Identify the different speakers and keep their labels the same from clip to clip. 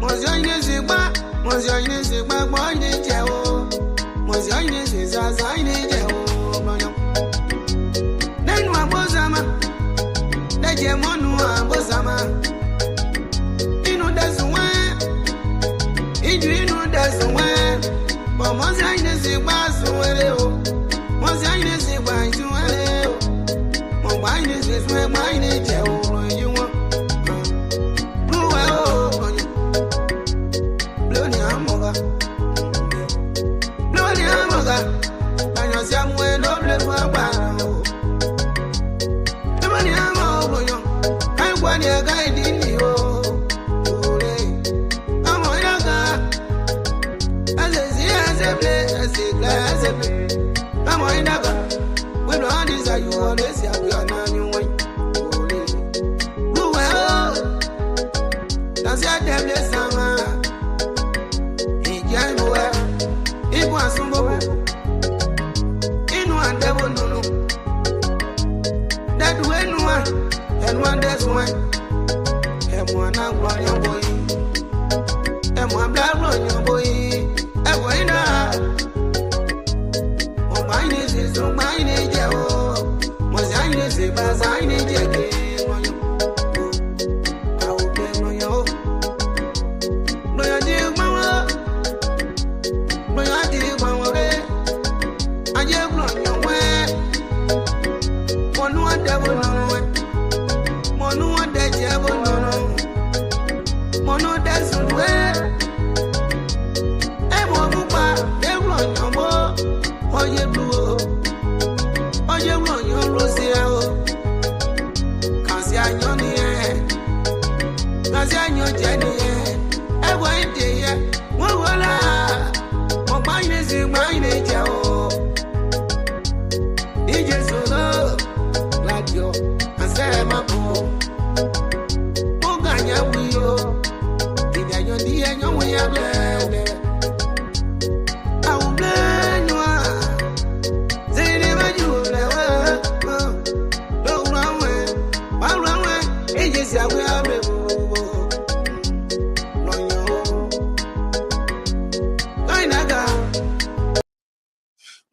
Speaker 1: Monsieur Inezigba, Monsieur Inezigba, boy, the Jao. Monsieur Inezigba, the Jao. Then one Bosama, the Jamonu, Bosama. You know that's one. You know that's one. But Monsieur Inezigba, so well. Monsieur Inezigba, so well. My wine is where mine is Jao.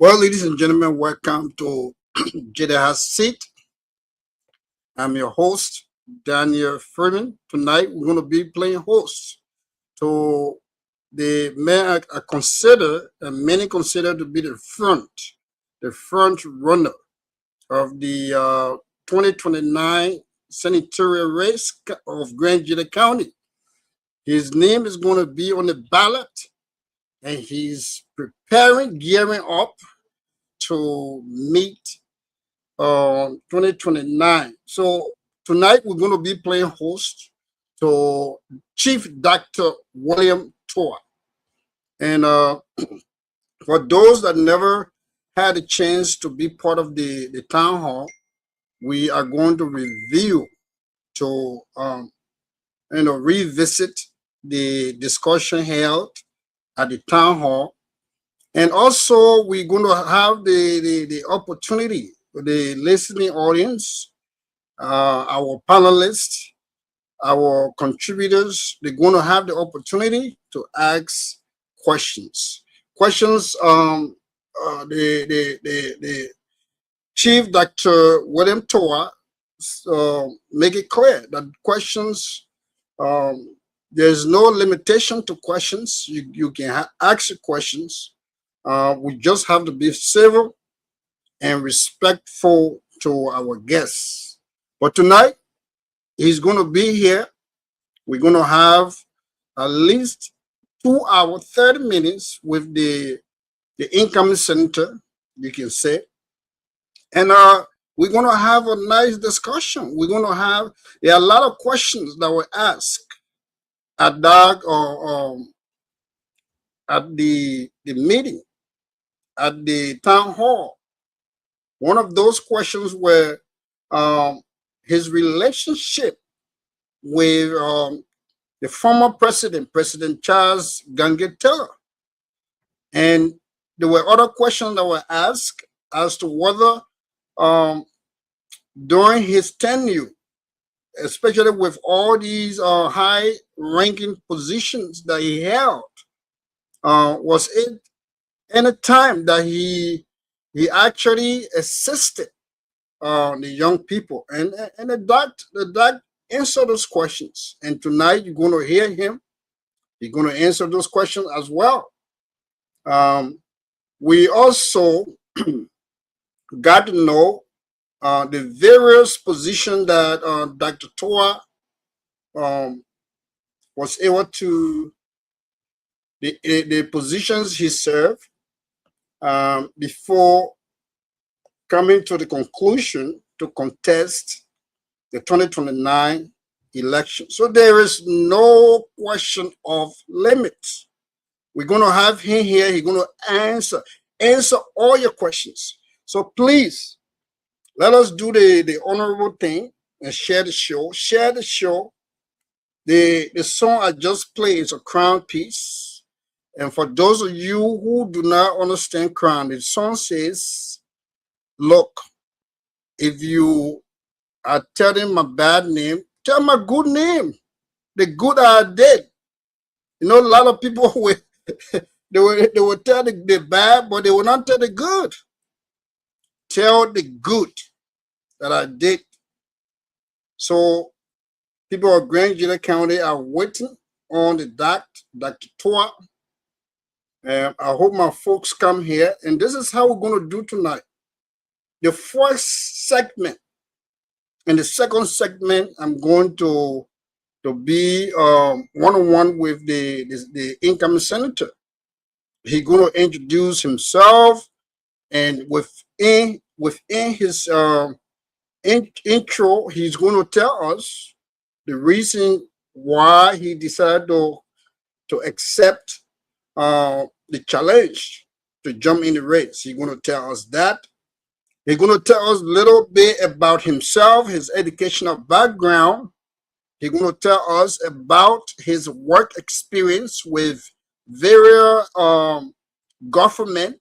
Speaker 2: Well, ladies and gentlemen, welcome to Gedeh HotSeat. I'm your host, Daniel Freeman. Tonight, we're going to be playing host to the man I consider, and many consider to be the front runner of the 2029 senatorial race of Grand Gedeh County. His name is going to be on the ballot, and he's gearing up to meet 2029. So tonight we're going to be playing host to Chief Dr. William Towah. And for those that never had a chance to be part of the town hall, we are going to review to revisit the discussion held at the town hall. And also, we're going to have the opportunity for the listening audience, our panelists, our contributors, they're going to have the opportunity to ask questions. The Chief Dr. William Towah make it clear that questions, there's no limitation to questions. You can ask questions. We just have to be civil and respectful to our guests. But tonight, he's going to be here. We're going to have at least 2 hours, 30 minutes with the incoming senator, you can say. And we're going to have a nice discussion. We're going to have a lot of questions that were asked at that at the meeting, at the town hall. One of those questions were his relationship with the former president, President Charles Gange Taylor. And there were other questions that were asked as to whether during his tenure especially with all these high-ranking positions that he held. Was it any time that he actually assisted the young people? And the doc answered those questions. And tonight you're going to hear him. He's going to answer those questions as well. We also got to know the various positions that Dr. Towah was able to, the positions he served before coming to the conclusion to contest the 2029 election. So there is no question of limits. We're going to have him here. He's going to answer all your questions. So please, let us do the honorable thing and share the show. Share the show. The song I just played is a Crown piece. And for those of you who do not understand Crown, the song says, look, if you are telling my bad name, tell my good name, the good I did. You know, a lot of people they will tell the bad, but they will not tell the good. Tell the good that I did. So people of Grand Gedeh County are waiting on the Dr. Towah. I hope my folks come here. And this is how we're going to do tonight. The first segment and the second segment, I'm going to be one-on-one with the incoming senator. He's going to introduce himself, and within his intro, he's going to tell us the reason why he decided to accept the challenge to jump in the race. He's going to tell us that. He's going to tell us a little bit about himself, his educational background. He's going to tell us about his work experience with various government,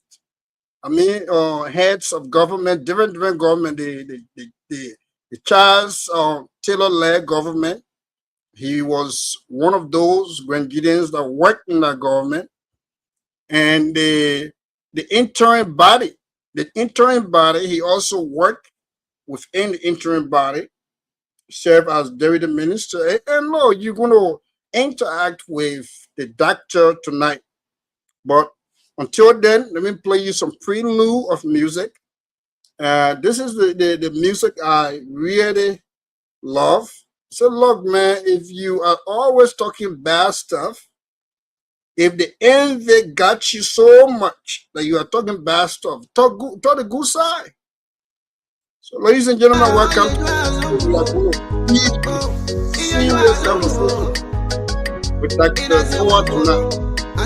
Speaker 2: heads of government, different government, the Charles Taylor-led government. He was one of those Grand Gedeans that worked in that government. And the interim body, he also worked within the interim body, served as deputy minister. And no, you're going to interact with the doctor tonight. But until then, let me play you some prelude of music. This is the music I really love. So look, man, if you are always talking bad stuff, if the envy got you so much that you are talking bad stuff, talk the good side. So, ladies and gentlemen, welcome to serious conversation with Dr. Towah tonight.
Speaker 1: I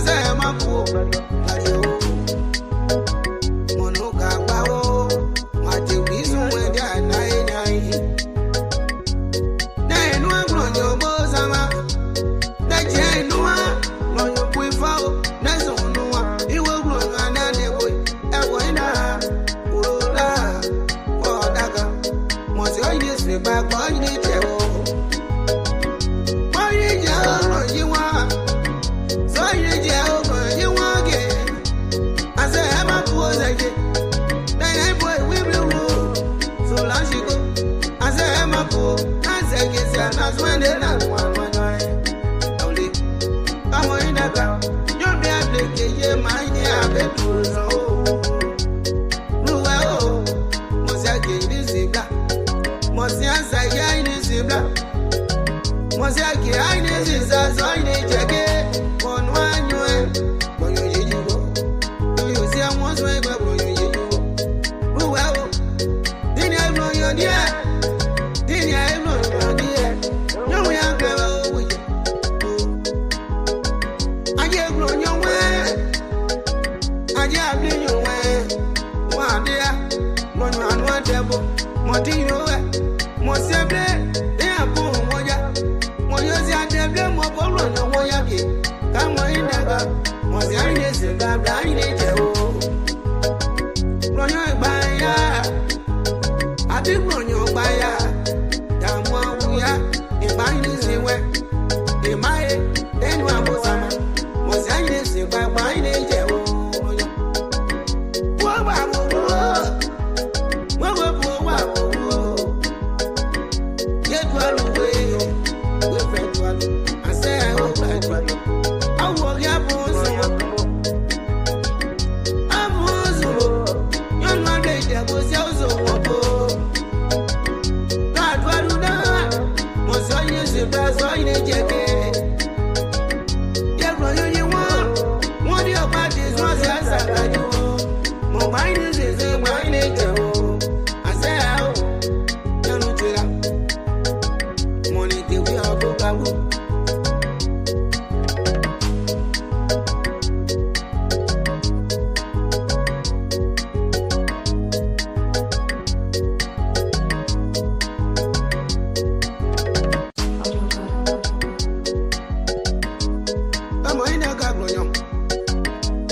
Speaker 1: I'm in a cabron.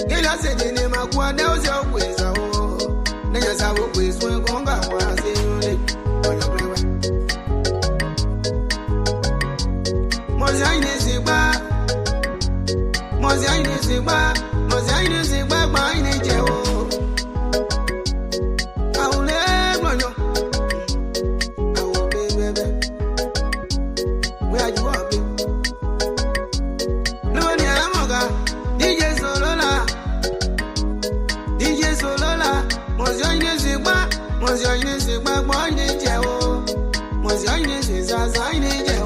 Speaker 1: Gila said in him, I want those always. Niggas have always when Conga was in Mozaine Ziba, Mozaine Ziba, Mozaine Ziba, my nature. I will never know. I will be baby. Where you are, baby? Nobody Amoga, DJ Solola, DJ Solola, Mozaine Ziba, Mozaine Ziba, my nature. Mozaine Ziba, my nature.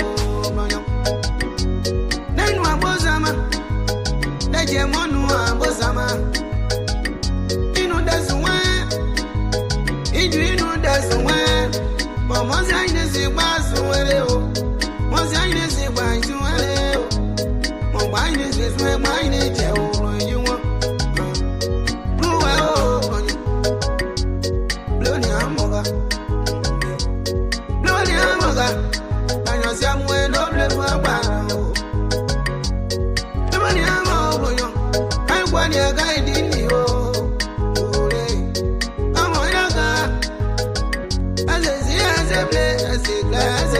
Speaker 1: Monua Bosama. You know that's one. You know that's one. But Mozaine is a bass away. Mozaine is a bass away. Mine is where mine is. You want blue. Bloody Amoga. Bloody Amoga. And you're somewhere not live about. When you're guiding you, I'm on your car. As a play, as a glass,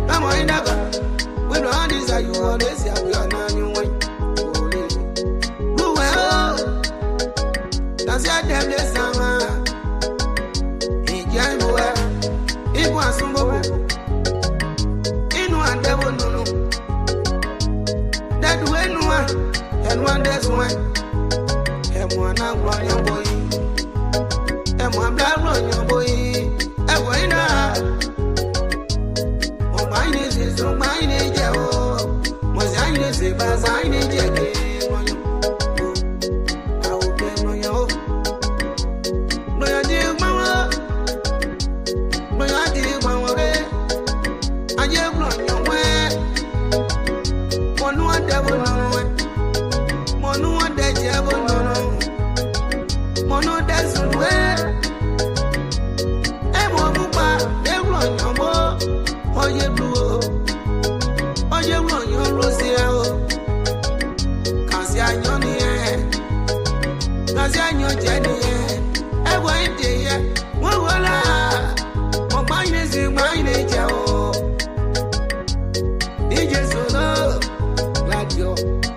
Speaker 1: I'm on your car. When all these are you always have your name. Well, that's your devil summer. He can't go well. It was some bubble. In one devil, no. That way, no one. And one day's one, and one I want your boy, and one black on your boy, and why not? Oh, mine is so mine is your, was I is a bass, I need your game on you. I will get on your, but I did my work, but I did my work, I just run your way, one devil on the way. Mono de devil no Mono doesn't wear Emo Bupa, they run your more or you blue or you run your Rosia Cassia Yoni Cassia Jenny Ever in the year what will I mine is in my nature DJ Solo glad you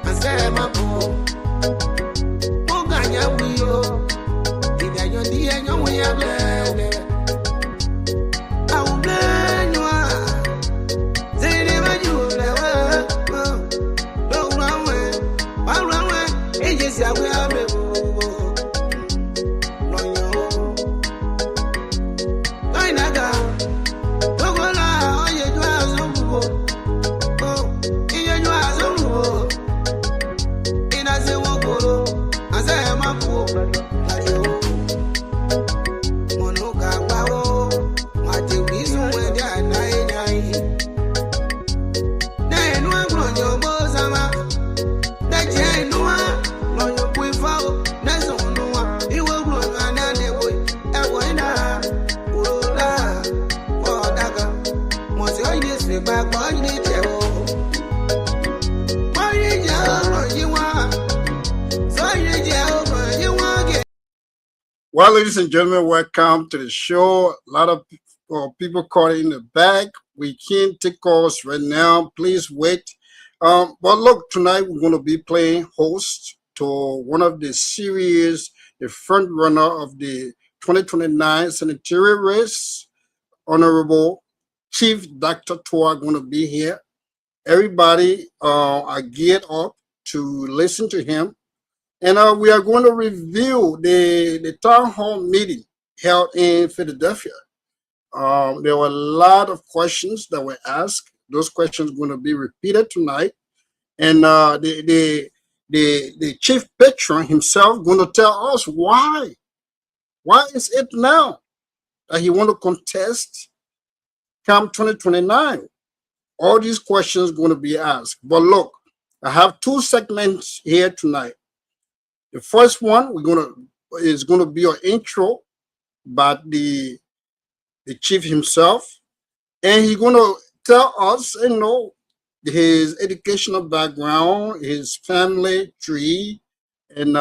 Speaker 1: and say my boy
Speaker 2: Well, ladies and gentlemen, welcome to the show. A lot of people caught in the back. We can't take calls right now. Please wait. But look, tonight we're going to be playing host to one of the series, the front runner of the 2029 senatorial race. Honorable Chief Dr. Towah going to be here. Everybody are geared up to listen to him. And we are going to review the town hall meeting held in Philadelphia. There were a lot of questions that were asked. Those questions are going to be repeated tonight. And the chief patron himself going to tell us why. Why is it now that he want to contest come 2029? All these questions going to be asked. But look, I have two segments here tonight. The first one is going to be an intro by the chief himself, and he's going to tell us, his educational background, his family tree, and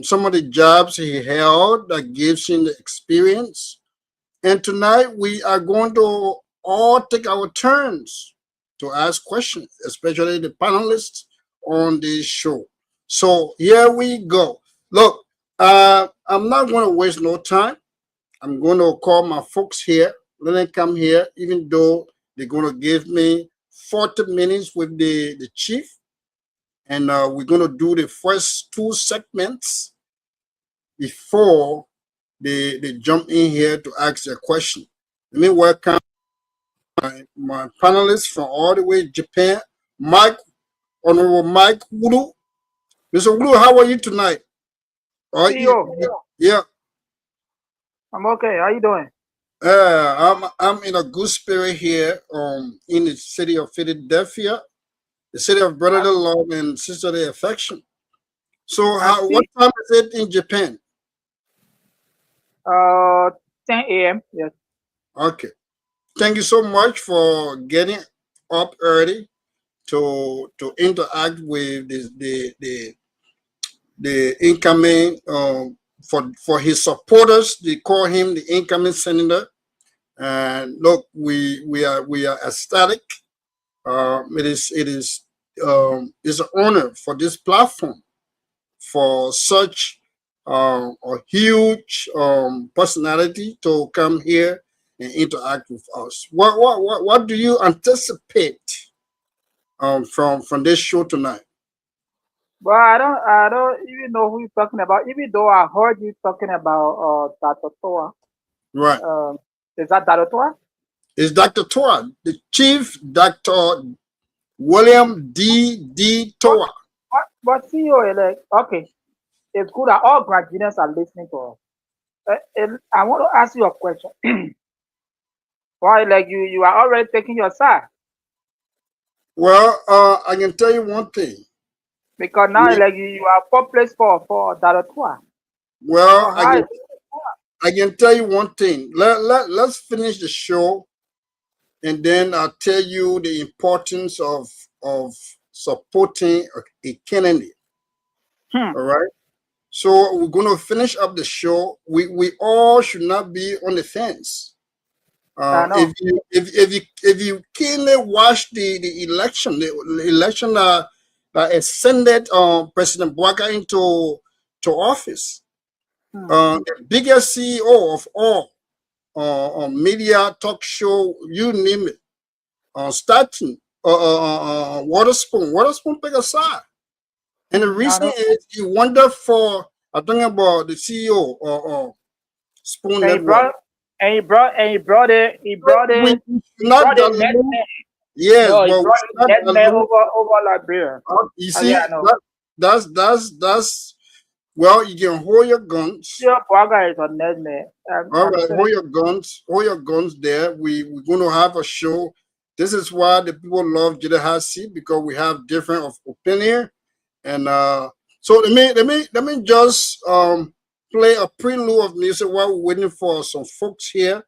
Speaker 2: some of the jobs he held that gives him the experience. And tonight we are going to all take our turns to ask questions, especially the panelists on this show. So here we go. Look, I'm not going to waste no time. I'm going to call my folks here. Let them come here, even though they're going to give me 40 minutes with the chief. And we're going to do the first two segments before they jump in here to ask their question. Let me welcome my panelists from all the way Japan, Mike, Honorable Mike Wulu. Mr. Wulu, how are you tonight?
Speaker 3: CEO,
Speaker 2: Yeah,
Speaker 3: I'm okay. How you doing?
Speaker 2: I'm in a good spirit here in the city of Philadelphia, the city of brotherly love and sisterly affection. So
Speaker 3: I
Speaker 2: what
Speaker 3: see.
Speaker 2: time is it in Japan?
Speaker 3: Uh, 10 a.m. Yes.
Speaker 2: Okay. Thank you so much for getting up early to interact with the incoming for his supporters. They call him the incoming senator. And look, we are ecstatic. It's an honor for this platform for such a huge personality to come here and interact with us. What do you anticipate from this show tonight?
Speaker 3: But I don't even know who you're talking about. Even though I heard you talking about Dr. Towah.
Speaker 2: Right.
Speaker 3: Is that Dr. Towah?
Speaker 2: It's Dr. Towah, the Chief Dr. William D.
Speaker 3: But,
Speaker 2: Towah.
Speaker 3: but CEO, like, okay, it's good that all graduates are listening to us. I want to ask you a question. Why, like, you are already taking your side
Speaker 2: Well, I can tell you one thing.
Speaker 3: because now,
Speaker 2: We-
Speaker 3: like, you are for place for Dr. Towah.
Speaker 2: Well,
Speaker 3: Oh, hi.
Speaker 2: I can tell you one thing. Let's finish the show, and then I'll tell you the importance of supporting a candidate.
Speaker 3: Hmm.
Speaker 2: All right. So we're going to finish up the show. We all should not be on the fence.
Speaker 3: I know.
Speaker 2: If you keenly watch the election, the election that ascended President Bouaga into to office,
Speaker 3: Hmm.
Speaker 2: the biggest CEO of all, media, talk show, you name it, starting Waterspoon pick a side. And the
Speaker 3: I
Speaker 2: reason
Speaker 3: know.
Speaker 2: is he wanted for, I'm talking about the CEO or Spoon
Speaker 3: And he
Speaker 2: Network.
Speaker 3: brought and he brought and
Speaker 2: We should
Speaker 3: he
Speaker 2: not
Speaker 3: brought the net
Speaker 2: dilute,
Speaker 3: man.
Speaker 2: yes,
Speaker 3: No, he
Speaker 2: but we
Speaker 3: brought
Speaker 2: should
Speaker 3: the
Speaker 2: not
Speaker 3: net man
Speaker 2: dilute.
Speaker 3: over Liberia.
Speaker 2: You
Speaker 3: Oh yeah,
Speaker 2: see,
Speaker 3: I know.
Speaker 2: that's well, you can hold your guns.
Speaker 3: Sure, Bwaga is a net man.
Speaker 2: All
Speaker 3: I'm
Speaker 2: right,
Speaker 3: saying,
Speaker 2: hold your guns there. We're gonna have a show. This is why the people love Gedeh HotSeat, because we have different of opinion. And so let me just play a prelude of music while we're waiting for some folks here.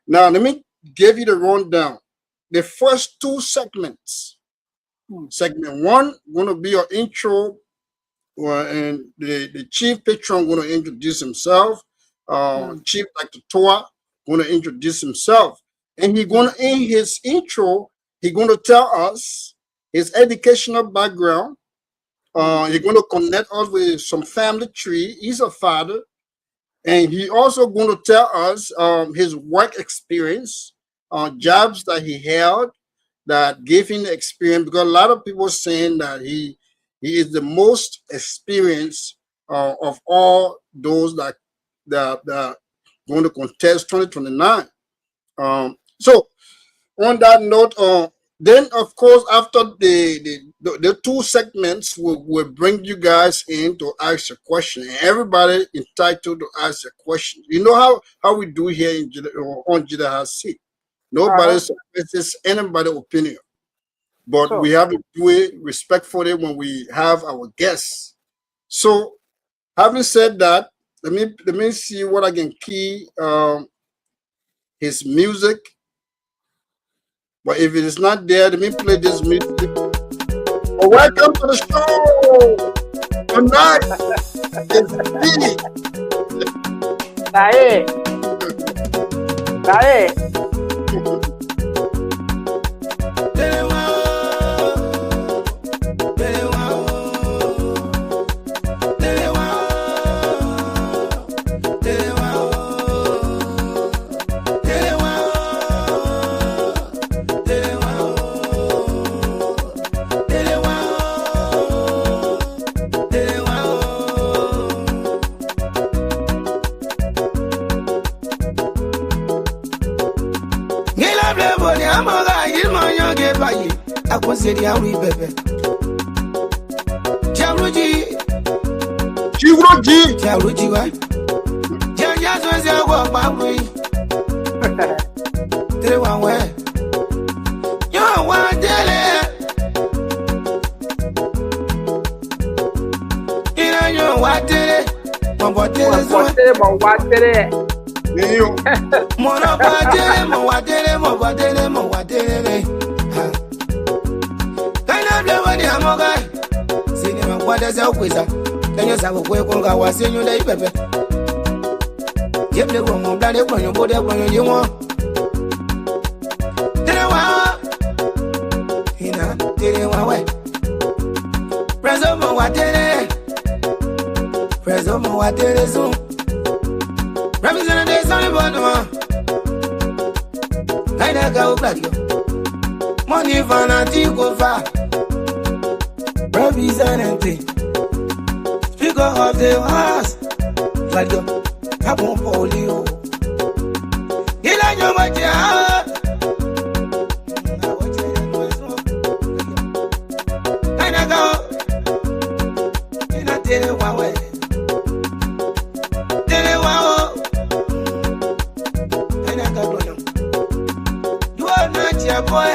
Speaker 2: Now let me give you the rundown. The first two segments.
Speaker 3: hmm,
Speaker 2: Segment one gonna be your intro, and the chief patron going to introduce himself.
Speaker 3: hmm,
Speaker 2: Chief Dr. Towah going to introduce himself, and he
Speaker 3: hmm,
Speaker 2: going to in his intro he going to tell us his educational background.
Speaker 3: hmm,
Speaker 2: He's going to connect us with some family tree. He's a father, and he also going to tell us his work experience,
Speaker 3: hmm,
Speaker 2: jobs that he held that gave him the experience. Because a lot of people saying that he is the most experienced of all those that going to contest 2029. So on that note, then of course after the two segments will bring you guys in to ask a question, and everybody entitled to ask a question. You know how we do here on Gedeh HotSeat.
Speaker 3: I
Speaker 2: Nobody
Speaker 3: know.
Speaker 2: suppresses anybody's opinion, but we
Speaker 3: So,
Speaker 2: have to do it respectfully when we have our guests. So having said that, let me see what I can key his music. But if it is not there, let me play this music. Well, welcome to the show. Tonight is me.
Speaker 3: Dae.
Speaker 1: Chiaruji wa. Jaja so se wo papu. Tere wa we. Yo wa dele. Ina yo wa dele. Mo wa dele.
Speaker 2: Yo.
Speaker 1: Mo no wa dele. Kana ble wa ni amoga. Sini ma kwa da za kweza. Kenya sa ko nga wa senyu dai pepe. Yeble wo mo blade ko yo bode ko yo won. Tere wa. Ina tere wa we. Prezo mo wa tere zo. Represent the sun bono. Kaida ga o blade yo. Money fanati go fa. Represent Speaker of the house, like the Capon Polio. Ila Yomaja. And I go in a Tele and I go. You are not your boy.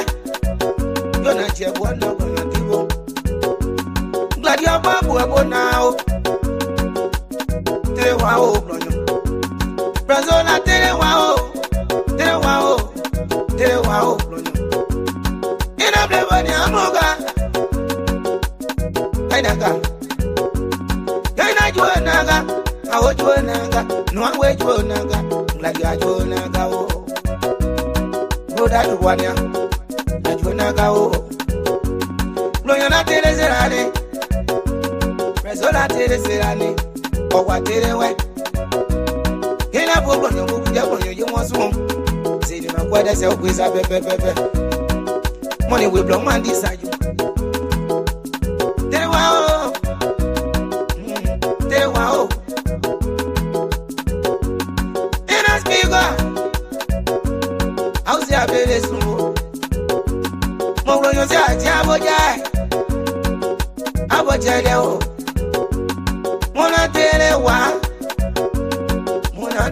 Speaker 1: You're not your boy, no one at you. Glad your babu now. Wow, Brazola wow, in a blebony amoga. Kainaga, Kainaga, I would you naga, no way to naga, like you naga. Go that one, I do naga. Loyana Tereserane, Brazola Tereserane. Ọ̀wà tẹ̀rẹ̀ wẹ̀. Kíni àbò gbọ̀nyọ̀ gbogbo jẹ́ gbọ̀nyọ̀ yé wọ́n sún. Ṣé ni màá kọ́ ẹ̀dẹ́sẹ̀ ó gbé sábẹ́ pẹ́pẹ́pẹ́. Mọ́ni ìwé blọ̀ máa ń di ìsàjò. Tẹ̀rẹ̀ wá o. Tẹ̀rẹ̀ wá o. Iná spíkà. Àwọn sì abẹ́rẹ́ sùn o. Mo ròyìn sí àti àbọ̀já ẹ̀. Àbọ̀já ẹ̀ o. Mona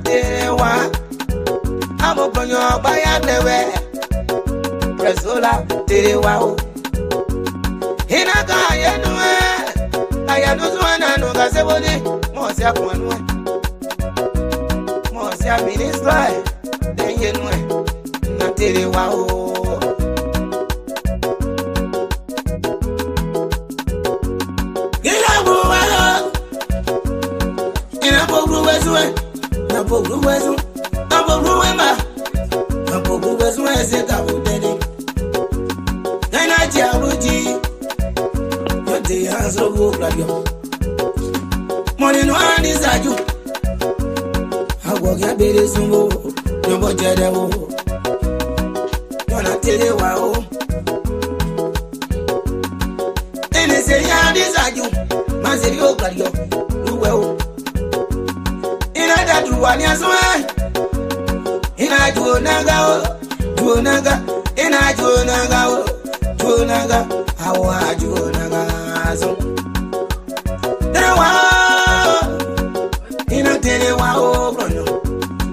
Speaker 1: tere wa, amo konyo baya newe, Prezola tere wa o. Hinaka ayanu zwana no gaseboni, mosi akwanwe, mosi a ministra, denyenwe, na tere wa o. Money no and is a you. I walk your baby soon. No more Gedeh. You're not telling wow. And they say, yeah, this are you. Man said, you got you. Do well. In a that one, yes, one. In a do naga. In a do naga. How are you, naga? So. Ina tere wa o brono,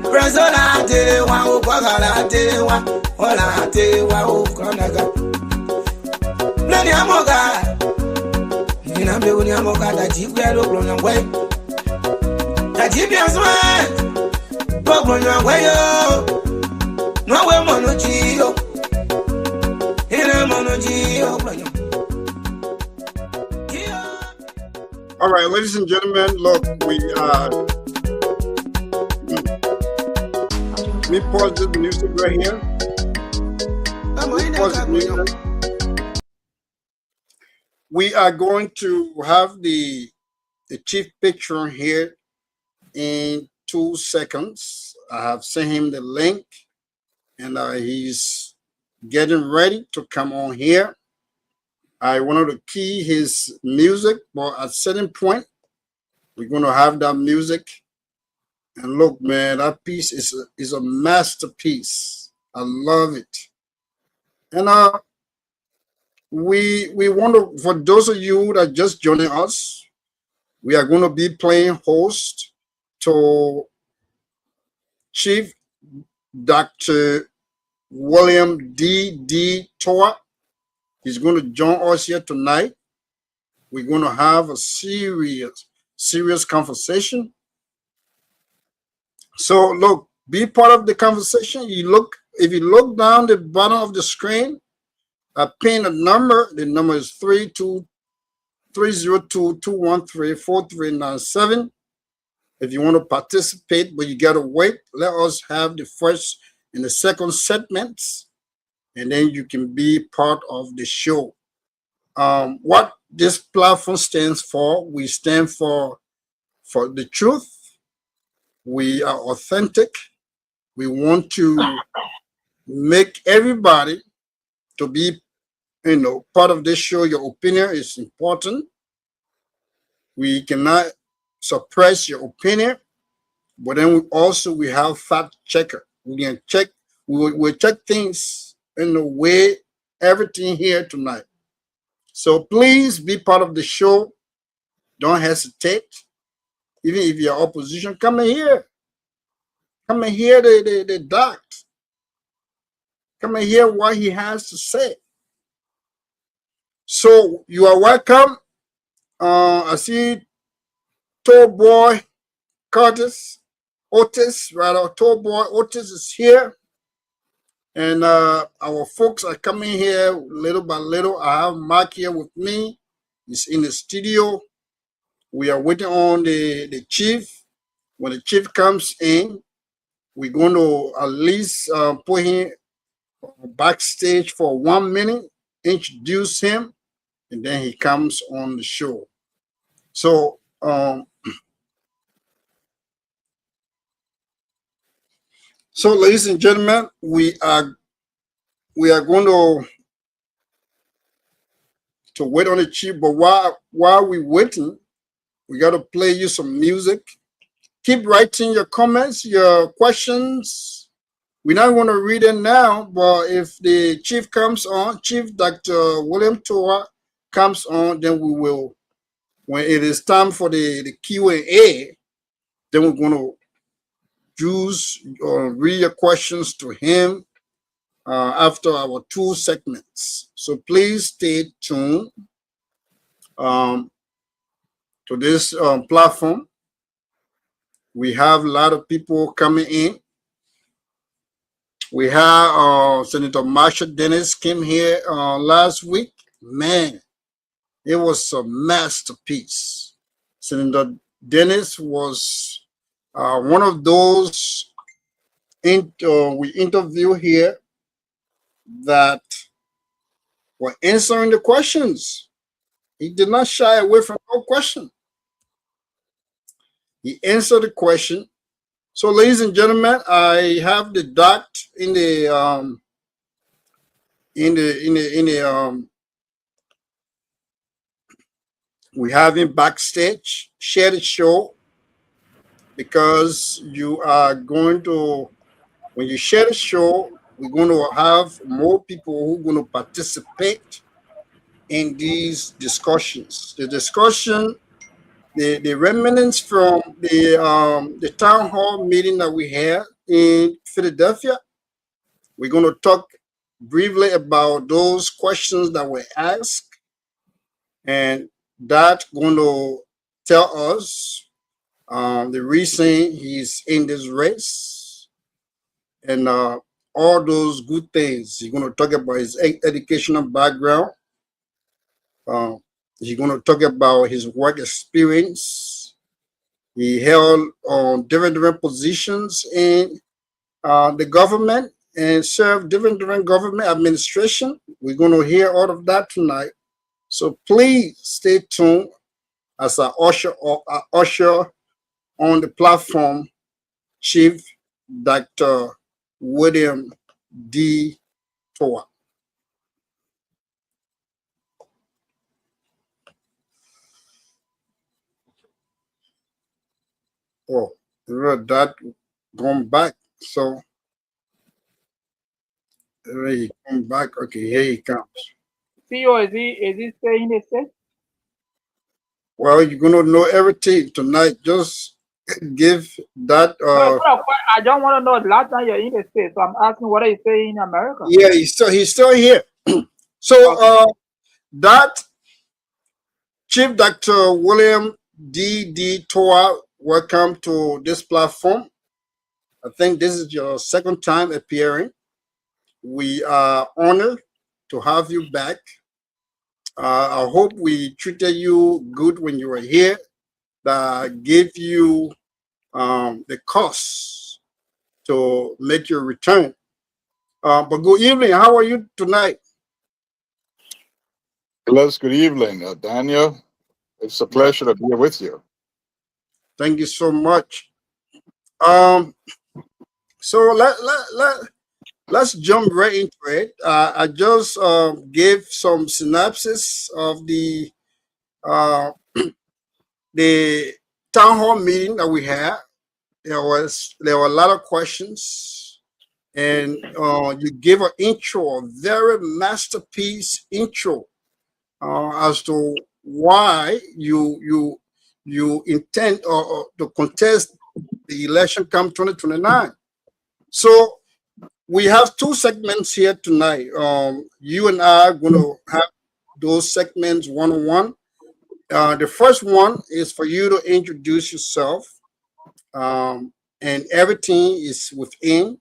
Speaker 1: Brazola tere wa o kwagala tere wa, ola tere wa o konaga. Nani amoga, ina be uni amoga da jibwe lo brono ngwe, da jibwe aswe, lo brono ngwe yo, no we mono chiyo,
Speaker 2: All right, ladies and gentlemen, look, we pause this music right here. Pause the music. We are going to have the chief picture here in 2 seconds. I have sent him the link, and he's getting ready to come on here. I wanted to key his music, but at a certain point, we're going to have that music. And look, man, that piece is a masterpiece. I love it. And we want to, for those of you that just joining us, we are going to be playing host to Chief Dr. William D. Towah. He's going to join us here tonight. We're going to have a serious conversation. So look, be part of the conversation. If you look down the bottom of the screen, I pinned a number. The number is 302-213-4397. If you want to participate, but you got to wait. Let us have the first and the second segments, and then you can be part of the show. What this platform stands for, we stand for the truth. We are authentic. We want to make everybody to be, part of this show. Your opinion is important. We cannot suppress your opinion, but then we have fact checker. We can check. We'll check things in the way everything here tonight. So please be part of the show. Don't hesitate. Even if you're opposition, come in here. Come and hear the doctor. Come and hear what he has to say. So you are welcome. I see Tall Boy Otis, Tall Boy Otis is here. And our folks are coming here little by little. I have Mark here with me. He's in the studio. We are waiting on the chief. When the chief comes in, we're going to at least put him backstage for 1 minute, introduce him, and then he comes on the show. So, ladies and gentlemen, we are going to wait on the chief. But while we're waiting, we got to play you some music. Keep writing your comments, your questions. We're not going to read it now, but if the chief comes on, Chief Dr. William Towah comes on, then we will, when it is time for the Q&A, then we're going to use or read your questions to him after our 2 segments. So please stay tuned to this platform. We have a lot of people coming in. We have Senator Marsha Dennis came here last week. Man, it was a masterpiece. Senator Dennis was one of those we interview here that were answering the questions. He did not shy away from no question. He answered the question. So, ladies and gentlemen, I have the doc in the we have him backstage. Share the show, because you are going to, when you share the show, we're going to have more people who are going to participate in these discussions. The discussion, the remnants from the town hall meeting that we had in Philadelphia. We're going to talk briefly about those questions that were asked, and that's going to tell us the reason he's in this race. And all those good things. He's going to talk about his educational background. He's going to talk about his work experience. He held on different positions in the government and served different government administration. We're going to hear all of that tonight. So please stay tuned as I usher on the platform Chief Dr. William D. Towah. Oh, that gone back. So he come back. Okay, here he comes.
Speaker 3: CEO, is he saying the same?
Speaker 2: Well, you're gonna know everything tonight. Just give that.
Speaker 3: No, I don't want to know. Last time you're in the States, so I'm asking what are you saying in America?
Speaker 2: Yeah, he's still here. So that Chief Dr. William D. Towah, welcome to this platform. I think this is your second time appearing. We are honored to have you back. I hope we treated you good when you were here, that gave you the cost to make your return. But good evening. How are you tonight?
Speaker 4: Good evening, Daniel. It's a pleasure to be with you.
Speaker 2: Thank you so much. So let's jump right into it. I just gave some synopsis of uh, the town hall meeting that we had. There were a lot of questions, and you gave an intro, a very masterpiece intro, as to why you intend to contest the election come 2029. So we have two segments here tonight. You and I are going to have those segments one-on-one. The first one is for you to introduce yourself, and everything is within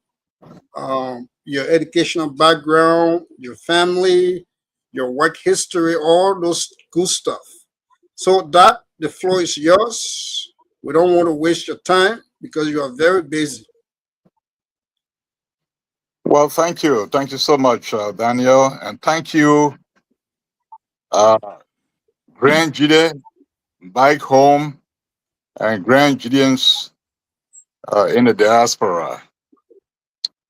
Speaker 2: your educational background, your family, your work history, all those good stuff. So that the floor is yours. We don't want to waste your time because you are very busy.
Speaker 4: Well, thank you. Thank you so much, Daniel. And thank you, Grand Gedeh back home and Grand Gideons in the diaspora.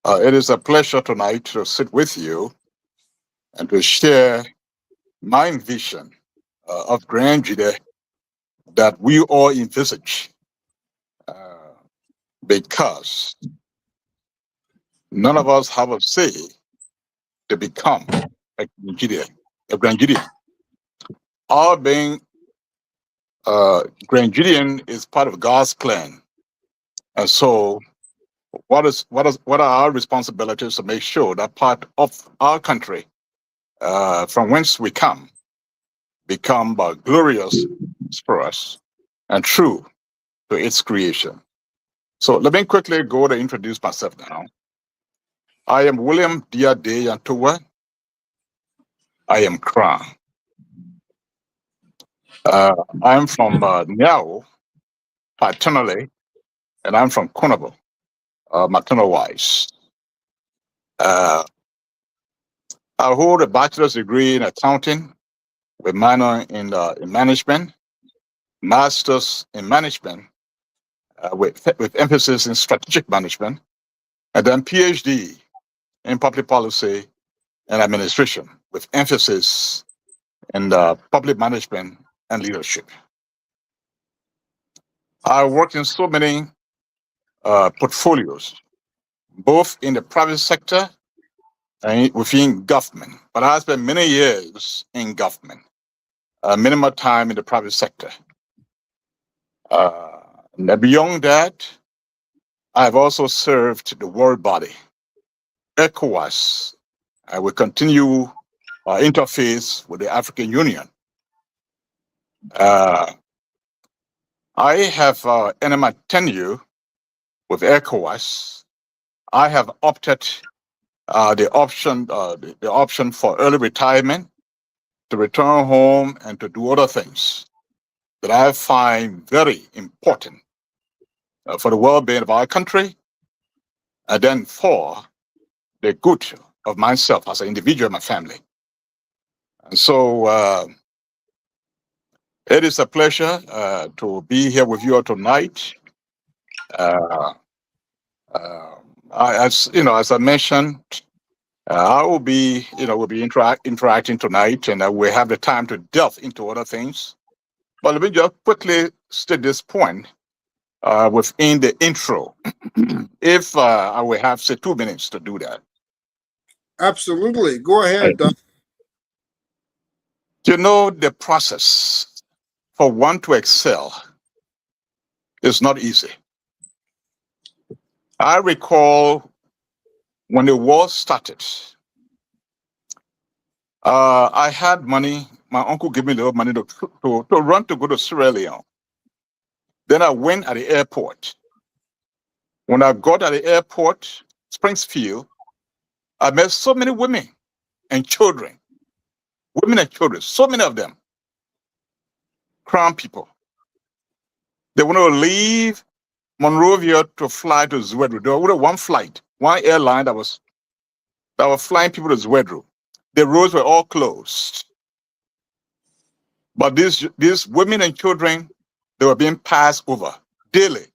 Speaker 4: It is a pleasure tonight to sit with you and to share my vision of Grand Gedeh that we all envisage, because none of us have a say to become a Grand Gideon. Our being Grand Gideon is part of God's plan, and so what are our responsibilities to make sure that part of our country, from whence we come, become glorious for us and true to its creation. So let me quickly go to introduce myself now. I am William Diade Yantowa. I am Kra. I'm from Nyao, paternally, and I'm from Konabo, maternal-wise. I hold a bachelor's degree in accounting with minor in management, master's in management with emphasis in strategic management, and then PhD in public policy and administration with emphasis in public management and leadership. I worked in so many portfolios, both in the private sector and within government. But I spent many years in government, minimal time in the private sector. And beyond that, I've also served the world body, ECOWAS. I will continue interface with the African Union. I have ended my tenure with ECOWAS. I have opted the option for early retirement, to return home and to do other things that I find very important for the well-being of our country, and then for the good of myself as an individual and my family. And so it is a pleasure to be here with you all tonight. Uh, as I mentioned, I will be, we'll be interacting tonight, and we'll have the time to delve into other things. But let me just quickly state this point within the intro, if I will have, say, 2 minutes to do that.
Speaker 2: Absolutely. Go ahead.
Speaker 4: The process for one to excel is not easy. I recall when the war started, I had money. My uncle gave me a little money to run to go to Sierra Leone. Then I went at the airport. When I got at the airport, Springfield, I met so many women and children. So many of them, Crown people. They want to leave Monrovia to fly to Zwedru. There was one flight, one airline that was flying people to Zwedru. The roads were all closed. But these women and children, they were being passed over daily.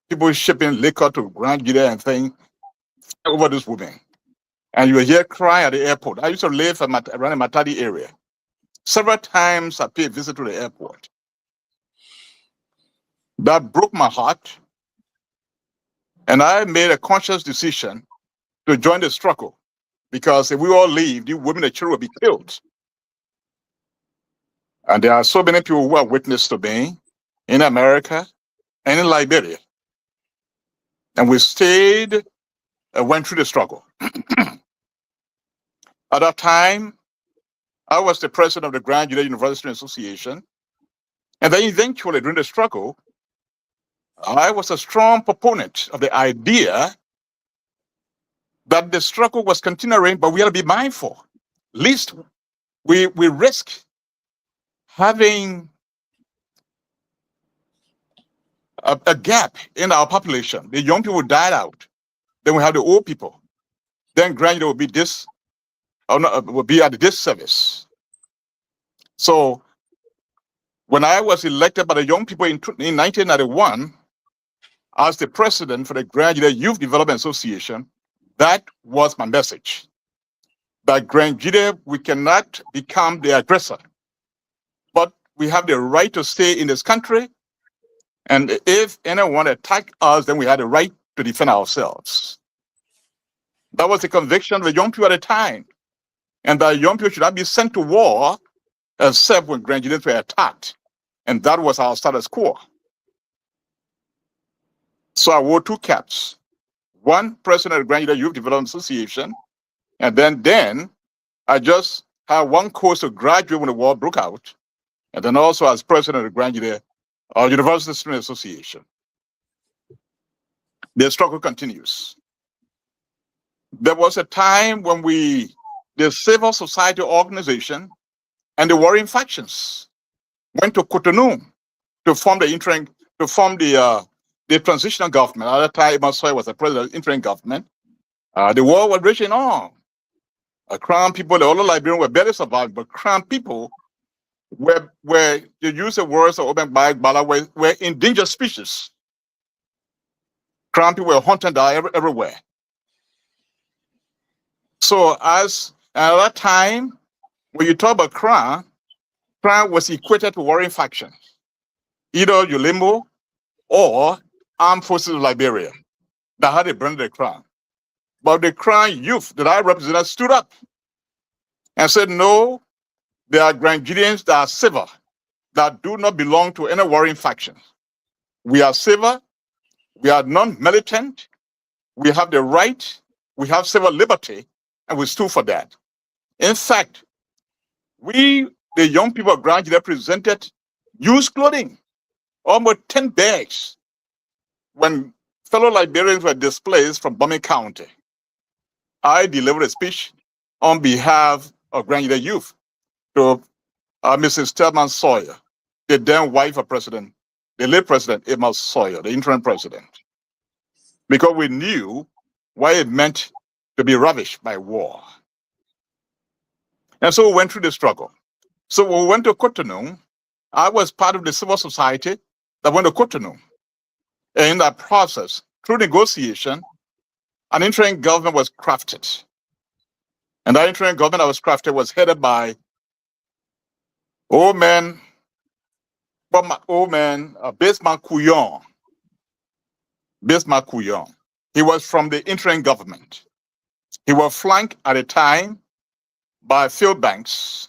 Speaker 4: People shipping liquor to Grand Gedeh and things over these women. And you were here crying at the airport. I used to live around the Matadi area. Several times I paid a visit to the airport. That broke my heart. And I made a conscious decision to join the struggle, because if we all leave, the women and children will be killed. And there are so many people who are witness to me in America and in Liberia. And we stayed and went through the struggle. At that time, I was the president of the Grand Gedeh University Association. And then eventually, during the struggle, I was a strong proponent of the idea that the struggle was continuing, but we had to be mindful. Least we risk having a gap in our population. The young people died out. Then we have the old people. Then Grand Gedeh will be at this service. So when I was elected by the young people in 1991 as the president for the Grand Gedeh Youth Development Association, that was my message. That Grand Gedeh, we cannot become the aggressor, but we have the right to stay in this country. And if anyone attack us, then we had the right to defend ourselves. That was the conviction of the young people at the time. And that young people should not be sent to war except when Grand Gedeh were attacked. And that was our status quo. So I wore 2 caps. One, president of the Grand Gedeh Youth Development Association. And then I just had one course to graduate when the war broke out. And then also as president of the Grand Gedeh University Student Association. The struggle continues. There was a time when the civil society organization and the warring factions went to Cotonou to form the transitional government. At that time, Masoy was the president of the interim government. The war was raging on. Crown people, the other Liberians were barely survived, but Crown people were to use the words of Oben Bala, were endangered species. Crown people were hunted down everywhere. So at that time, when you talk about Crown was equated to warring factions, either Ulimbo or Armed Forces of Liberia that had a branded Crown. But the Crown youth that I represented stood up and said, no, there are Grand Gedeons that are civil, that do not belong to any warring faction. We are civil, we are non-militant, we have the right, we have civil liberty, and we stood for that. In fact, we, the young people of Grand Gedeh, presented used clothing, almost 10 bags, when fellow Liberians were displaced from Bami County. I delivered a speech on behalf of Grenada Youth to Mrs. Thelma Sawyer, the then wife of President, the late President Emma Sawyer, the interim president, because we knew what it meant to be ravished by war. And so we went through the struggle. So when we went to Cotonou, I was part of the civil society that went to Cotonou. And in that process, through negotiation, an interim government was crafted. And that interim government that was crafted was headed by Baseman Couillon. Baseman Couillon. He was from the interim government. He was flanked at the time by Phil Banks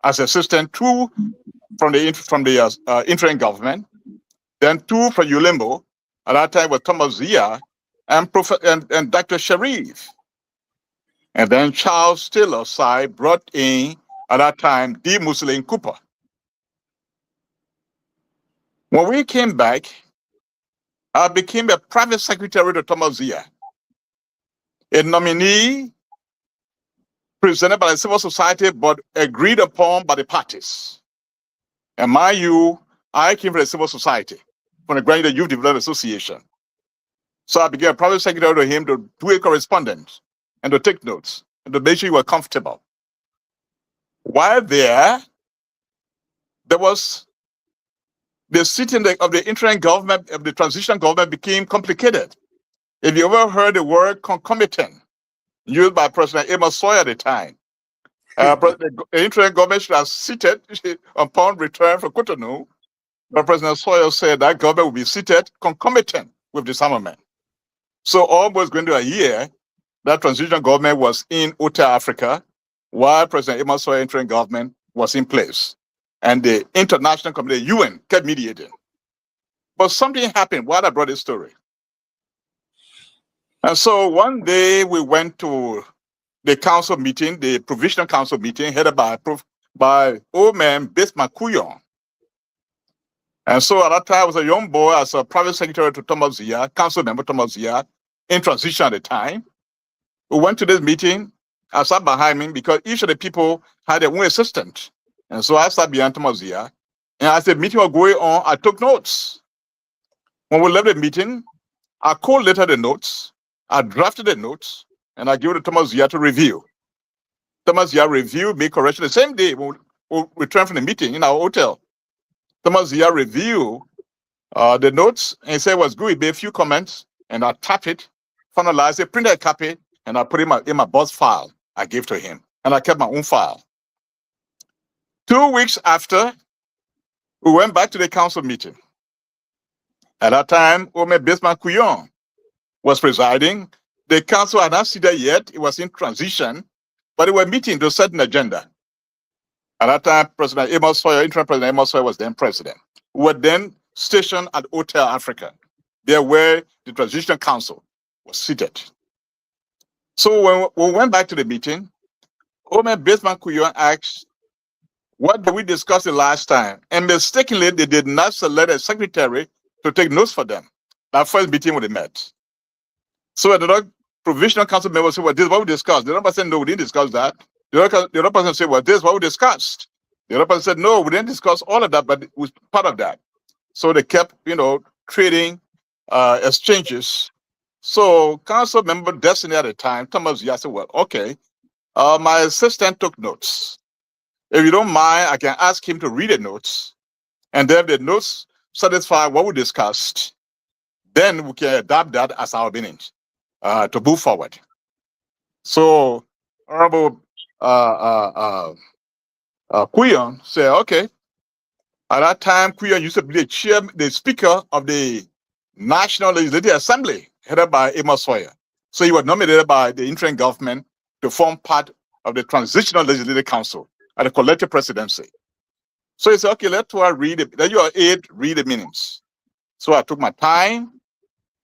Speaker 4: as assistant, two from the interim government, then two from Ulimbo. At that time was Thomas Zia and Dr. Sharif. And then Charles Taylor side brought in, at that time, D. Mussolini Cooper. When we came back, I became a private secretary to Thomas Zia, a nominee presented by the civil society but agreed upon by the parties. And mind you, I came from the civil society, from the Grenada Youth Development Association. So I became a private secretary to him to do a correspondence and to take notes and to make sure you were comfortable. While there was the sitting of the interim government, of the transitional government became complicated. If you ever heard the word concomitant used by President Emma Sawyer at the time, the interim government should have seated upon return from Cotonou, but President Sawyer said that government will be seated concomitant with disarmament. So almost going to a year, that transitional government was in Outer Africa, while President Emma Sawyer interim government was in place. And the international community, UN, kept mediating. But something happened while I brought this story. And so one day we went to the council meeting, the provisional council meeting, headed by old man Baseman Couillon. And so at that time, I was a young boy as a private secretary to Thomas Zia, council member Thomas Zia, in transition at the time. We went to this meeting. I sat behind him because each of the people had their own assistant. And so I sat behind Thomas Zia. And as the meeting was going on, I took notes. When we left the meeting, I collated the notes, I drafted the notes, and I gave it to Thomas Zia to review. Thomas Zia reviewed, made correction the same day when we returned from the meeting in our hotel. Thomas Zia reviewed the notes and he said it was good. He made a few comments, and I tapped it, finalized it, printed a copy, and I put it in my boss file I gave to him. And I kept my own file. 2 weeks after, we went back to the council meeting. At that time, Ome Baseman Couillon was presiding. The council had not seated yet. It was in transition, but they were meeting to set an agenda. At that time, President Emma Sawyer, interim President Emma Sawyer was then president. We were then stationed at Hotel Africa, there where the transitional council was seated. So when we went back to the meeting, Ome Baseman Couillon asked, what did we discuss the last time? And mistakenly, they did not select a secretary to take notes for them. That first meeting when they met. So the provisional council members said, well, this is what we discussed. The other person said, no, we didn't discuss that. The other person said, well, this is what we discussed. The other person said, no, we didn't discuss all of that, but it was part of that. So they kept, trading exchanges. So council member Destiny at the time, Thomas Zia said, well, okay, my assistant took notes. If you don't mind, I can ask him to read the notes. And then the notes satisfy what we discussed. Then we can adapt that as our meanings to move forward. So Honorable Couillon said, okay. At that time, Couillon used to be the speaker of the National Legislative Assembly, headed by Emma Sawyer. So he was nominated by the interim government to form part of the Transitional Legislative Council at the collective presidency. So he said, okay, let Towah read it. Let your aide read the minutes. So I took my time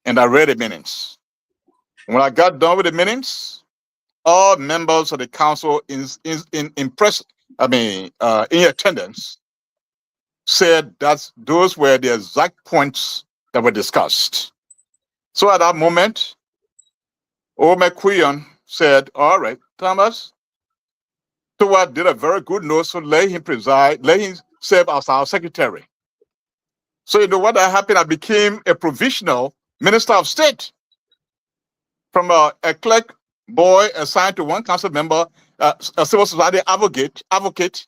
Speaker 4: and I read the minutes. When I got done with the minutes, all members of the council in attendance said that those were the exact points that were discussed. So at that moment, Ome Couillon said, all right, Thomas, Towah did a very good note, so let him serve as our secretary. So you know what happened? I became a provisional minister of state from a clerk boy assigned to one council member, a civil society advocate.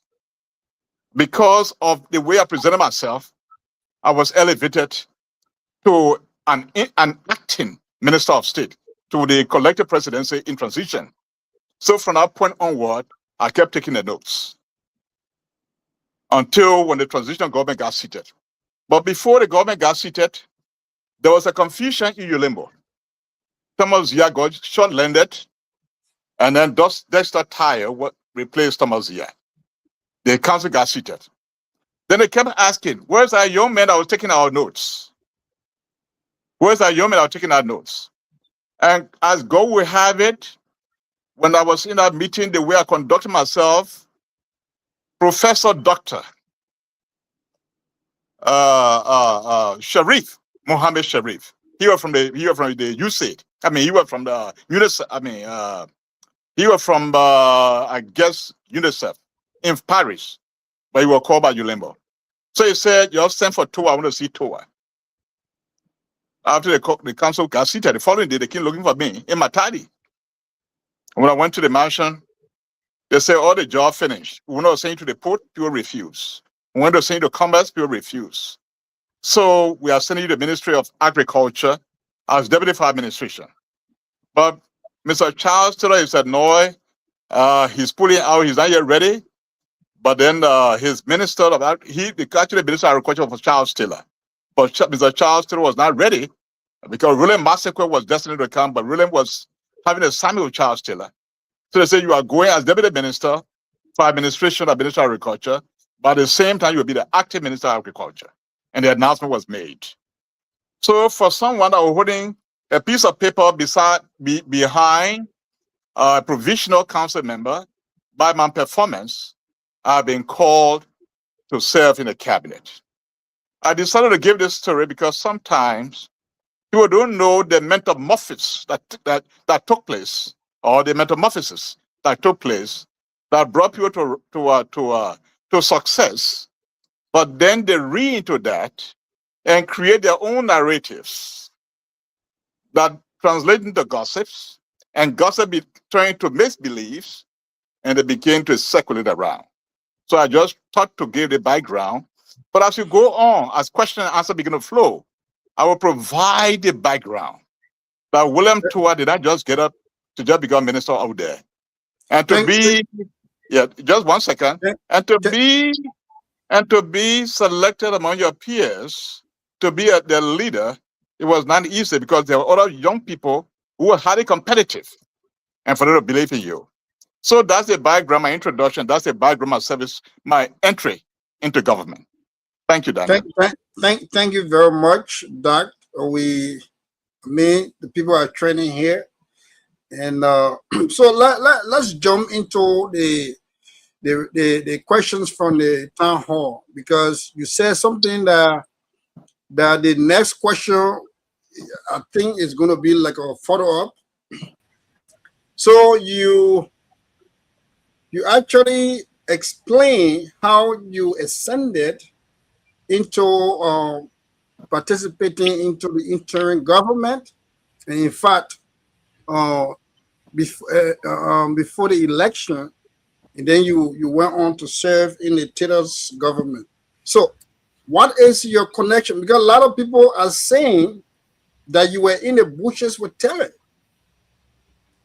Speaker 4: Because of the way I presented myself, I was elevated to an acting minister of state to the collective presidency in transition. So from that point onward, I kept taking the notes until when the transitional government got seated. But before the government got seated, there was a confusion in Ulimbo. Thomas Zia got short-landed, and then Dexter Tire replaced Thomas Zia. The council got seated. Then they kept asking, where's our young man that was taking our notes? Where's our young man that was taking our notes? And as God will have it, when I was in that meeting, the way I conducted myself, Professor Doctor Sharif, Mohammed Sharif, he was from the USAID. I mean, he was from the UNICEF. I mean, he was from I guess UNICEF in Paris, but he was called by Ulembo. So he said, "You're sent for Towah. I want to see Towah." After the council got seated, the following day they came looking for me in Matadi. When I went to the mansion, they said, all the job finished. We went to send you to the port, people refuse. We went to send you to commerce, people refuse. So we are sending you to the Ministry of Agriculture as deputy for administration. But Mr. Charles Taylor, he said, no, he's pulling out, he's not yet ready. But then his minister of the Minister of Agriculture was Charles Taylor. But Mr. Charles Taylor was not ready because William Massacre was destined to come, but William was having a summit with Charles Taylor. So they said, you are going as deputy minister for administration of Minister of Agriculture, but at the same time, you will be the active Minister of Agriculture. And the announcement was made. So for someone that was holding a piece of paper behind a provisional council member, by my performance, I've been called to serve in the cabinet. I decided to give this story because sometimes people don't know the metamorphosis that took place, or the metamorphosis that took place that brought people to success, but then they read into that and create their own narratives that translate into gossips, and gossip be trying to misbeliefs, and they begin to circulate around. So I just thought to give the background, but as you go on, as question and answer begin to flow, I will provide the background that William Towah did not just get up to just become minister out there. And to just 1 second, and to be selected among your peers to be their leader, it was not easy because there were other young people who were highly competitive and for them to believe in you. So that's the background, my introduction, that's the background, my service, my entry into government. Thank you, Daniel.
Speaker 2: Thank you very much, Doc. The people are training here. And so let's jump into the questions from the town hall, because you said something that the next question, I think, is going to be like a follow-up. So you actually explain how you ascended into participating into the interim government, and in fact, before the election, and then you went on to serve in the Taylor's government. So what is your connection? Because a lot of people are saying that you were in the bushes with Taylor,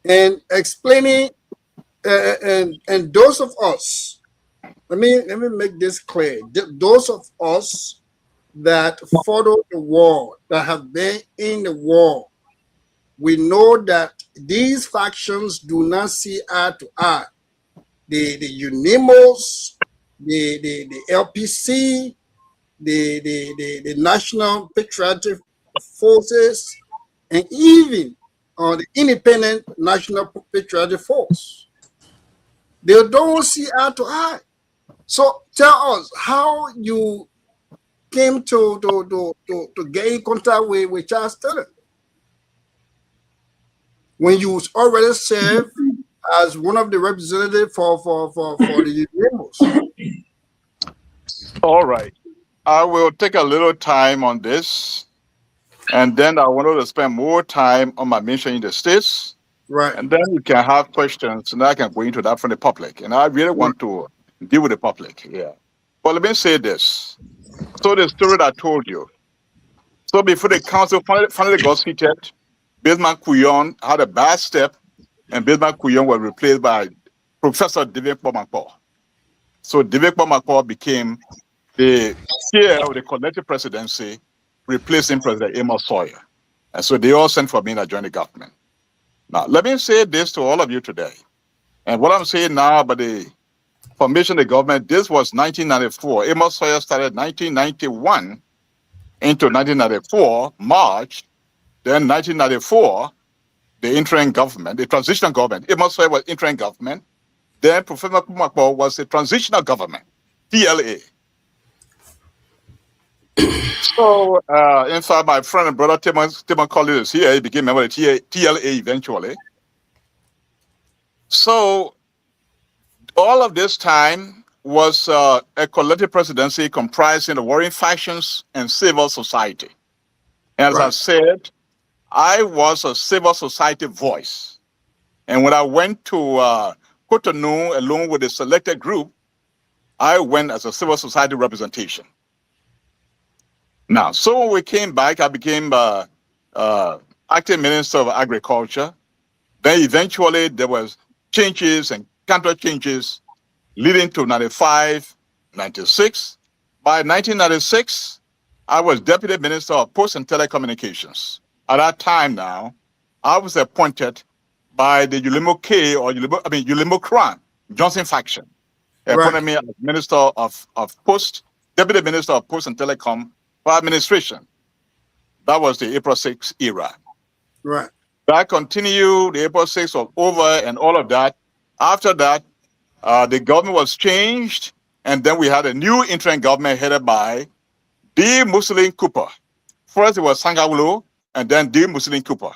Speaker 2: and explaining, and those of us, let me make this clear. Those of us that follow the war, that have been in the war, we know that these factions do not see eye to eye. The UNIMOS, the LPC, the National Patriotic Forces, and even the Independent National Patriotic Force. They don't see eye to eye. So tell us how you came to get in contact with Charles Taylor. when you already serve as one of the representatives for the Amos?
Speaker 4: All right. I will take a little time on this, and then I wanted to spend more time on my mission in the States.
Speaker 2: Right.
Speaker 4: And then you can have questions, and I can go into that from the public. And I really want to deal with the public. Yeah. But let me say this. So the story that I told you. So before the council finally got seated, Bismarck Kuyon had a bad step, and Bismarck Kuyon was replaced by Professor David Pomakpo. So David Pomakpo became the chair of the collective presidency, replacing President Amos Sawyer. And so they all sent for me to join the government. Now, let me say this to all of you today. And what I'm saying now about the formation of the government, this was 1994. Amos Sawyer started 1991 into 1994, March. Then 1994, the interim government, the transitional government. Amos Sawyer was interim government. Then Professor Pomakpo was the transitional government, TLA. So, in fact, my friend and brother Timon Collins is here. He became a member of the TLA eventually. So, all of this time was a collective presidency comprising the warring factions and civil society. As I said, I was a civil society voice. And when I went to Cotonou along with a selected group, I went as a civil society representation. Now, so when we came back, I became acting Minister of Agriculture. Then eventually there was changes and counter changes leading to 95, 96. By 1996, I was Deputy Minister of Post and Telecommunications. At that time now, I was appointed by the Ulimo Kran, Johnson faction. Appointed me as Minister of Post, Deputy Minister of Post and Telecom for administration. That was the April 6 era.
Speaker 2: Right.
Speaker 4: That continued, the April 6 was over and all of that. After that, the government was changed, and then we had a new interim government headed by D. Mussolini Cooper. First it was Sangawulo, and then D. Mussolini Cooper.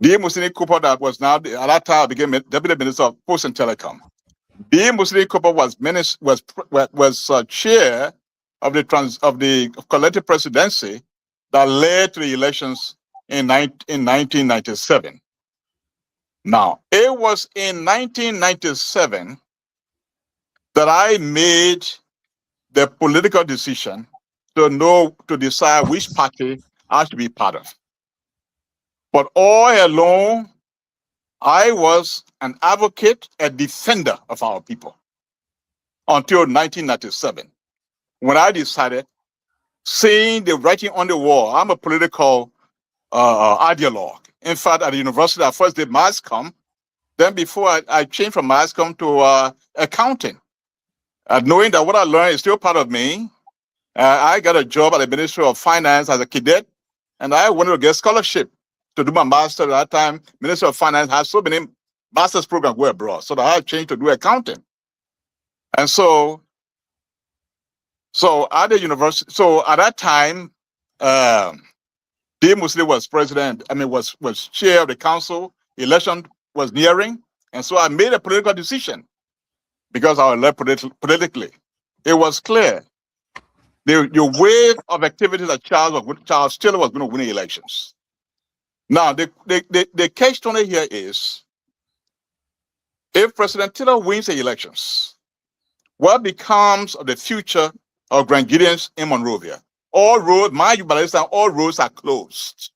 Speaker 4: D. Mussolini Cooper, that was now, at that time, became Deputy Minister of Post and Telecom. D. Mussolini Cooper was chair of the collective presidency that led to the elections in 1997. Now, it was in 1997 that I made the political decision to decide which party I should be part of. But all along, I was an advocate, a defender of our people until 1997, when I decided, seeing the writing on the wall, I'm a political ideologue. In fact, at the university, I first did mass comm. Then before I changed from mass comm to accounting. Knowing that what I learned is still part of me, I got a job at the Ministry of Finance as a cadet, and I wanted to get scholarship to do my master. At that time, Ministry of Finance has so many master's programs go abroad, so that I changed to do accounting. And so at the university, so at that time, D. Mussolini was president, was chair of the council, election was nearing, and so I made a political decision because I was led politically. It was clear the wave of activities that Charles Taylor was going to win the elections. Now, the catch-22 here is, if President Taylor wins the elections, what becomes of the future of Grenadians in Monrovia? All roads, mind you, by this time, all roads are closed.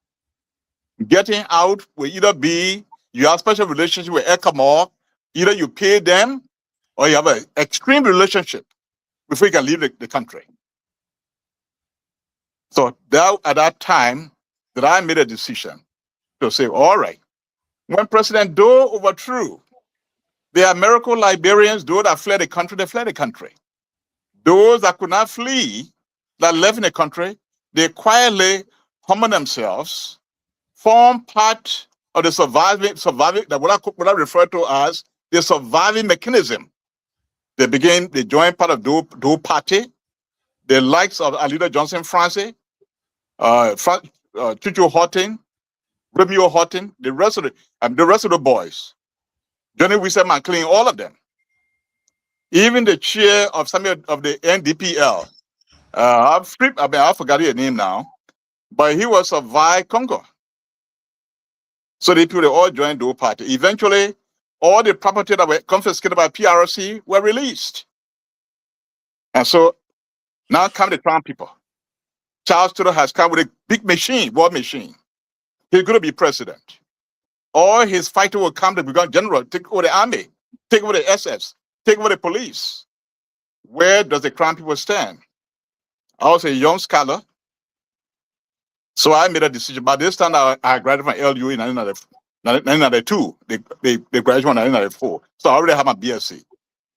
Speaker 4: Getting out will either be you have special relationship with ECAMOR, either you pay them or you have an extreme relationship before you can leave the country. So at that time that I made a decision to say, all right, when President Doe overthrew the American Liberians, those that fled the country, they fled the country. Those that could not flee, that left in the country, they quietly humbled themselves, formed part of the surviving, that what I refer to as the surviving mechanism. They joined part of Doe Party, the likes of Alida Johnson Francis, Chuchu Horton, Romeo Horton, the rest of the boys, Johnny Wissam McLean, all of them. Even the chair of some of the NDPL, I forgot your name now, but he was a vice Congo. So they people all joined the party. Eventually, all the property that were confiscated by PRC were released. And so now come the Trump people. Charles Taylor has come with a big machine, war machine. He's going to be president. All his fighters will come to become general, take over the army, take over the SS, take over the police. Where does the Crown people stand? I was a young scholar, so I made a decision. By this time, I graduated from LU in 1992. They graduated in 1994. So I already have my BSc.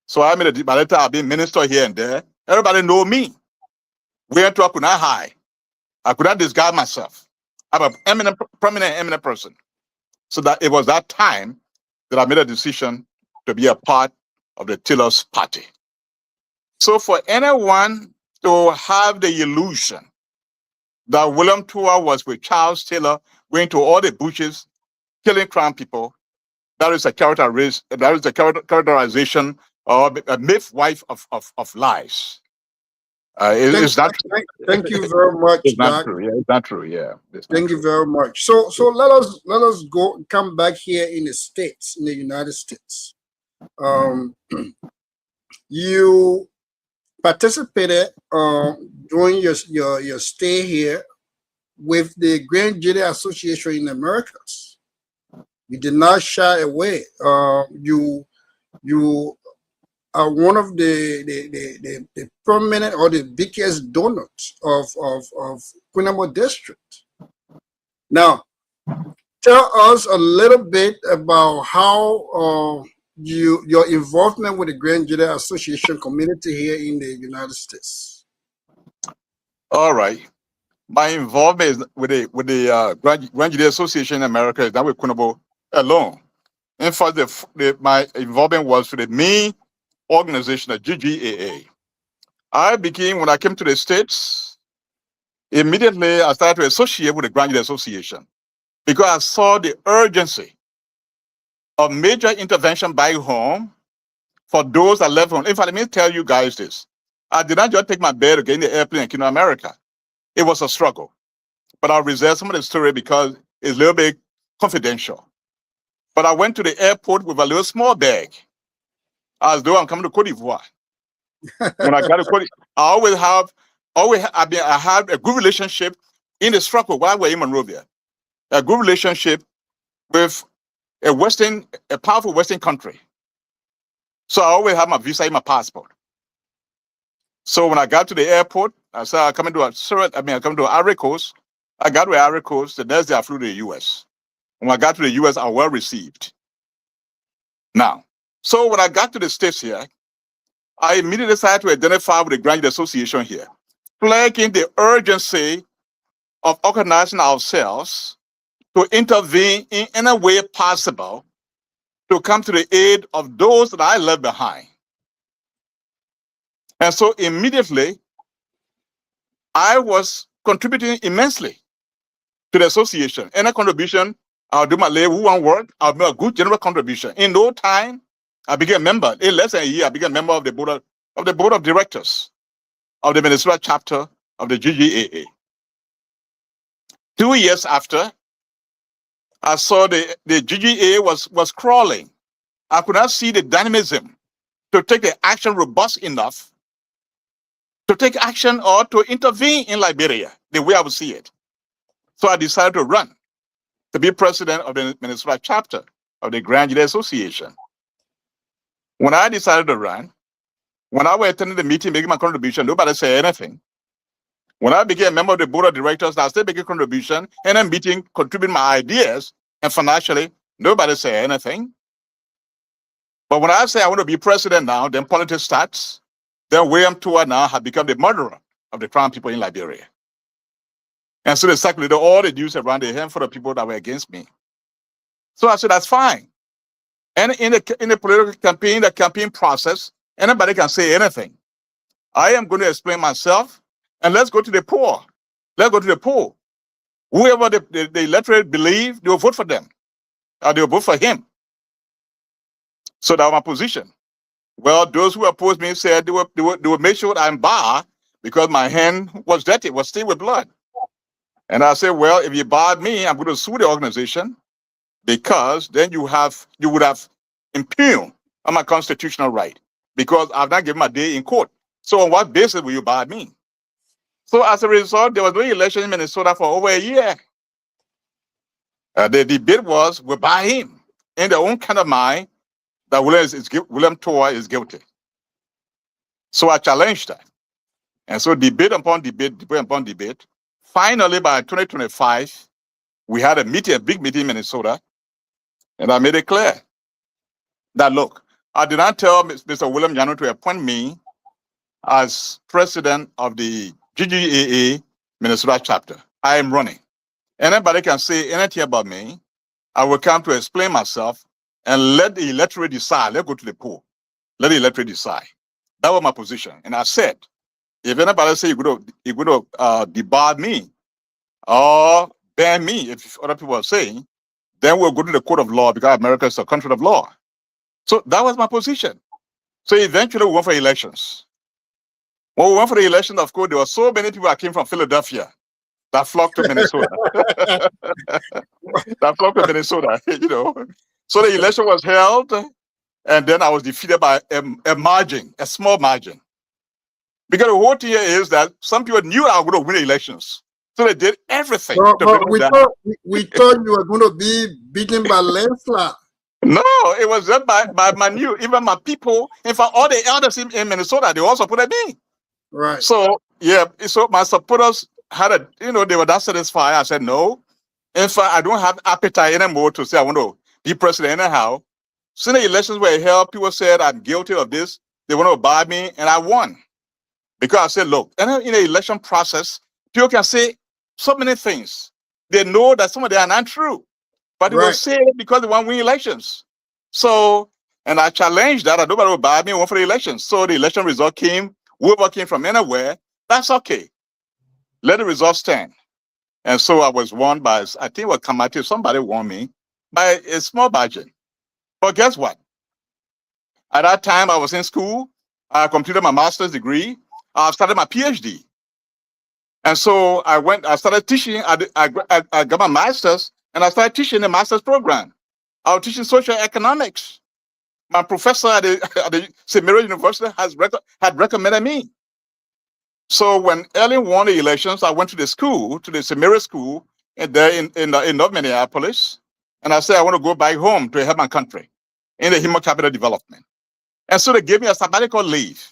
Speaker 4: So I made by that time, I've been minister here and there. Everybody know me. Where to I could not hide. I could not disguise myself. I'm an prominent person. So that it was that time that I made a decision to be a part of the Taylor's party. So for anyone to have the illusion that William Towah was with Charles Taylor, going to all the bushes, killing Crown people, that is a characterization or a myth wife of lies. It's not true.
Speaker 2: Thank you very much,
Speaker 4: It's not
Speaker 2: Doc.
Speaker 4: true. Yeah, it's not true. Yeah.
Speaker 2: Thank you very much. So let us come back here in the States, in the United States. You participated during your stay here with the Grand Gedeh Association in Americas. You did not shy away. You are one of the prominent or the biggest donors of Kunamo District. Now, tell us a little bit about how your involvement with the Grand Gedeh Association community here in the United States.
Speaker 4: All right. My involvement is with the Grand Gedeh Association in America is not with Kunabo alone. In fact, my involvement was with the main organization, the GGAA. When I came to the States, immediately I started to associate with the Grand Gedeh Association because I saw the urgency of major intervention back home for those that left home. In fact, let me tell you guys this. I did not just take my bed to get in the airplane and come to America. It was a struggle. But I'll reserve some of the story because it's a little bit confidential. But I went to the airport with a little small bag, as though I'm coming to Cote d'Ivoire. When I got to Cote d'Ivoire, I had a good relationship in the struggle while we're in Monrovia. A good relationship with a powerful Western country. So I always have my visa in my passport. So when I got to the airport, I said I'm coming to Ivory Coast. I got to Ivory Coast. The next day I flew to the US. When I got to the US, I was well received. Now, so when I got to the States here, I immediately decided to identify with the Grand Gedeh Association here, flagging the urgency of organizing ourselves to intervene in any way possible to come to the aid of those that I left behind. And so immediately, I was contributing immensely to the association. Any contribution, I'll do my little one work, I'll make a good general contribution. In no time, I became a member. In less than a year, I became a member of the board of directors of the Minnesota chapter of the GGAA. 2 years after, I saw the GGAA was crawling. I could not see the dynamism to take the action robust enough to take action or to intervene in Liberia the way I would see it. So I decided to run to be president of the Minnesota chapter of the Grand Gedeh Association. When I decided to run, when I was attending the meeting, making my contribution, nobody said anything. When I became a member of the board of directors, I still making contribution, and then meeting, contributing my ideas, and financially, nobody said anything. But when I say I want to be president now, then politics starts. Then William Towah now had become the murderer of the Crown people in Liberia. And so they circulated all the news around the handful of people that were against me. So I said, that's fine. And in the political campaign, the campaign process, anybody can say anything. I am going to explain myself, and let's go to the poll. Let's go to the poll. Whoever the electorate believe, they will vote for them, or they will vote for him. So that was my position. Well, those who opposed me said they will make sure I'm barred because my hand was dirty, was stained with blood. And I said, well, if you barred me, I'm going to sue the organization because then you would have impugned on my constitutional right because I've not given my day in court. So on what basis will you bar me? So as a result, there was no election in Minnesota for over a year. The debate was, we bar him in their own kind of mind that William Towah is guilty. So I challenged that. And so debate upon debate, debate upon debate. Finally, by 2025, we had a big meeting in Minnesota, and I made it clear that, look, I did not tell Mr. William Yano to appoint me as president of the GGAA Minnesota chapter. I am running. Anybody can say anything about me. I will come to explain myself and let the electorate decide. Let's go to the poll. Let the electorate decide. That was my position. And I said, if anybody say you're going to debar me or ban me, if other people are saying, then we'll go to the court of law because America is a country of law. So that was my position. So eventually we went for elections. When we went for the election, of course, there were so many people that came from Philadelphia that flocked to Minnesota. That flocked to Minnesota, you know. So the election was held, and then I was defeated by a margin, a small margin. Because the whole thing here is that some people knew I was going to win the elections. So they did everything.
Speaker 2: We thought you were going to be beaten by landslide.
Speaker 4: No, it was just by my even my people. In fact, all the elders in Minnesota, they all supported me.
Speaker 2: Right.
Speaker 4: So, yeah, so my supporters had they were not satisfied. I said, no. In fact, I don't have appetite anymore to say I want to be president anyhow. Since the elections were held, people said I'm guilty of this. They want to bar me, and I won. Because I said, look, in the election process, people can say so many things. They know that some of them are not true, but they will say it because they want to win elections. So, and I challenged that. Nobody will bar me and won for the elections. So the election result came. Whoever came from anywhere, that's okay. Let the results stand. And so I was won by, I think it was Kamati, somebody won me by a small margin. But guess what? At that time, I was in school. I completed my master's degree. I started my PhD. And so I started teaching. I got my master's, and I started teaching the master's program. I was teaching social economics. My professor at the St. Mary's University had recommended me. So when Ellen won the elections, I went to the school, to the St. Mary's school, there in North Minneapolis, and I said I want to go back home to help my country in the human capital development. And so they gave me a sabbatical leave,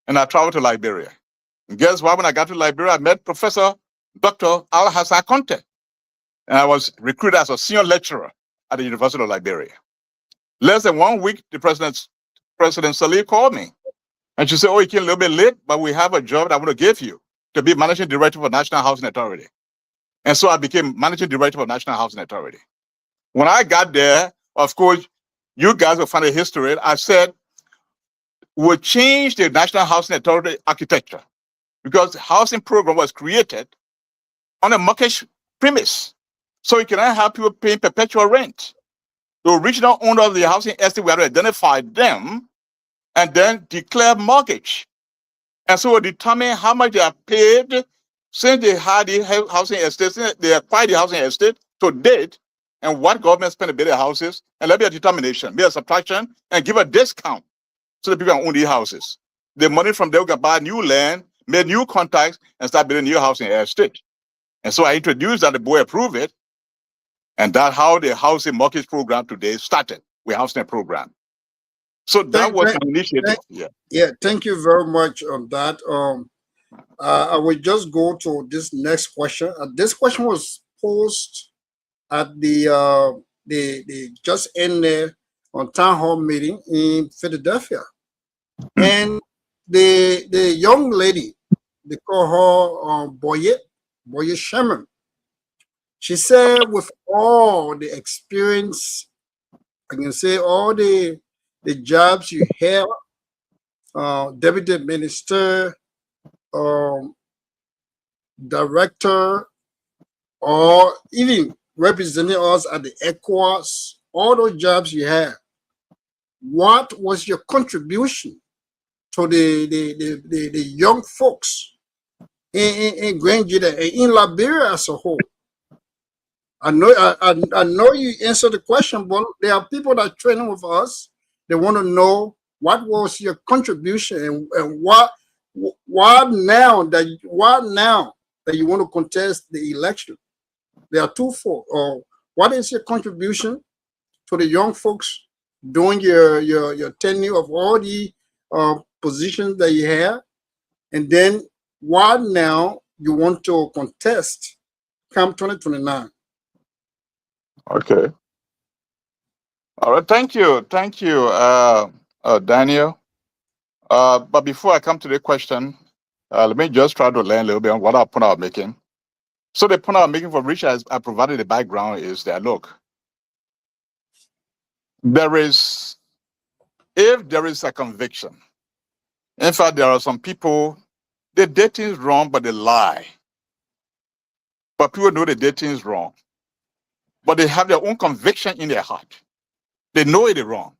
Speaker 4: and I traveled to Liberia. And guess what? When I got to Liberia, I met Professor Dr. Al-Hassan Conte, and I was recruited as a senior lecturer at the University of Liberia. Less than 1 week, the President Salih called me, and she said, "Oh, you came a little bit late, but we have a job that I want to give you to be managing director for National Housing Authority." And so I became managing director for National Housing Authority. When I got there, of course, you guys will find a history. I said, we'll change the National Housing Authority architecture because the housing program was created on a mortgage premise. So you cannot have people paying perpetual rent. The original owner of the housing estate, we had to identify them and then declare mortgage. And so we determine how much they are paid since they had the housing estate, since they acquired the housing estate to date, and what government spent to build their houses, and let be a determination, be a subtraction, and give a discount so that people can own these houses. The money from there, we can buy new land, make new contacts, and start building new housing estate. And so I introduced that, the board approved it, and that's how the housing mortgage program today started. We housing program. So that was an initiative.
Speaker 2: Thank you very much on that. I will just go to this next question. This question was posed at the just ended on town hall meeting in Philadelphia, and the young lady, they call her Boye Sherman. She said, with all the experience, I can say all the jobs you have, deputy minister, director, or even representing us at the ECOWAS, all those jobs you had, what was your contribution to the young folks in Grand Gedeh and in Liberia as a whole? I know you answered the question, but there are people that training with us. They want to know what was your contribution and why now that you want to contest the election. There are twofold. What is your contribution to the young folks during your tenure of all the positions that you have, and then why now you want to contest come 2029?
Speaker 4: Okay. All right. Thank you. Thank you, Daniel. But before I come to the question, let me just try to learn a little bit on what our point I'm making. So the point I'm making, for which I provided the background, is that, look, if there is a conviction, in fact, there are some people, they did things wrong, but they lie. But people know they did things wrong, but they have their own conviction in their heart. They know it is wrong.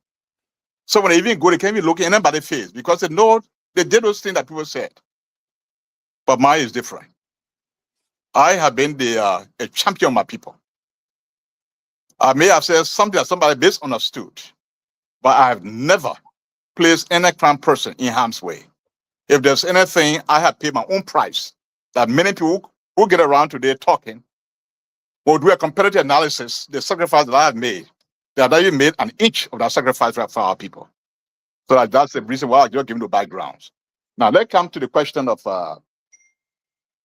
Speaker 4: So when they even go, they can't even look anybody's face because they know they did those things that people said. But mine is different. I have been a champion of my people. I may have said something that somebody misunderstood, but I have never placed any crown person in harm's way. If there's anything, I have paid my own price. That many people who get around today talking will do a competitive analysis, the sacrifice that I have made. They have not even made an inch of that sacrifice for our people. So that's the reason why I just give you the backgrounds. Now let's come to the question of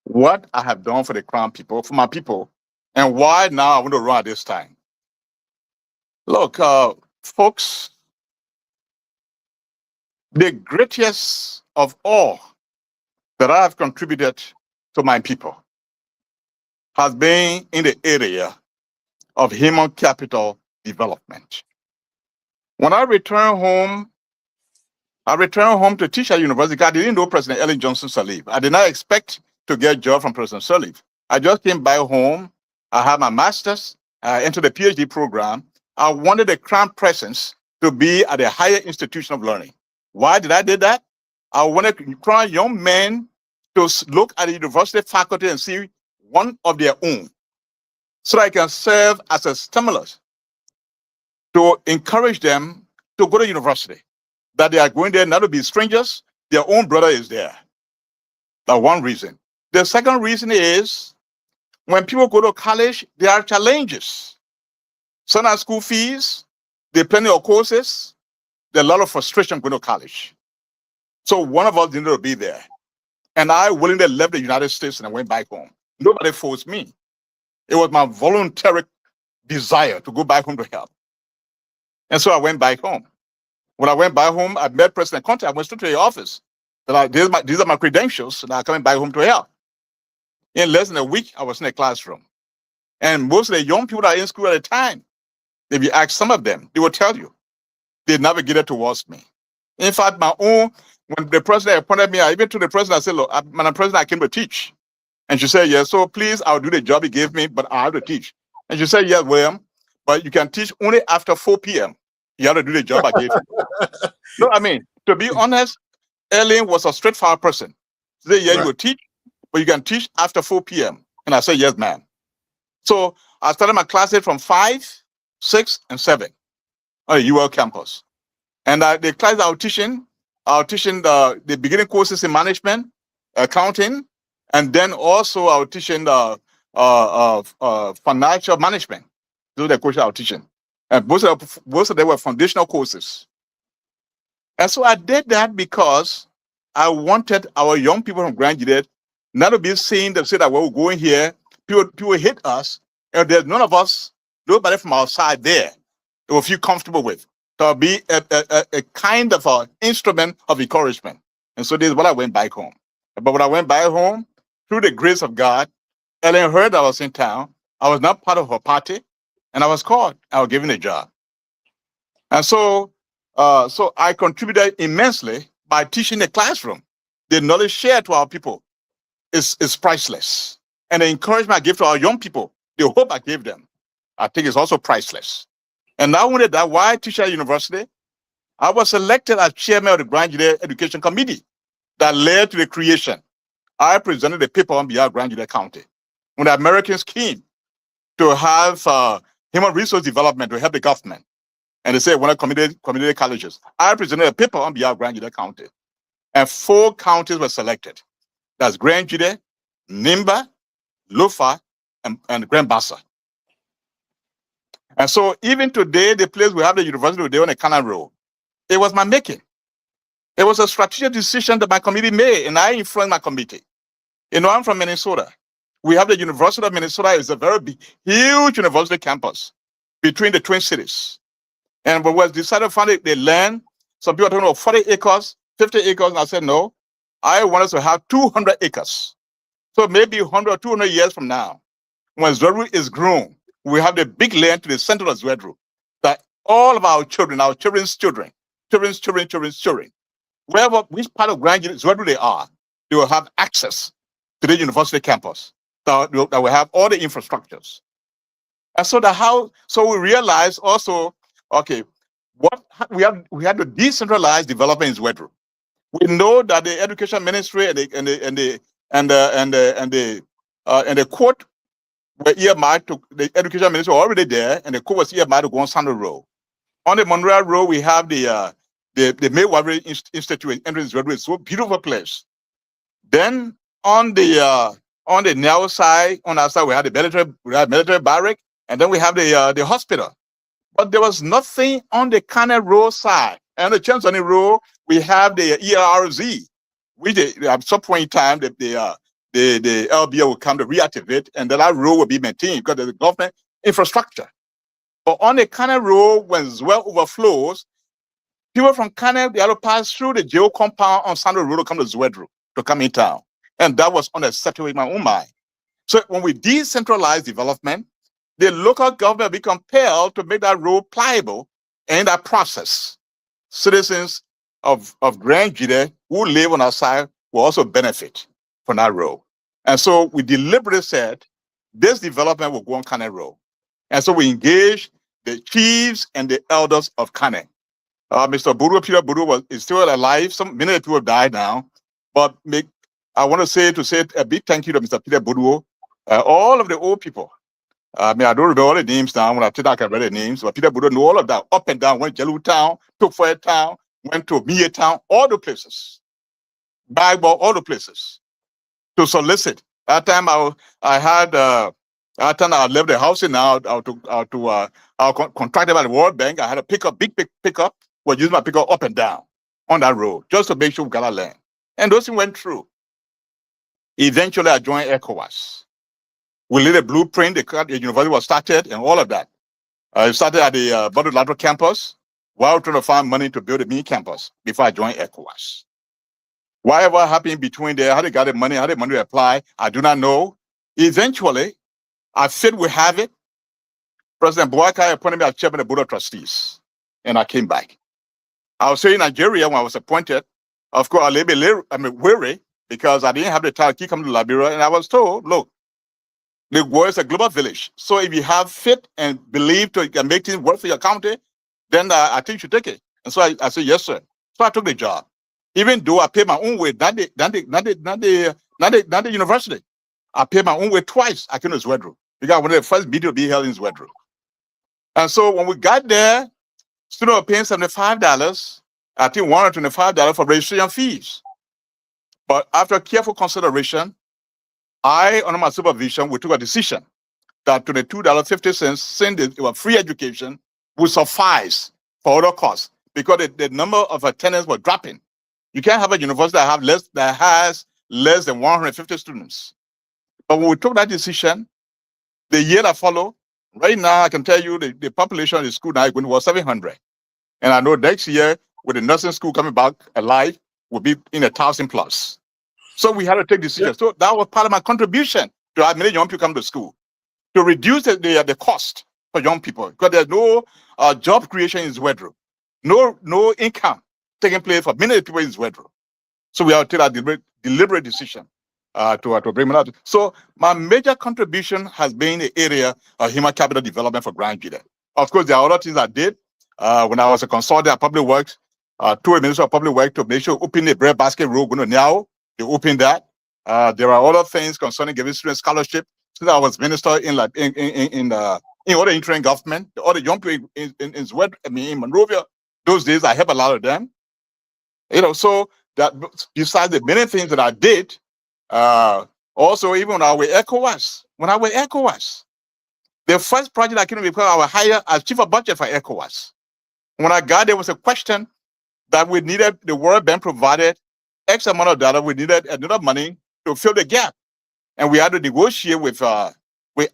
Speaker 4: what I have done for the crown people, for my people, and why now I want to run at this time. Look, folks, the greatest of all that I have contributed to my people has been in the area of human capital development. When I returned home to teach at university. I didn't know President Ellen Johnson Sirleaf. I did not expect to get a job from President Sirleaf. I just came back home. I had my master's, into the PhD program. I wanted the crown presence to be at a higher institution of learning. Why did I do that? I wanted crown young men to look at the university faculty and see one of their own, so I can serve as a stimulus to encourage them to go to university. That they are going there not to be strangers, their own brother is there. That's one reason. The second reason is when people go to college, there are challenges. Some are school fees, there are plenty of courses, there's a lot of frustration going to college. So one of us needed to be there. And I willingly left the United States and I went back home. Nobody forced me. It was my voluntary desire to go back home to help. And so I went back home. When I went back home, I met President Conte. I went straight to the office. These are my credentials, and I'm coming back home to help. In less than a week, I was in a classroom. And most of the young people that are in school at the time, if you ask some of them, they will tell you they navigated towards me. In fact, when the president appointed me, I even told the president, I said, look, Madam President, I came to teach. And she said, yes, so please, I'll do the job he gave me, but I have to teach. And she said, yes, William, but you can teach only after 4 p.m. You have to do the job I gave you. No, I mean, to be honest, Ellen was a straightforward person. She said, yeah, right. You will teach, but you can teach after 4 p.m. And I said, yes, ma'am. So I started my classes from 5, 6, and 7 on the UL campus. And the class I was teaching the beginning courses in management, accounting, and then also I was teaching financial management. Those are the courses I was teaching. And most of them were foundational courses. And so I did that because I wanted our young people from Grand Gedeh not to be seen to say that we're going here, people hate us, and there's none of us, nobody from outside there that will feel comfortable with. So it'll be a kind of an instrument of encouragement. And so this is what I went back home. But when I went back home, through the grace of God, Ellen heard I was in town. I was not part of her party, and I was called. I was given a job. And so I contributed immensely by teaching the classroom. The knowledge shared to our people is priceless. and the encouragement I give to our young people, the hope I gave them, I think is also priceless. And not only that, why I teach at university, I was elected as chairman of the Grand Gedeh Education Committee that led to the creation. I presented a paper on behalf of Grand Gedeh County when the Americans came to have human resource development to help the government. And they said, when I community colleges, I presented a paper on behalf of Grand Gedeh County. And 4 counties were selected. That's Grand Gedeh, Nimba, Lofa, and Grand Bassa. And so even today, the place we have the university today on the Canal Road, it was my making. It was a strategic decision that my committee made, and I influenced my committee. You know, I'm from Minnesota. We have the University of Minnesota. It's a very big, huge university campus between the Twin Cities. And when we decided to find the land, some people told me 40 acres, 50 acres, and I said, no, I want us to have 200 acres. So maybe 100 or 200 years from now, when Zwedru is grown, we have the big land to the center of Zwedru, that all of our children's children, wherever, which part of Grand Zwedru they are, they will have access to the university campus that will have all the infrastructures. And so so we realized also, okay, what we had to decentralize development in Zwedru. We know that the education ministry and the court were earmarked to the education ministry already there, and the court was earmarked to go on Sandal Road. On the Monroe Road, we have the Maywater Institute in Zwedru. It's a beautiful place. Then on the narrow side, on our side, we had the military barrack, and then we have the hospital. But there was nothing on the Canal Road side. And the Chancellor Road, we have the ERZ, which at some point in time, the LBO will come to reactivate, and that road will be maintained because of the government infrastructure. But on the Canal Road, when Zwell overflows, people from Canal, they have to pass through the jail compound on Sandal Road to come to Zwedru, to come in town. And that was unacceptable in my own mind. So when we decentralize development, the local government will be compelled to make that road pliable. And in that process, citizens of Grand Gedeh who live on our side will also benefit from that road. And so we deliberately said, this development will go on Canal Road. And so we engaged the chiefs and the elders of Canal. Mr. Peter Buru is still alive. Many people have died now. But I want to say a big thank you to Mr. Peter Buru, all of the old people. I don't remember all the names now. When I tell I can read the names, but Peter Budo knew all of that. Up and down, went Jelu Town, took Fire Town, went to Mia Town, all the places. Bagball, all the places. To solicit. That time I left the house and I contracted by the World Bank. I had a big pickup, was using my pickup up and down on that road, just to make sure we got our land. And those things went through. Eventually I joined ECOWAS. We laid a blueprint, the university was started and all of that. I started at the Badu Lateral campus while trying to find money to build a mini campus before I joined ECOWAS. Whatever happened in between there, how they got the money, how the money apply, I do not know. Eventually, I said we have it. President Boakai appointed me as chairman of the Board of Trustees, and I came back. I was in Nigeria when I was appointed. Of course, I was weary because I didn't have the time to keep coming to Liberia, and I was told, look, the world is a global village. So if you have faith and believe to make things work for your county, then I think you should take it. And so I said, yes, sir. So I took the job. Even though I paid my own way, not the university. I paid my own way twice. I came to Zwedru because I wanted the first meeting to be held in Zwedru. And so when we got there, students were paying $75, I think $125 for registration fees. But after careful consideration, under my supervision, we took a decision that $22.50, since it was free education, would suffice for other costs because the number of attendants were dropping. You can't have a university that has less than 150 students. But when we took that decision, the year that followed, right now I can tell you the population of the school now was 700. And I know next year, with the nursing school coming back alive, will be in 1,000 plus. So we had to take decisions. So that was part of my contribution to have many young people come to school, to reduce the cost for young people, because there's no job creation in Zwedru, no income taking place for many people in Zwedru. So we have to take a deliberate decision to bring me up. So my major contribution has been the area of human capital development for Grand Gedeh. Of course, there are other things I did when I was a consultant at Public Works, to a Minister of Public Works to make sure open the breadbasket road going to now. They open that. There are other things concerning giving student scholarship. Since I was minister in other interim government, the other young people in Monrovia, those days I helped a lot of them. So that besides the many things that I did, also even when I was ECOWAS, the first project I came to because I was hired as chief of budget for ECOWAS. When I got there was a question that we needed, the World Bank provided X amount of dollar, we needed enough money to fill the gap. And we had to negotiate with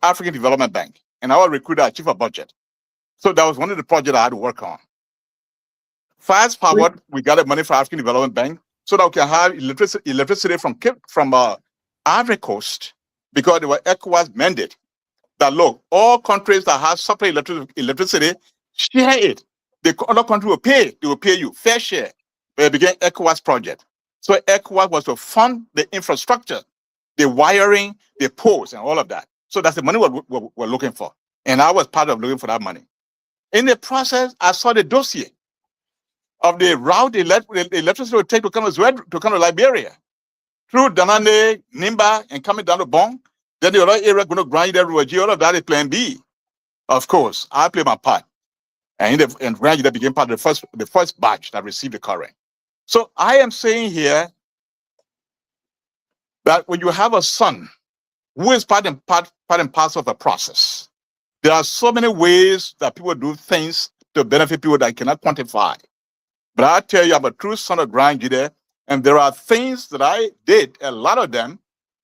Speaker 4: African Development Bank. And I was recruited as chief of budget. So that was one of the projects I had to work on. Fast forward, we got the money from African Development Bank so that we can have electricity from Ivory Coast, because there were ECOWAS mandate that look, all countries that have supply electricity share it. The other country will pay. They will pay you fair share. But it became ECOWAS project. So ECOWAS was to fund the infrastructure, the wiring, the poles, and all of that. So that's the money we're looking for. And I was part of looking for that money. In the process, I saw the dossier of the route the electricity would take to come to Liberia, through Danane, Nimba, and coming down to Bong. Then the other area going to grind everywhere. All of that is plan B. Of course, I play my part. And gradually that became part of the first batch that received the current. So I am saying here that when you have a son who is part and parcel of a process, there are so many ways that people do things to benefit people that I cannot quantify. But I tell you, I'm a true son of Grand Gedeh, and there are things that I did, a lot of them,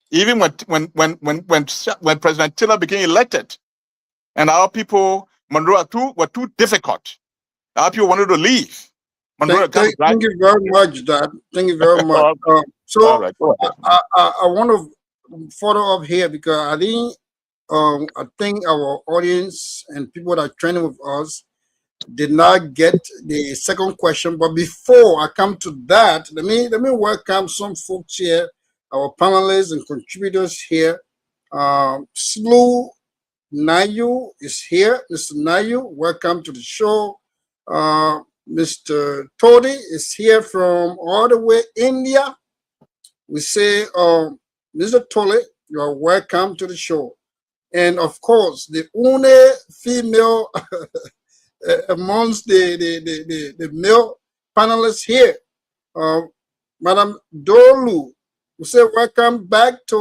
Speaker 4: even when President Tiller became elected, and our people, Monroe were too difficult. Our people wanted to leave.
Speaker 2: Thank you very much, Dad. Thank you very much. I want to follow up here because I think our audience and people that are training with us did not get the second question. But before I come to that, let me welcome some folks here, our panelists and contributors here. Slu Nayu is here. Mr. Nayu, welcome to the show. Mr. Todi is here from all the way India. We say, Mr. Tole, you are welcome to the show. And of course, the only female amongst the male panelists here, Madam Dolu, we say welcome back to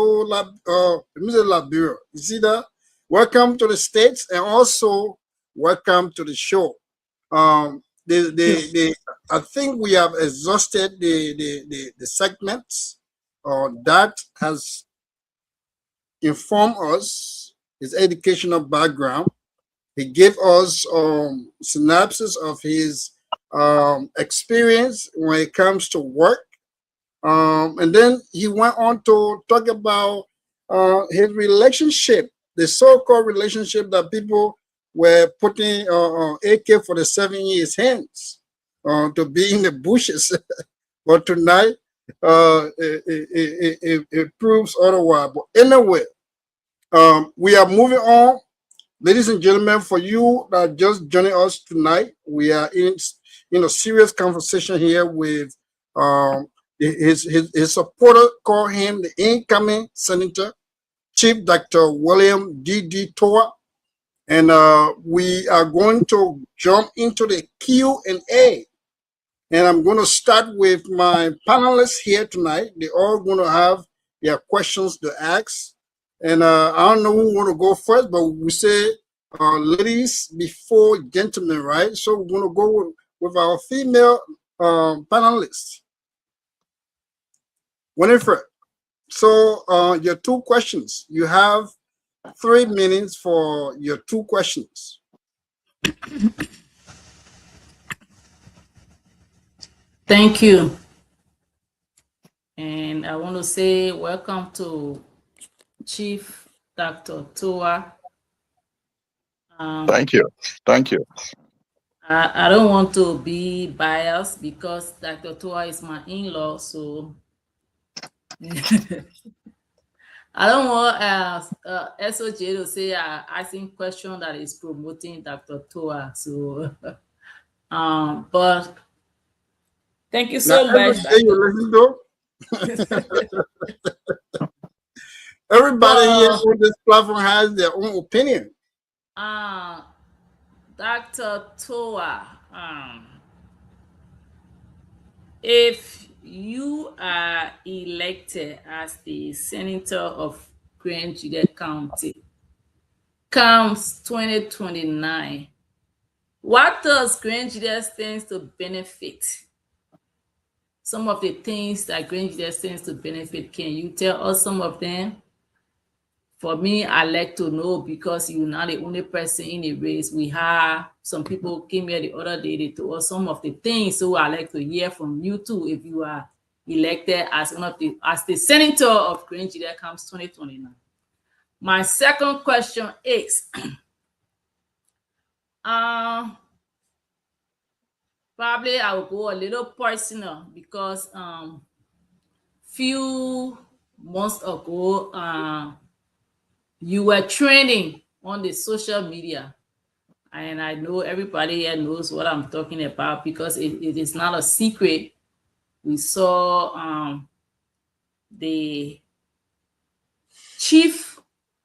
Speaker 2: Liberia. You see that? Welcome to the States, and also welcome to the show. I think we have exhausted the segments that has informed us his educational background. He gave us synopsis of his experience when it comes to work. And then he went on to talk about his relationship, the so-called relationship that people were putting AK-47 in his hands to be in the bushes. But tonight, it proves otherwise. But anyway, we are moving on. Ladies and gentlemen, for you that are just joining us tonight, we are in a serious conversation here with his supporter, call him the incoming Senator, Chief Dr. William D.D. Towah. And we are going to jump into the Q&A. And I'm going to start with my panelists here tonight. They're all going to have their questions to ask. And I don't know who want to go first, but we say ladies before gentlemen, right? So we're going to go with our female panelists. Winifred, so your two questions. You have 3 minutes for your two questions.
Speaker 5: Thank you. And I want to say welcome to Chief Dr. Towah.
Speaker 4: Thank you. Thank you.
Speaker 5: I don't want to be biased because Dr. Towah is my in-law, so I don't want SOJ to say asking question that is promoting Dr. Towah. So, but thank you
Speaker 2: Now,
Speaker 5: so
Speaker 2: every
Speaker 5: much,
Speaker 2: day you listen to, everybody here
Speaker 5: But
Speaker 2: on this platform has their own opinion.
Speaker 5: Dr. Towah, if you are elected as the senator of Grand Gedeh County, comes 2029, what does Grand Gedeh stands to benefit? Some of the things that Grand Gedeh stands to benefit, can you tell us some of them? For me, I like to know, because you're not the only person in the race. We have some people came here the other day, they told us some of the things, so I like to hear from you too if you are elected as the senator of Grand Gedeh comes 2029. My second question is probably I will go a little personal, because few months ago you were trending on the social media, and I know everybody here knows what I'm talking about, because it is not a secret. We saw the chief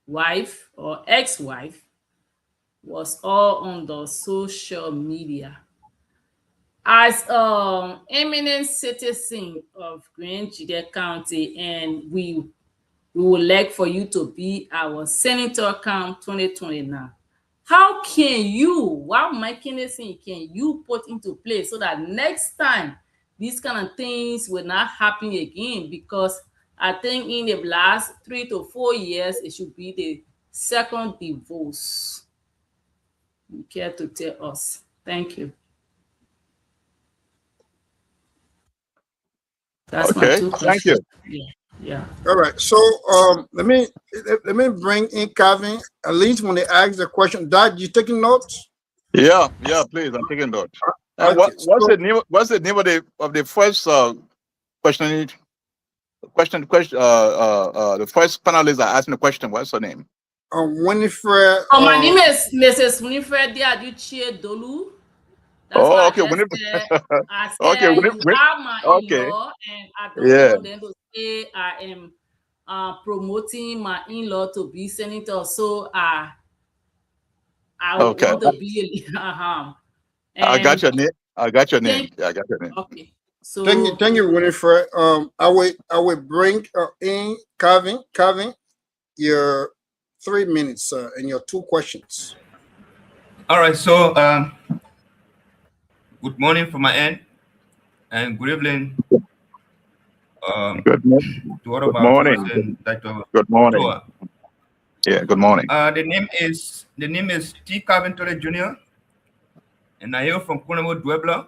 Speaker 5: wife or ex-wife was all on the social media. As eminent citizen of Grand Gedeh County, and we would like for you to be our senator come 2029. How can you, what mechanism can you put into place so that next time these kind of things will not happen again? Because I think in the last 3 to 4 years, it should be the second divorce. You care to tell us? Thank you. That's my
Speaker 4: Okay,
Speaker 5: two
Speaker 4: thank you.
Speaker 5: questions. Yeah.
Speaker 2: All right. So let me bring in Calvin. At least when they ask the question, Dad, you taking notes?
Speaker 4: Yeah, please, I'm taking note. And
Speaker 2: Okay.
Speaker 4: what's
Speaker 2: So,
Speaker 4: the name? What's the name of the first question? The first panelist that asked me the question. What's her name?
Speaker 2: Winifred.
Speaker 5: My name is Mrs. Winifred Diaduchie Dolu. That's
Speaker 4: Oh,
Speaker 5: why
Speaker 4: okay.
Speaker 5: I
Speaker 4: Okay,
Speaker 5: said you are my
Speaker 4: okay.
Speaker 5: in-law, and I don't
Speaker 4: Yeah.
Speaker 5: want them to say I am promoting my in-law to be senator. So I
Speaker 4: Okay.
Speaker 5: want to be
Speaker 4: I
Speaker 5: and
Speaker 4: got your name. I got your name.
Speaker 5: thank
Speaker 4: Yeah, I got your name.
Speaker 5: okay.
Speaker 2: Thank you, Winifred. I will bring in Calvin. Calvin, your 3 minutes, and your 2 questions.
Speaker 6: All right. So, good morning from my end, and good evening
Speaker 4: Good morning.
Speaker 6: to all of
Speaker 4: Good
Speaker 6: our viewers
Speaker 4: morning.
Speaker 6: and Dr.
Speaker 4: Good morning.
Speaker 6: Towah.
Speaker 4: Yeah, good morning.
Speaker 6: The name is T. Calvin Tole Jr. and I hail from Kunamo Dwebla.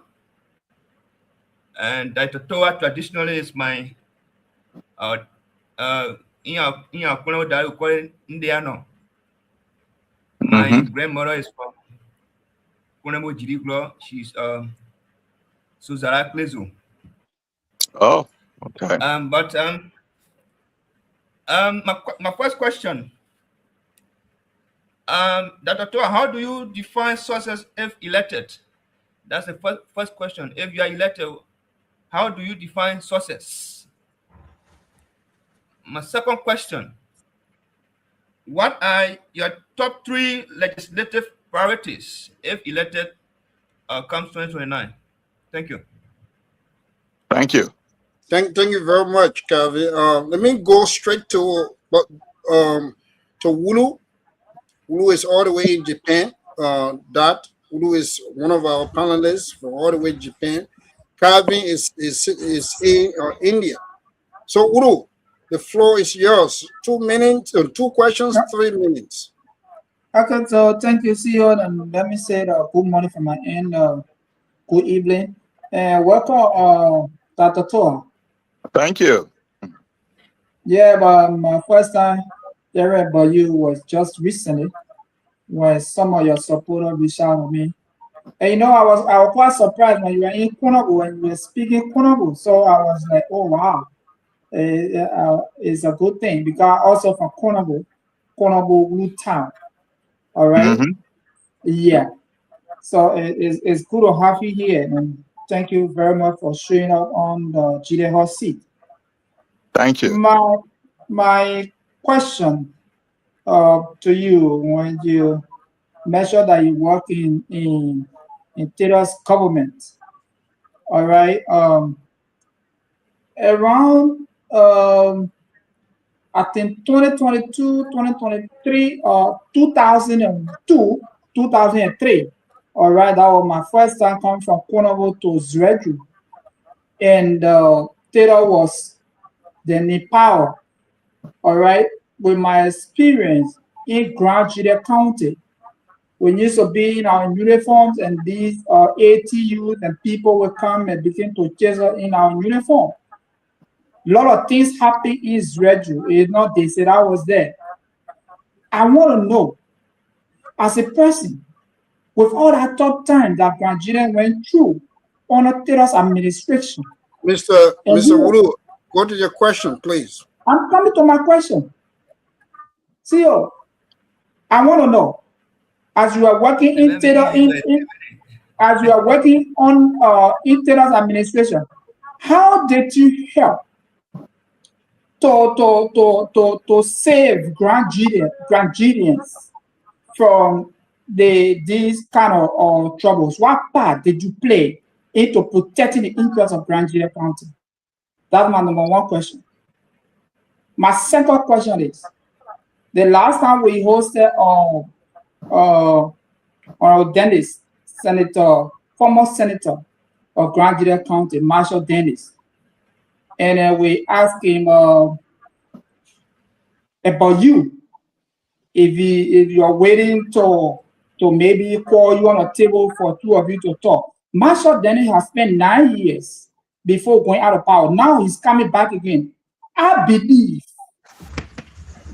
Speaker 6: And Dr. Towah traditionally is my in our Kunamo Daru call Indiano. My grandmother is from Kunamo Jiriglo. She's Suzara Klezu.
Speaker 4: Oh, okay.
Speaker 6: My first question, Dr. Towah, how do you define success if elected? That's the first question. If you are elected, how do you define success? My second question, what are your top 3 legislative priorities if elected comes 2029? Thank you.
Speaker 4: Thank you.
Speaker 2: Thank you very much, Calvin. Let me go straight to Wulu. Wulu is all the way in Japan. Wulu is one of our panelists from all the way in Japan. Calvin is in India. So Wulu, the floor is yours. 2 minutes, 2 questions, 3 minutes.
Speaker 3: Okay, so thank you, CEO, and let me say good morning from my end. Good evening, and welcome, Dr. Towah.
Speaker 4: Thank you.
Speaker 3: Yeah, but my first time hearing about you was just recently when some of your supporters reached out to me. And I was quite surprised when you were in Kunabu, when you were speaking Kunabu. So I was like, oh wow. is a good thing because I'm also from Konobo town. All right.
Speaker 4: Mhm.
Speaker 3: Yeah. So it's good to have you here, and thank you very much for showing up on the Gedeh HotSeat.
Speaker 4: Thank you.
Speaker 3: My question to you, when you measure that you work in Taylor's government, all right, around I think 2022, 2023, or 2002, 2003. All right, that was my first time coming from Konovo to Zredru. And Taylor was then in power. All right, with my experience in Grand Gedeh County, we used to be in our uniforms, and these ATUs and people will come and begin to chase us in our uniform. A lot of things happen in Zredru. It's not they said I was there. I want to know, as a person, with all that tough time that Nigeria went through under Taylor's administration,
Speaker 2: Mr.
Speaker 3: and
Speaker 2: Wulu, go to your question, please.
Speaker 3: I'm coming to my question. CEO, I want to know, as you are working in Taylor, as you are working on in Taylor's administration, how did you help to save Grandians from these kind of troubles? What part did you play into protecting the interests of Grand Gedeh County? That's my number one question. My second question is, the last time we hosted Dennis, former senator of Grand Gedeh County, Marshall Dennis, and we asked him about you. If you're waiting to maybe call you on a table for two of you to talk. Marshall Dennis has spent 9 years before going out of power. Now he's coming back again. I believe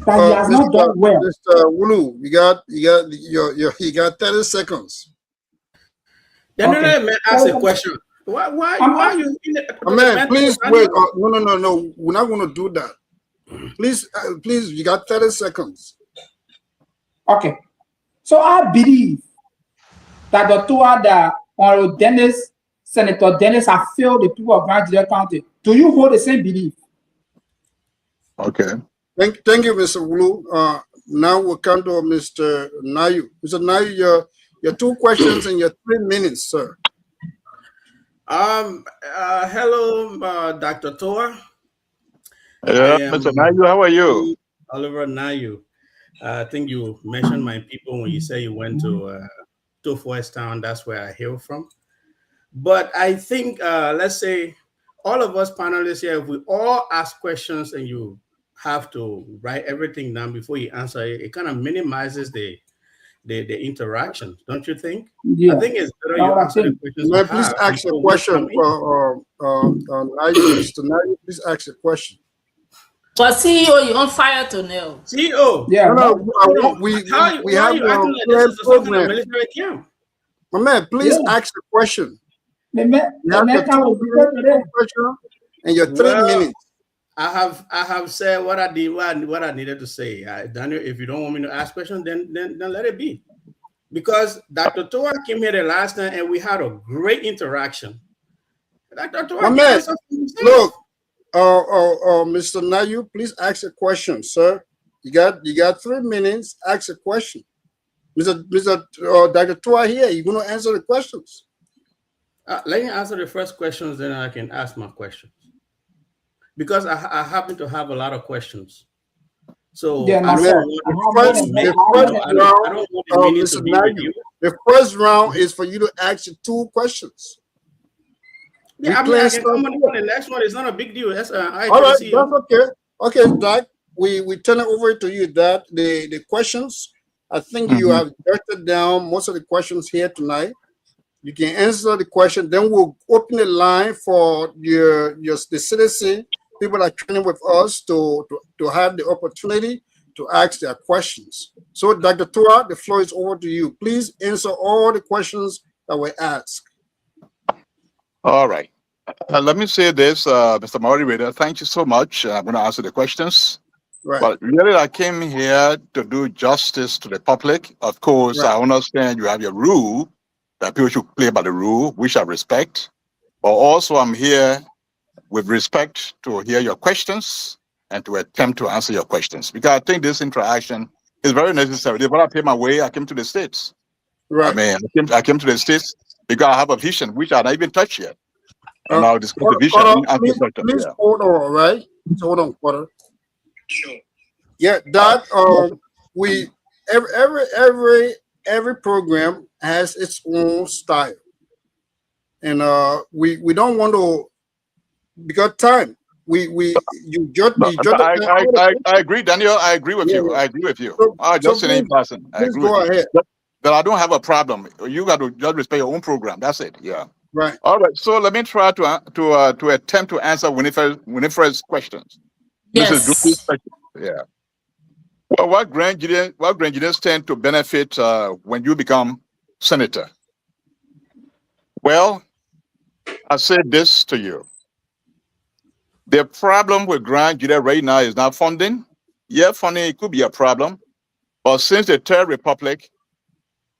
Speaker 3: that he has not done well.
Speaker 2: Mr. Wulu, you got 30 seconds.
Speaker 7: Then let me ask a question. Why are you in the
Speaker 2: man, please wait. No. We're not going to do that. Please, you got 30 seconds.
Speaker 3: Okay. So I believe that the Towah that Honorable Dennis, Senator Dennis, have failed the people of Grand Gedeh County. Do you hold the same belief?
Speaker 4: Okay.
Speaker 2: Thank you, Mr. Wulu. Now we'll come to Mr. Nayu. Mr. Nayu, your 2 questions in your 3 minutes, sir.
Speaker 7: Hello, Dr. Towah.
Speaker 4: Mr. Nayu, how are you?
Speaker 7: Oliver Nayu. I think you mentioned my people when you say you went to West Town. That's where I hail from. But I think, let's say, all of us panelists here, if we all ask questions and you have to write everything down before you answer, it kind of minimizes the interaction, don't you think?
Speaker 3: Yeah.
Speaker 7: I think it's better you answer the questions.
Speaker 2: Man, please ask a question. Mr. Nayu, please ask a question.
Speaker 5: But CEO, you on fire to nail.
Speaker 7: CEO.
Speaker 3: Yeah.
Speaker 2: We have a program.
Speaker 7: Military camp?
Speaker 2: My man, please ask a question.
Speaker 3: And
Speaker 2: your 3 minutes.
Speaker 7: I have said what I did, what I needed to say. Daniel, if you don't want me to ask questions, then let it be. Because Dr. Towah came here the last time and we had a great interaction. Dr. Towah,
Speaker 2: man, look, Mr. Nayu, please ask a question, sir. You got 3 minutes. Ask a question. Mr. Dr. Towah here, you're going to answer the questions.
Speaker 7: Let me answer the first questions, then I can ask my questions. Because I happen to have a lot of questions. So
Speaker 2: the first round is for you to ask 2 questions.
Speaker 7: Yeah, I can come on the next one. It's not a big deal. That's
Speaker 2: all right. That's okay. Okay, Doc. We turn it over to you, Doc. The questions. I think you have jotted down most of the questions here tonight. You can answer the question. Then we'll open the line for the citizen, people that are training with us to have the opportunity to ask their questions. So, Dr. Towah, the floor is over to you. Please answer all the questions that were asked.
Speaker 4: All right. Let me say this, Mr. Moderator. Thank you so much. I'm going to answer the questions.
Speaker 2: Right,
Speaker 4: But really, I came here to do justice to the public. Of course,
Speaker 2: right,
Speaker 4: I understand you have your rule that people should play by the rule, which I respect. But also, I'm here with respect to hear your questions and to attempt to answer your questions because I think this interaction is very necessary. When I pay my way, I came to the States. I
Speaker 2: right.
Speaker 4: mean, I came to the States because I have a vision which I not even touched yet. And I'll discuss the vision
Speaker 2: Quarter,
Speaker 4: and answer the
Speaker 2: please,
Speaker 4: question.
Speaker 2: please
Speaker 4: Yeah.
Speaker 2: hold on, right? So hold on, Quarter.
Speaker 8: Sure.
Speaker 2: Yeah, that we every program has its own style, and we don't want to because time
Speaker 4: No,
Speaker 2: you jot
Speaker 4: I agree, Daniel. I agree with
Speaker 2: yeah,
Speaker 4: you.
Speaker 2: yeah.
Speaker 4: I agree with you.
Speaker 2: So,
Speaker 4: I
Speaker 2: so
Speaker 4: just in
Speaker 2: please
Speaker 4: person. I
Speaker 2: please
Speaker 4: agree with
Speaker 2: go
Speaker 4: you.
Speaker 2: ahead.
Speaker 4: But I don't have a problem. You got to just respect your own program. That's it. Yeah.
Speaker 2: Right.
Speaker 4: All right. So let me try to attempt to answer Winifred's questions. Mrs. Duffy's
Speaker 5: Yes.
Speaker 4: question. Yeah. Well, what Grenadians tend to benefit when you become senator? Well, I say this to you. The problem with Grand Judah right now is not funding. Yeah, funding could be a problem. But since the Third Republic,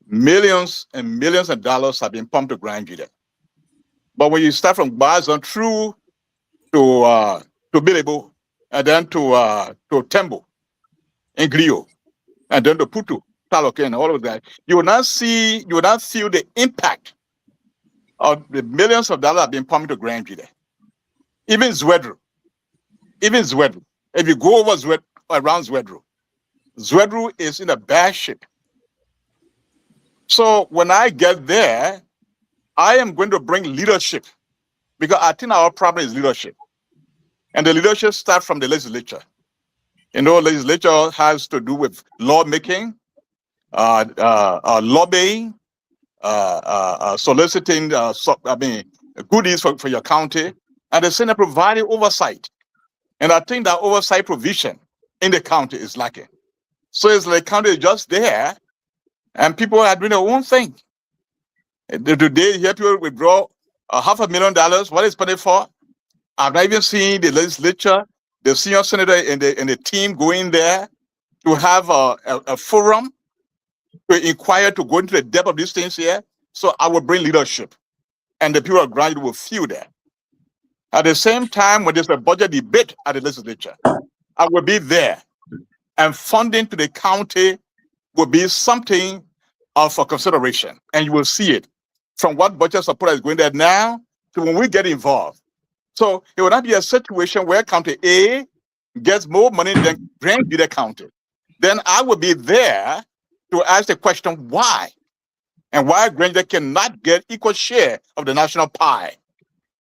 Speaker 4: millions and millions of dollars have been pumped to Grand Judah. But when you start from Bazan through to Bilebo, and then to Tembo and Glio, and then to Putu, Taloke, and all of that, you will not feel the impact of the millions of dollars being pumped to Grand Judah. Even Zwedru. If you go over around Zwedru is in a bad shape. So when I get there, I am going to bring leadership because I think our problem is leadership. And the leadership starts from the legislature. You know, legislature has to do with lawmaking, lobbying, soliciting, goodies for your county, and the Senate providing oversight. And I think that oversight provision in the county is lacking. So it's like the county is just there, and people are doing their own thing. Today, here people withdraw $500,000. What is money for? I've not even seen the legislature, the senior senator, and the team going there to have a forum to inquire, to go into the depth of these things here. So I will bring leadership, and the people of Grand will feel that. At the same time, when there's a budget debate at the legislature, I will be there, and funding to the county will be something of a consideration, and you will see it from what budget support is going there now to when we get involved. So it will not be a situation where County A gets more money than Grand Judah County. Then I will be there to ask the question why, and why Grand Judah cannot get equal share of the national pie,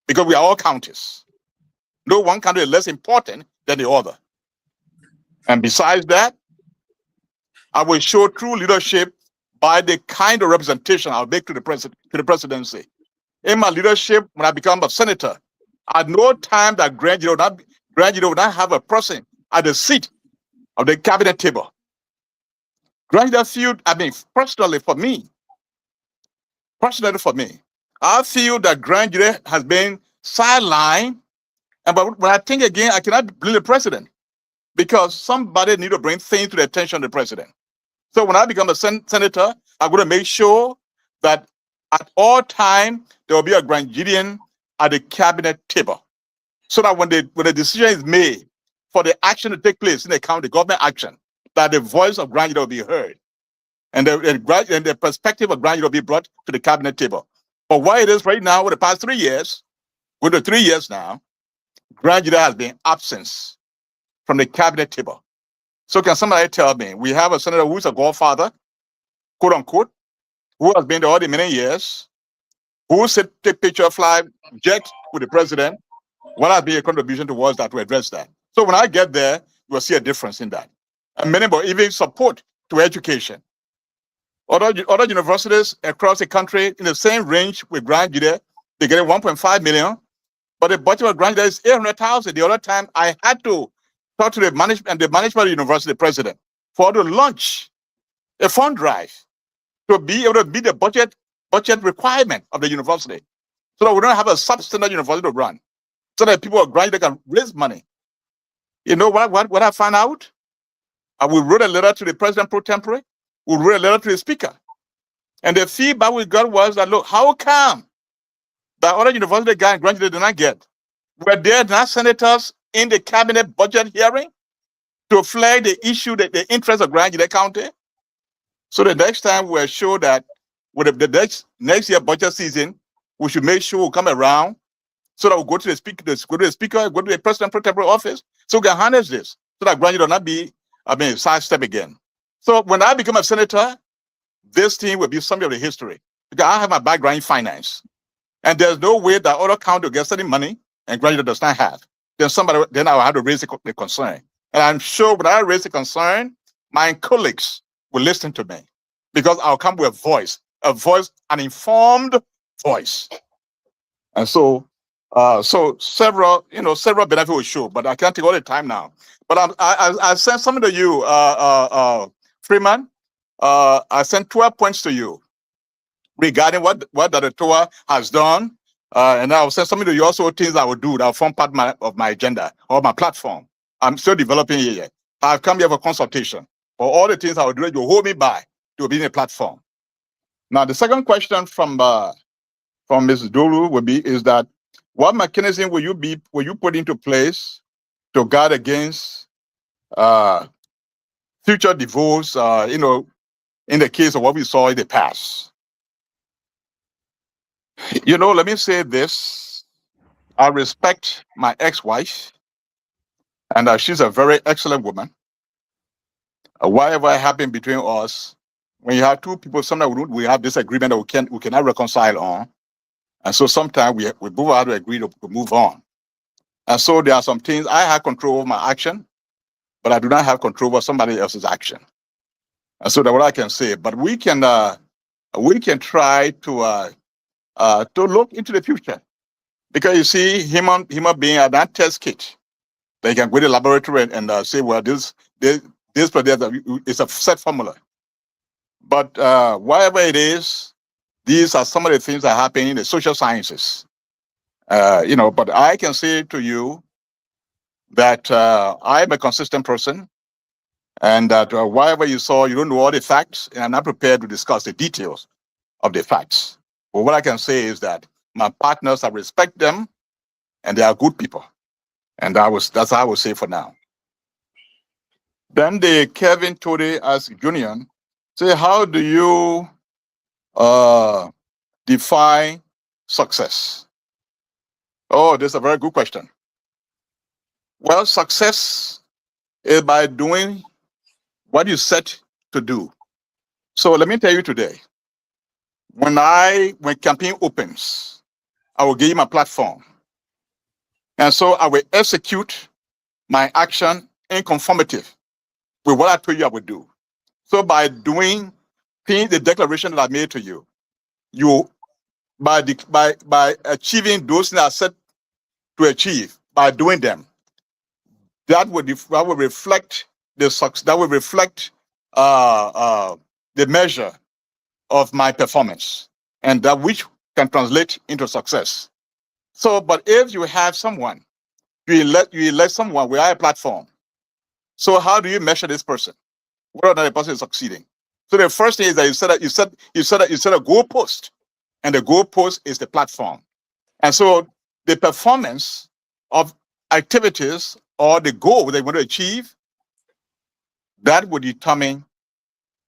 Speaker 4: because we are all counties. No one county is less important than the other. And besides that, I will show true leadership by the kind of representation I'll make to the presidency. In my leadership, when I become a senator, at no time that Grand Judah would not have a person at the seat of the cabinet table. Grand Judah feel, personally for me, I feel that Grand Judah has been sidelined. And but when I think again, I cannot blame the president because somebody need to bring things to the attention of the president. So when I become a senator, I'm going to make sure that at all time there will be a Grand Judean at the cabinet table, so that when the decision is made for the action to take place in the county, government action, that the voice of Grand Judah will be heard, and the perspective of Grand Judah will be brought to the cabinet table. But why it is right now, over the past 3 years, going to 3 years now, Grand Judah has been absent from the cabinet table. So can somebody tell me, we have a senator who's a godfather, quote unquote, who has been there all the many years, who take picture, fly, jet with the president? What has been a contribution towards that, to address that? So when I get there, you'll see a difference in that. And many more, even support to education. Other universities across the country in the same range with Grand Judah, they're getting 1.5 million, but the budget of Grand Judah is 800,000. The other time I had to talk to the management of the university president for to launch a fund drive to be able to meet the budget requirement of the university. so that we don't have a substandard university to run, so that people are graduate can raise money. You know what I found out? We wrote a letter to the president pro tempore. We wrote a letter to the speaker. And the feedback we got was that, look, how come the other university guy and graduate did not get? Were there not senators in the cabinet budget hearing to flag the issue, the interest of graduate county? So the next time we're sure that with the next year budget season, we should make sure we come around so that we go to the speaker, go to the president pro tempore office, so we can harness this, so that graduate will not be, sidestep again. So when I become a senator, this thing will be something of the history, because I have my background in finance, and there's no way that other county will get any money and graduate does not have. Then I will have to raise the concern, and I'm sure when I raise the concern, my colleagues will listen to me, because I'll come with a voice, an informed voice, and so several benefits will show, but I can't take all the time now. But I sent something to you, Freeman. I sent 12 points to you regarding what the Towah has done, and I'll send something to you also, things I will do that will form part of my agenda or my platform. I'm still developing here. I've come here for consultation. For all the things I will do, you hold me by to be in a platform. Now, the second question from Mrs. Dolu is that what mechanism will you put into place to guard against future divorce? In the case of what we saw in the past. Let me say this. I respect my ex-wife, and she's a very excellent woman. Whatever happened between us, when you have two people, sometimes we have disagreement that we cannot reconcile on. And so sometimes we both have to agree to move on. And so there are some things I have control over my action, but I do not have control over somebody else's action. And so that's what I can say. But we can try to look into the future, because you see, human being are not test kit. They can go to the laboratory and say, well, this product is a set formula. But whatever it is, these are some of the things that happen in the social sciences. But I can say to you that I am a consistent person, and that whatever you saw, you don't know all the facts, and I'm not prepared to discuss the details of the facts. But what I can say is that my partners, I respect them, and they are good people. And that's how I would say for now. Then the Kevin Tode as Union say, how do you define success? Oh, this is a very good question. Well, success is by doing what you set to do. So let me tell you today, when campaign opens, I will give you my platform. And so I will execute my action in conformity with what I told you I would do. So by doing the declaration that I made to you, by achieving those that are set to achieve, by doing them, that will reflect the success. That will reflect the measure of my performance, and that which can translate into success. So, but if you have someone, you elect someone without a platform. So how do you measure this person, whether or not the person is succeeding? So the first thing is that you set a goalpost, and the goalpost is the platform. And so the performance of activities or the goal they want to achieve, that will determine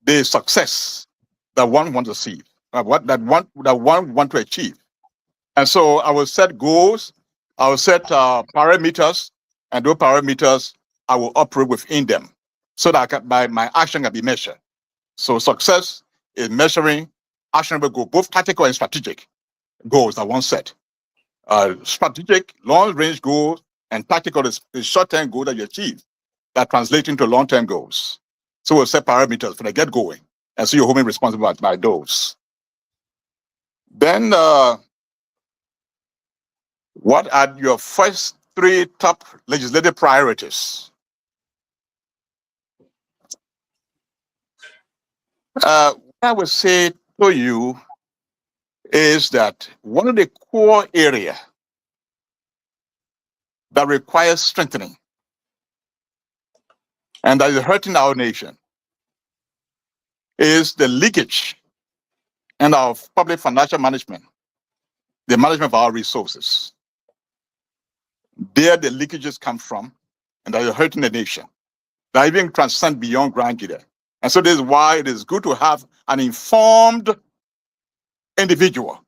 Speaker 4: the success that one wants to see, that one want to achieve. And so I will set goals, I will set parameters, and those parameters I will operate within them, so that my action can be measured. So success is measuring actionable goals, both tactical and strategic goals that one set. Strategic, long-range goals, and tactical is short-term goal that you achieve that translate into long-term goals. So we'll set parameters for the get going, and so you're holding responsible by those. Then, what are your first 3 top legislative priorities? What I would say to you is that one of the core area that requires strengthening and that is hurting our nation is the leakage in our public financial management, the management of our resources. There the leakages come from, and that is hurting the nation. That even transcend beyond Grand Gedeh. And so this is why it is good to have an informed individual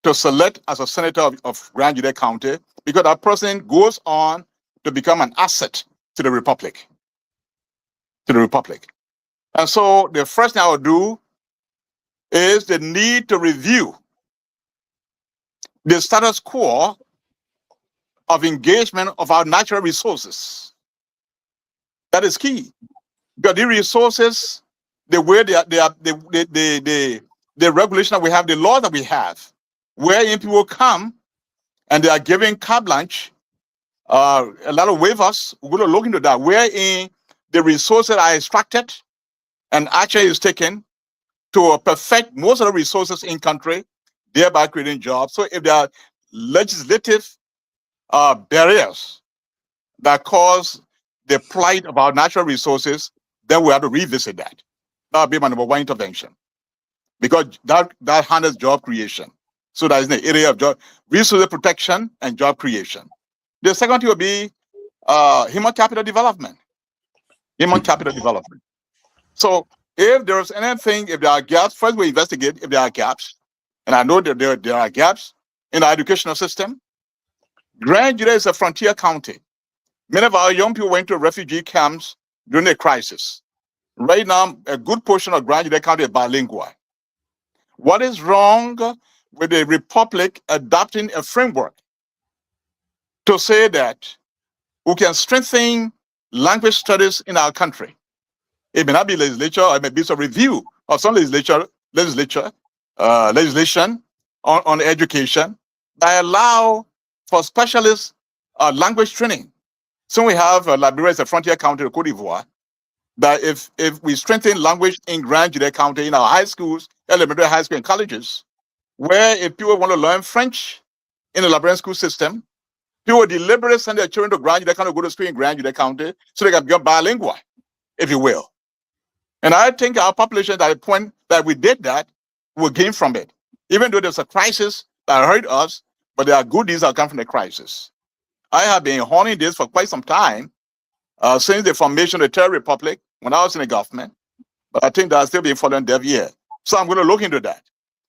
Speaker 4: to select as a senator of Grand Gedeh County, because that person goes on to become an asset to the republic. And so the first thing I would do is the need to review the status quo of engagement of our natural resources. That is key. Because the resources, the way the regulation that we have, the law that we have, wherein people come and they are giving carte blanche, a lot of waivers, we're going to look into that, wherein the resources are extracted and action is taken to perfect most of the resources in country, thereby creating jobs. So if there are legislative barriers that cause the plight of our natural resources, then we have to revisit that. That would be my number one intervention, because that handles job creation. So that is the area of job resource protection and job creation. The second thing will be human capital development. So if there's anything, if there are gaps, first we investigate if there are gaps. And I know that there are gaps in our educational system. Grand Gedeh is a frontier county. Many of our young people went to refugee camps during the crisis. Right now, a good portion of Grand Gedeh County is bilingual. What is wrong with the Republic adopting a framework to say that we can strengthen language studies in our country? It may not be legislature, or it may be some review of some legislation on education that allow for specialist language training. So we have Liberia as a frontier county of Cote d'Ivoire, that if we strengthen language in Grand Gedeh County in our high schools, elementary, high school, and colleges, where if people want to learn French in the Liberian school system, people deliberately send their children to Grand Gedeh County, go to school in Grand Gedeh County, so they can become bilingual, if you will. And I think our population, at the point that we did that, will gain from it. Even though there's a crisis that hurt us, but there are good deeds that come from the crisis. I have been honing this for quite some time, since the formation of the Third Republic, when I was in the government, but I think that I'll still be following deaf ear. So I'm going to look into that.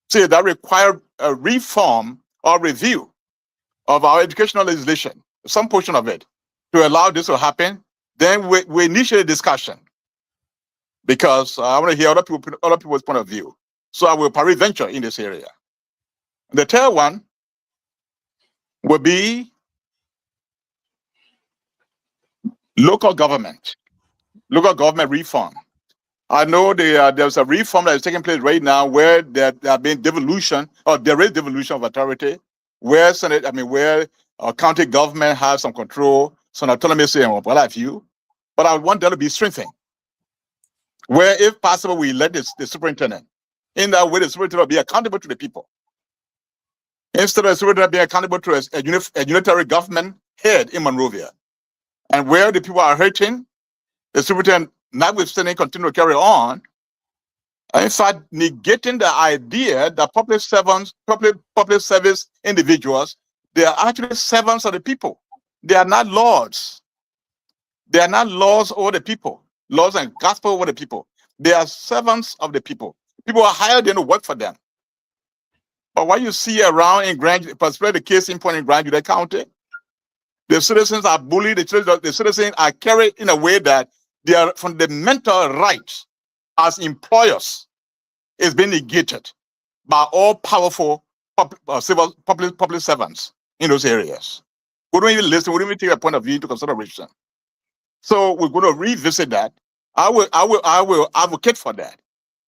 Speaker 4: See, that requires a reform or review of our educational legislation, some portion of it, to allow this to happen. Then we initiate a discussion, because I want to hear other people's point of view. So I will peradventure in this area. The third one will be local government reform. I know there's a reform that is taking place right now where there have been devolution, or there is devolution of authority, where county government has some control, some autonomy, and what have you. But I want that to be strengthened, where, if possible, we let the superintendent. In that way, the superintendent will be accountable to the people, instead of the superintendent being accountable to a unitary government head in Monrovia. And where the people are hurting, the superintendent, notwithstanding, continue to carry on. In fact, negating the idea that public service individuals, they are actually servants of the people. They are not lords. They are not laws over the people, laws and gospel over the people. They are servants of the people. People are hired them to work for them. But what you see around in particularly the case in point in Grand Gedeh County, the citizens are bullied. The citizens are carried in a way that their fundamental rights as employers is being negated by all powerful public servants in those areas. We don't even listen. We don't even take a point of view into consideration. So we're going to revisit that. I will advocate for that.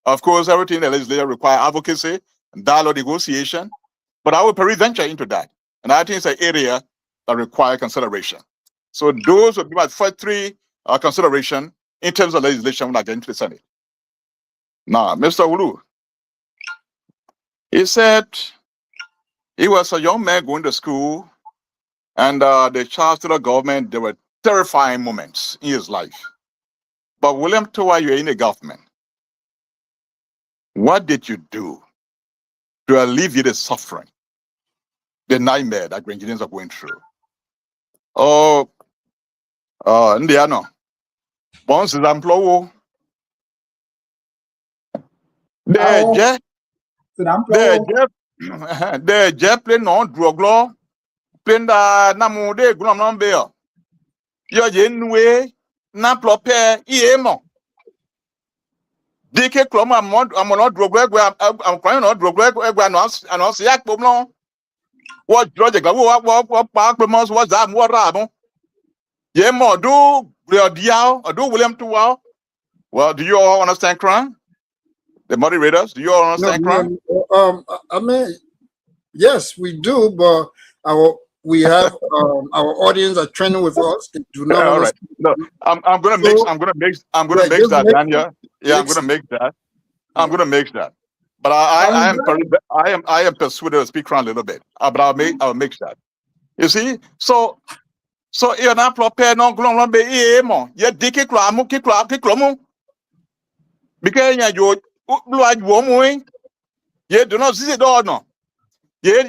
Speaker 4: Of course, everything in the legislature requires advocacy and dialogue, negotiation. But I will peradventure into that, and I think it's an area that require consideration. So those would be my first three consideration in terms of legislation when I get into the Senate. Now, Mr. Ulu, he said He was a young man going to school, and the charge to the government, there were terrifying moments in his life. But William Towah, you're in the government. What did you do to alleviate the suffering, the nightmare that Grenadians are going through? Oh, Indiana. Once is employed. The jet plane on drug law, plane da namu de gulom number. You're genuine, na plope, emo. DK Kloma, I'm not drug, I'm crying on drug, and also yak bomb. What project? What park promotes was that more rabble? Yeah, more do Diao or do William Towah? Well, do you all understand crime? The moderators, do you all understand crime?
Speaker 2: I mean, yes, we do, but we have our audience are training with us. They do not
Speaker 4: All right. No, I'm gonna mix that, Daniel. Yeah, I'm gonna mix that. I'm gonna mix that. But I am persuaded to speak around a little bit. But I'll mix that. You see, so you're not prepared. No, glom be emo. You dike klamu. Because you blood woman. You do not see it or no. You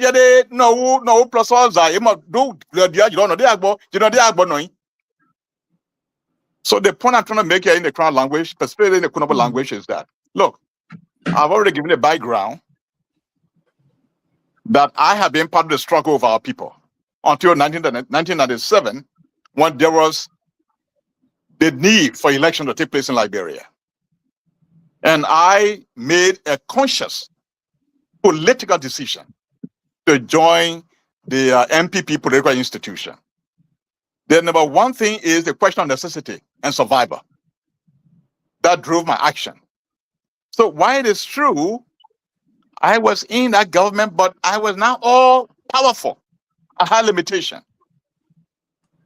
Speaker 4: no plus all that. You must do the you don't know the agbo. You know the agbo no. So the point I'm trying to make here in the Crown language, specifically in the Kunaba language, is that look, I've already given a background that I have been part of the struggle of our people until 1997, when there was the need for election to take place in Liberia. And I made a conscious political decision to join the MPP political institution. The number one thing is the question of necessity and survival. That drove my action. So while it is true, I was in that government, but I was not all powerful. I had limitation.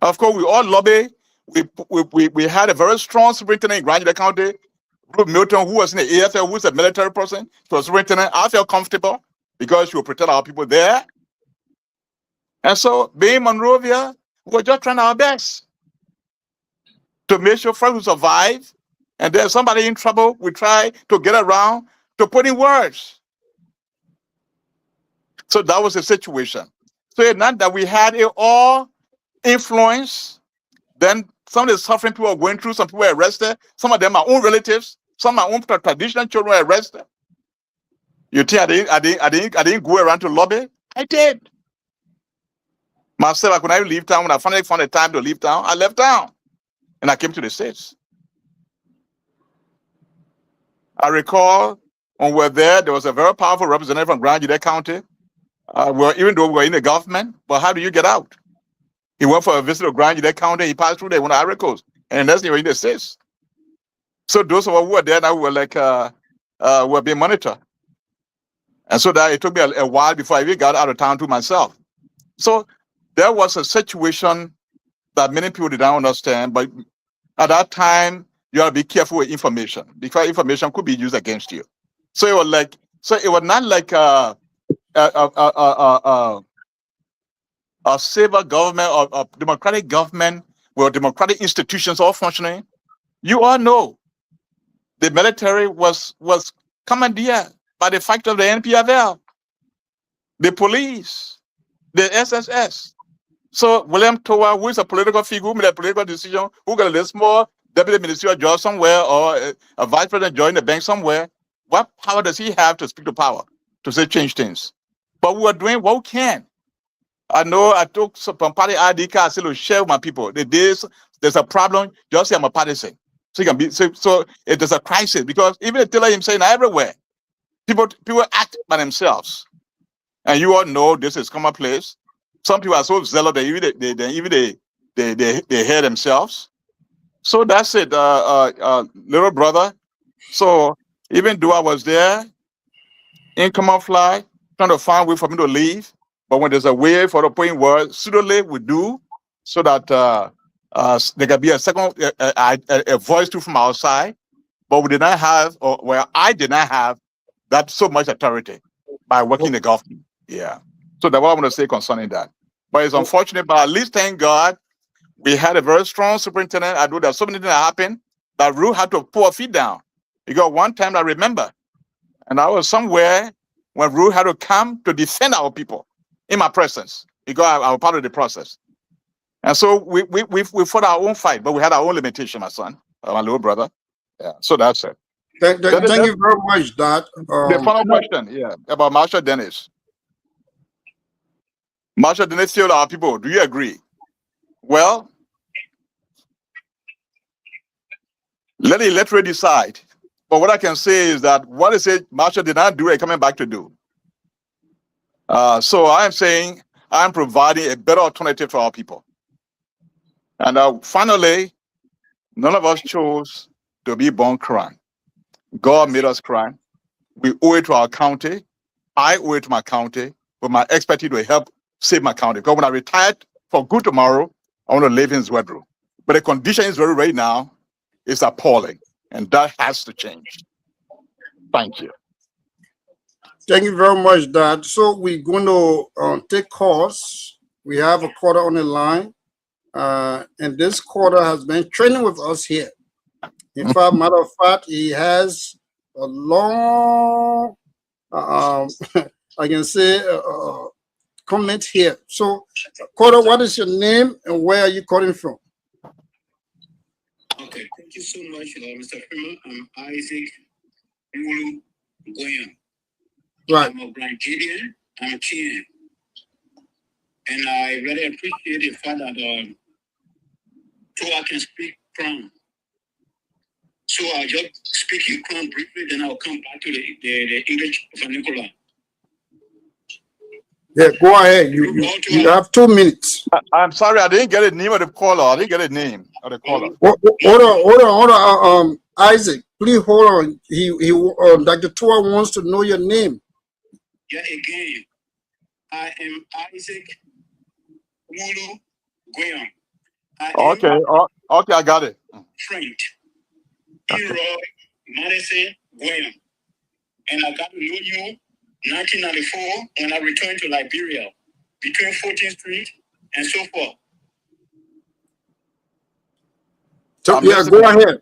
Speaker 4: Of course, we all lobby. We had a very strong superintendent in Grand County, Ruth Milton, who was in the AFL, who was a military person. So superintendent, I felt comfortable because she would protect our people there. And so being Monrovia, we were just trying our best to make sure friends would survive. And there's somebody in trouble, we try to get around to put in words. So that was the situation. So it's not that we had it all influence. Then some of the suffering people are going through, some people were arrested, some of them are own relatives, some are own traditional children were arrested. You think I didn't go around to lobby? I did. Myself, I could not leave town. When I finally found the time to leave town, I left town. And I came to the States. I recall when we were there was a very powerful representative from Grand Gedeh County. Even though we were in the government, but how do you get out? He went for a visit to Grand Gedeh County. He passed through there, one of the Ivory Coast, and that's in the States. So those of us who were there now were like were being monitored, and so that it took me a while before I even got out of town to myself. So there was a situation that many people did not understand, but at that time you have to be careful with information because information could be used against you. So it was not like a civil government or a democratic government where democratic institutions all functioning. You all know the military was commandeered by the fact of the NPFL, the police, the SSS. So William Towah, who is a political figure, who made a political decision, who got a small deputy ministerial job somewhere or a vice president joined the bank somewhere, what power does he have to speak to power, to say change things? But we are doing what we can. I know I took some party ID card, I said, share with my people. There's a problem, just say I'm a partisan. So you can be so it is a crisis because even the teller himself everywhere, people act by themselves. And you all know this is commonplace. Some people are so zealous that they hear themselves. So that's it, little brother. So even though I was there in camouflage, trying to find a way for me to leave, but when there's a way for the point word, pseudo we do, so that there can be a second a voice too from outside. But we did not have, I did not have that so much authority by working in the government. Yeah. So that's what I want to say concerning that. But it's unfortunate, but at least thank God we had a very strong superintendent. I know there's so many things that happened that Ru had to put her feet down. Because one time I remember, and I was somewhere when Ru had to come to defend our people in my presence because I was part of the process. And so we fought our own fight, but we had our own limitation, my son, my little brother. Yeah, so that's it.
Speaker 2: Thank you very much, Dad.
Speaker 4: The final question, yeah, about Marshall Dennis. Marshall Dennis still our people. Do you agree? Well, let the electorate decide. But what I can say is that what I said Marshall did not do, coming back to do. So I am saying I'm providing a better alternative for our people. And finally, none of us chose to be born crying. God made us cry. We owe it to our county. I owe it to my county, but my expertise will help save my county. Because when I retired for good tomorrow, I want to live in Zwedru. But the condition is right now is appalling, and that has to change. Thank you.
Speaker 2: Thank you very much, Dad. So we're going to take calls. We have a caller on the line, and this caller has been training with us here. In fact, matter of fact, he has a long, I can say, comment here. So, caller, what is your name and where are you calling from?
Speaker 8: Okay, thank you so much, Mr. Freeman. I'm Isaac Mulu Goyam.
Speaker 2: Right.
Speaker 8: I'm a Ghanaian. I'm a Kenyan. And I really appreciate the fact that Towah can speak Crown. So I'll just speak in Crown briefly, then I'll come back to the English vernacular.
Speaker 2: Yeah, go ahead. You have 2 minutes.
Speaker 4: I'm sorry, I didn't get a name of the caller. I didn't get a name of the caller.
Speaker 2: Hold on. Isaac, please hold on. Dr. Towah wants to know your name.
Speaker 8: Yeah, again, I am Isaac Mulu Goyam.
Speaker 4: Okay, okay, I got it.
Speaker 8: Friend, Leroy Madison Goyam. And I got to know you 1994 when I returned to Liberia between 14th Street and so forth.
Speaker 2: So, yeah, go ahead.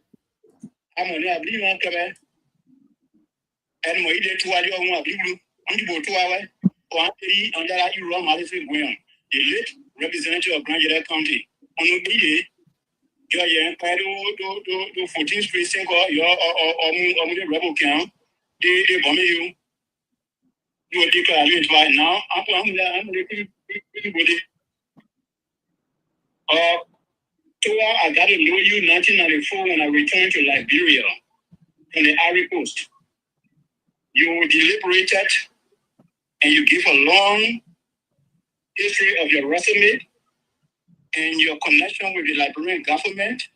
Speaker 8: I'm on the Ablima Kabe. And my day to Adio Abibu, I'm to go to our or under Iran Madison Goyam, the late representative of Grand Gedeh County. On the day, you're 14th Street, Sinko, your rebel camp, they bomb you. You will declare it right now. I'm the Towah, I got to know you 1994 when I returned to Liberia from the Ivory Coast. You deliberated and you give a long history of your resume and your connection with the Liberian government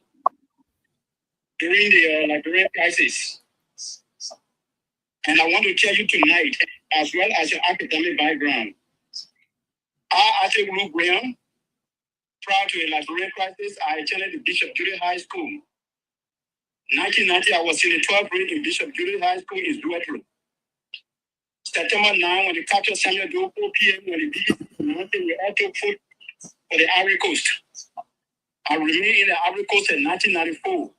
Speaker 8: during the Liberian crisis. And I want to tell you tonight, as well as your academic background, I actually grew Graham. Prior to the Liberian crisis, I attended the Bishop Gedeh High School. 1990, I was in the 12th grade in Bishop Gedeh High School in Zwedru. September 9, when the captured Samuel Doe, 4 p.m., when the BS, we all took food for the Ivory Coast. I remained in the Ivory Coast in 1994.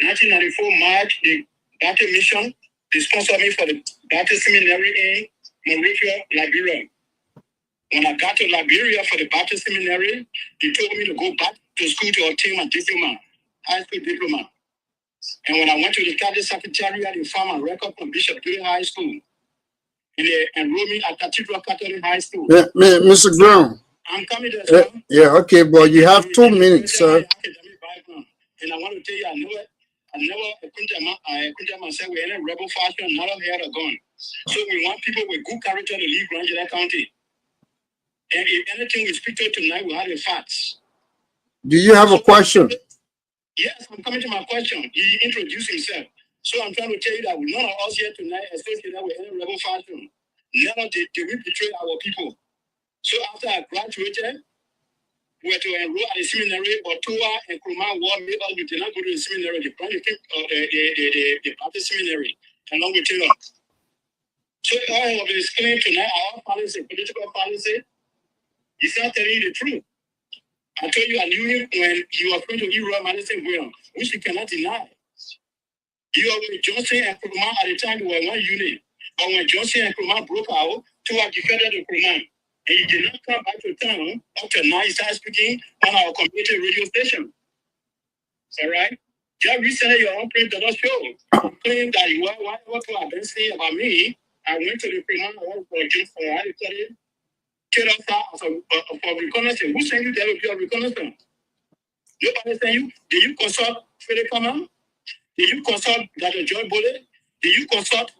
Speaker 8: 1994 March, the Baptist Mission, they sponsored me for the Baptist Seminary in Monrovia, Liberia. When I got to Liberia for the Baptist Seminary, they told me to go back to school to obtain my diploma, high school diploma. And when I went to the Catholic Secretariat, they found my record from Bishop Gedeh High School. And they enrolled me at Cathedral Catholic High School.
Speaker 2: Yeah, Mr. Brown.
Speaker 8: I'm coming to sir.
Speaker 2: Yeah, okay, but you have 2 minutes, sir.
Speaker 8: And I want to tell you, I never put myself with any rebel fashion, not a hair or gun. So we want people with good character to lead Grand Gedeh County. And if anything we speak to tonight, we have the facts.
Speaker 2: Do you have a question?
Speaker 8: Yes, I'm coming to my question. He introduced himself. So I'm trying to tell you that none of us here tonight, especially that with any rebel fashion, never did we betray our people. So after I graduated, we were to enroll at the seminary, but Towah and Kurma War made us, we did not go to the seminary, the Baptist seminary, along with Taylor. So I have explained tonight our policy, political policy. He's not telling you the truth. I told you I knew him when you were going to Iran Madison Brown, which you cannot deny. You were with Johnson and Nkrumah at the time they were one unit. But when Johnson and Nkrumah broke out, Towah defended Nkrumah. And he did not come back to town after now he started speaking on our community radio station. All right? Just recently, your own print did not show. Claim that you were what you have been saying about me. I went to the Nkrumah, I went for just for how you said it. For reconnaissance. Who sent you there with your reconnaissance? Nobody sent you. Did you consult Philip Common? Did you consult Dr. John Bullet? Did you consult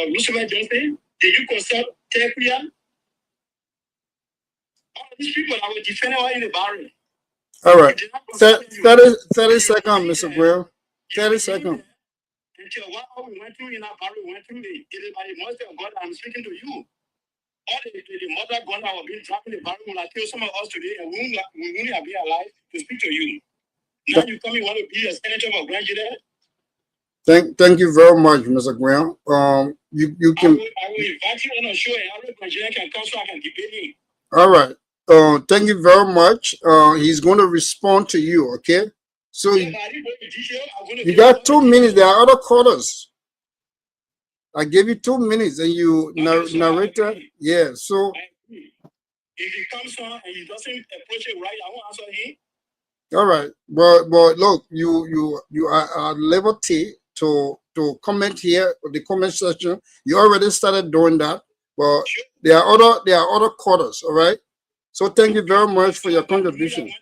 Speaker 8: Lucifer Johnson? Did you consult Tekria? All these people that were defending were in the barren.
Speaker 2: All right. 30 seconds, Mr. Grill. 30 seconds.
Speaker 8: Until what we went through in our barren, we went through it. It is by the mercy of God I'm speaking to you. All the mother gun that were being dropped in the barren will kill some of us today, and we won't have been alive to speak to you. Now you come, you want to be a senator for Grand Gedeh?
Speaker 2: Thank you very much, Mr. Graham. You can.
Speaker 8: I will invite you on a show, and every Grand Gedeh can come so I can debate him.
Speaker 2: All right. Thank you very much. He's going to respond to you. Okay. So you got 2 minutes. There are other callers. I gave you 2 minutes, and you narrated. Yeah. So
Speaker 8: if he comes on and he doesn't approach it right, I won't answer him.
Speaker 2: all right, but look, you are at liberty to comment here in the comment section. You already started doing that, but there are other callers. All right. So thank you very much for your contribution.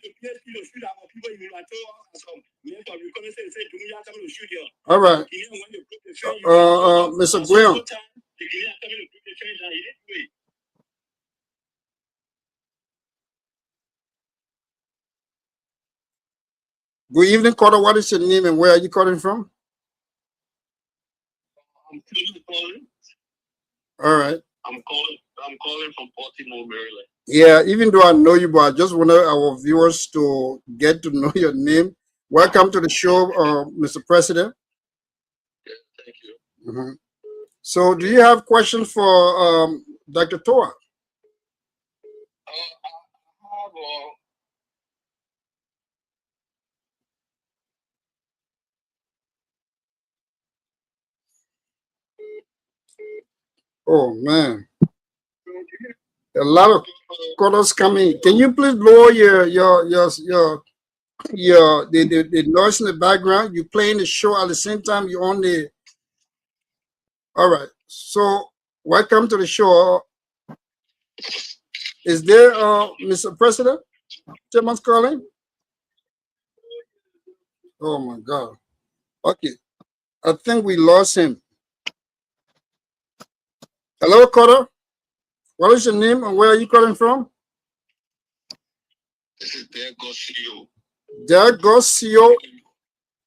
Speaker 2: All right, Mr. Graham. Good evening, caller. What is your name and where are you calling from?
Speaker 8: I'm calling.
Speaker 2: All right.
Speaker 8: I'm calling from Baltimore, Maryland.
Speaker 2: Yeah, even though I know you, but I just want our viewers to get to know your name. Welcome to the show, Mr. President.
Speaker 8: Yeah, thank you.
Speaker 2: So, do you have questions for Dr. Towah?
Speaker 8: I have
Speaker 2: Oh man, a lot of callers coming. Can you please lower the noise in the background? You playing the show at the same time you on the. All right. So welcome to the show. Is there Mr. President? Someone's calling. Oh my God. Okay. I think we lost him. Hello, caller. What is your name and where are you calling from?
Speaker 8: This is Gedeh HotSeat.
Speaker 2: Gedeh HotSeat.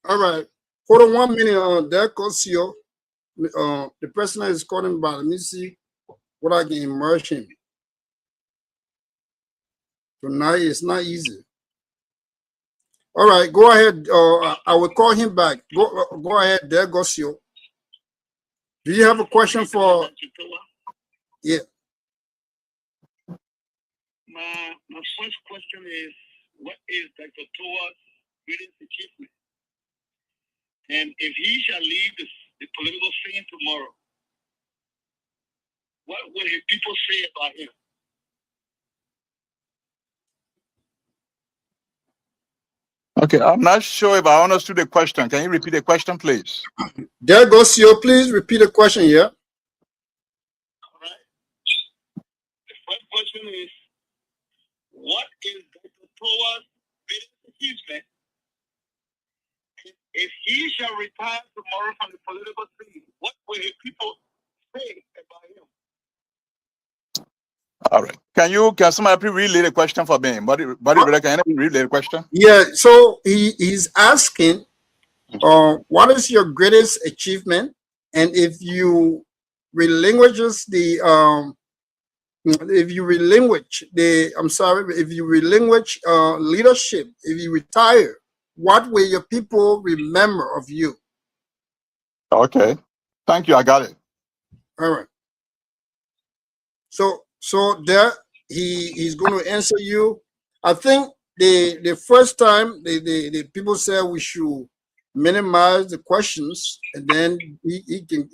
Speaker 2: All right. Hold on 1 minute. Gedeh HotSeat. The person is calling back. Let me see what I can immerse him. Tonight it's not easy. All right, go ahead. I will call him back. Go ahead. Gedeh HotSeat. Do you have a question for? Yeah.
Speaker 8: My first question is, what is Dr. Towah's greatest achievement? And if he shall leave the political scene tomorrow, what will his people say about him?
Speaker 4: Okay, I'm not sure if I understood the question. Can you repeat the question, please?
Speaker 2: Gedeh HotSeat, please repeat the question here.
Speaker 8: All right. The first question is, what is Dr. Towah's greatest achievement? If he shall retire tomorrow from the political scene, what will his people say about him?
Speaker 4: All right. Can somebody please relay the question for me? Brother, can you relay the question?
Speaker 2: Yeah, so he's asking, what is your greatest achievement? And if you relinquish leadership, if you retire, what will your people remember of you?
Speaker 4: Okay. Thank you. I got it.
Speaker 2: All right. So there he's going to answer you. I think the first time the people said we should minimize the questions, and then he can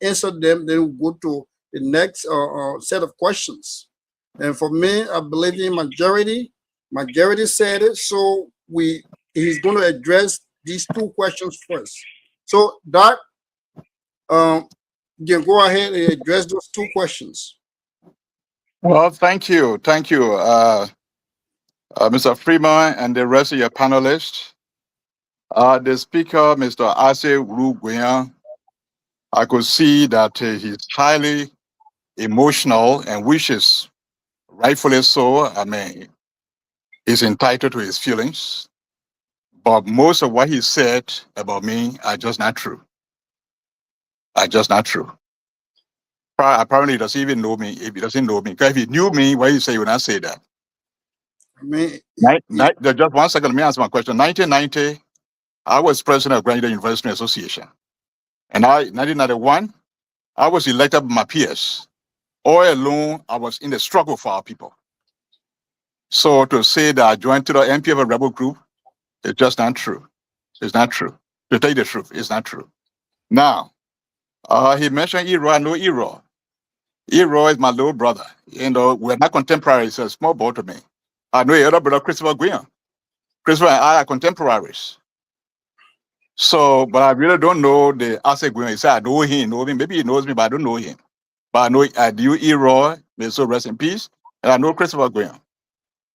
Speaker 2: answer them. Then we'll go to the next set of questions. And for me, I believe in majority. Majority said it, so he's going to address these two questions first. So Doc, you can go ahead and address those two questions.
Speaker 4: Well, thank you. Thank you, Mr. Freeman and the rest of your panelists. The speaker, Mr. Ase Wu, I could see that he's highly emotional, and which is rightfully so. I mean, he's entitled to his feelings. But most of what he said about me are just not true. Are just not true. Apparently, he doesn't even know me. If he doesn't know me, because if he knew me, why you say you would not say that?
Speaker 2: I mean,
Speaker 4: just 1 second. Let me answer my question. 1990, I was president of Grand Union University Association, and 1991, I was elected by my peers. All alone, I was in the struggle for our people. So to say that I joined to the MP of a rebel group, it's just not true. It's not true. To tell you the truth, it's not true. Now, he mentioned Eroy. I know Eroy. Eroy is my little brother. You know, we're not contemporaries. He's a small boy to me. I know your other brother, Christopher Guion. Christopher and I are contemporaries. So, but I really don't know the Ase Guion. He said, I know him, Maybe he knows me, but I don't know him. But I know I do Eroy, may so rest in peace. And I know Christopher Guion.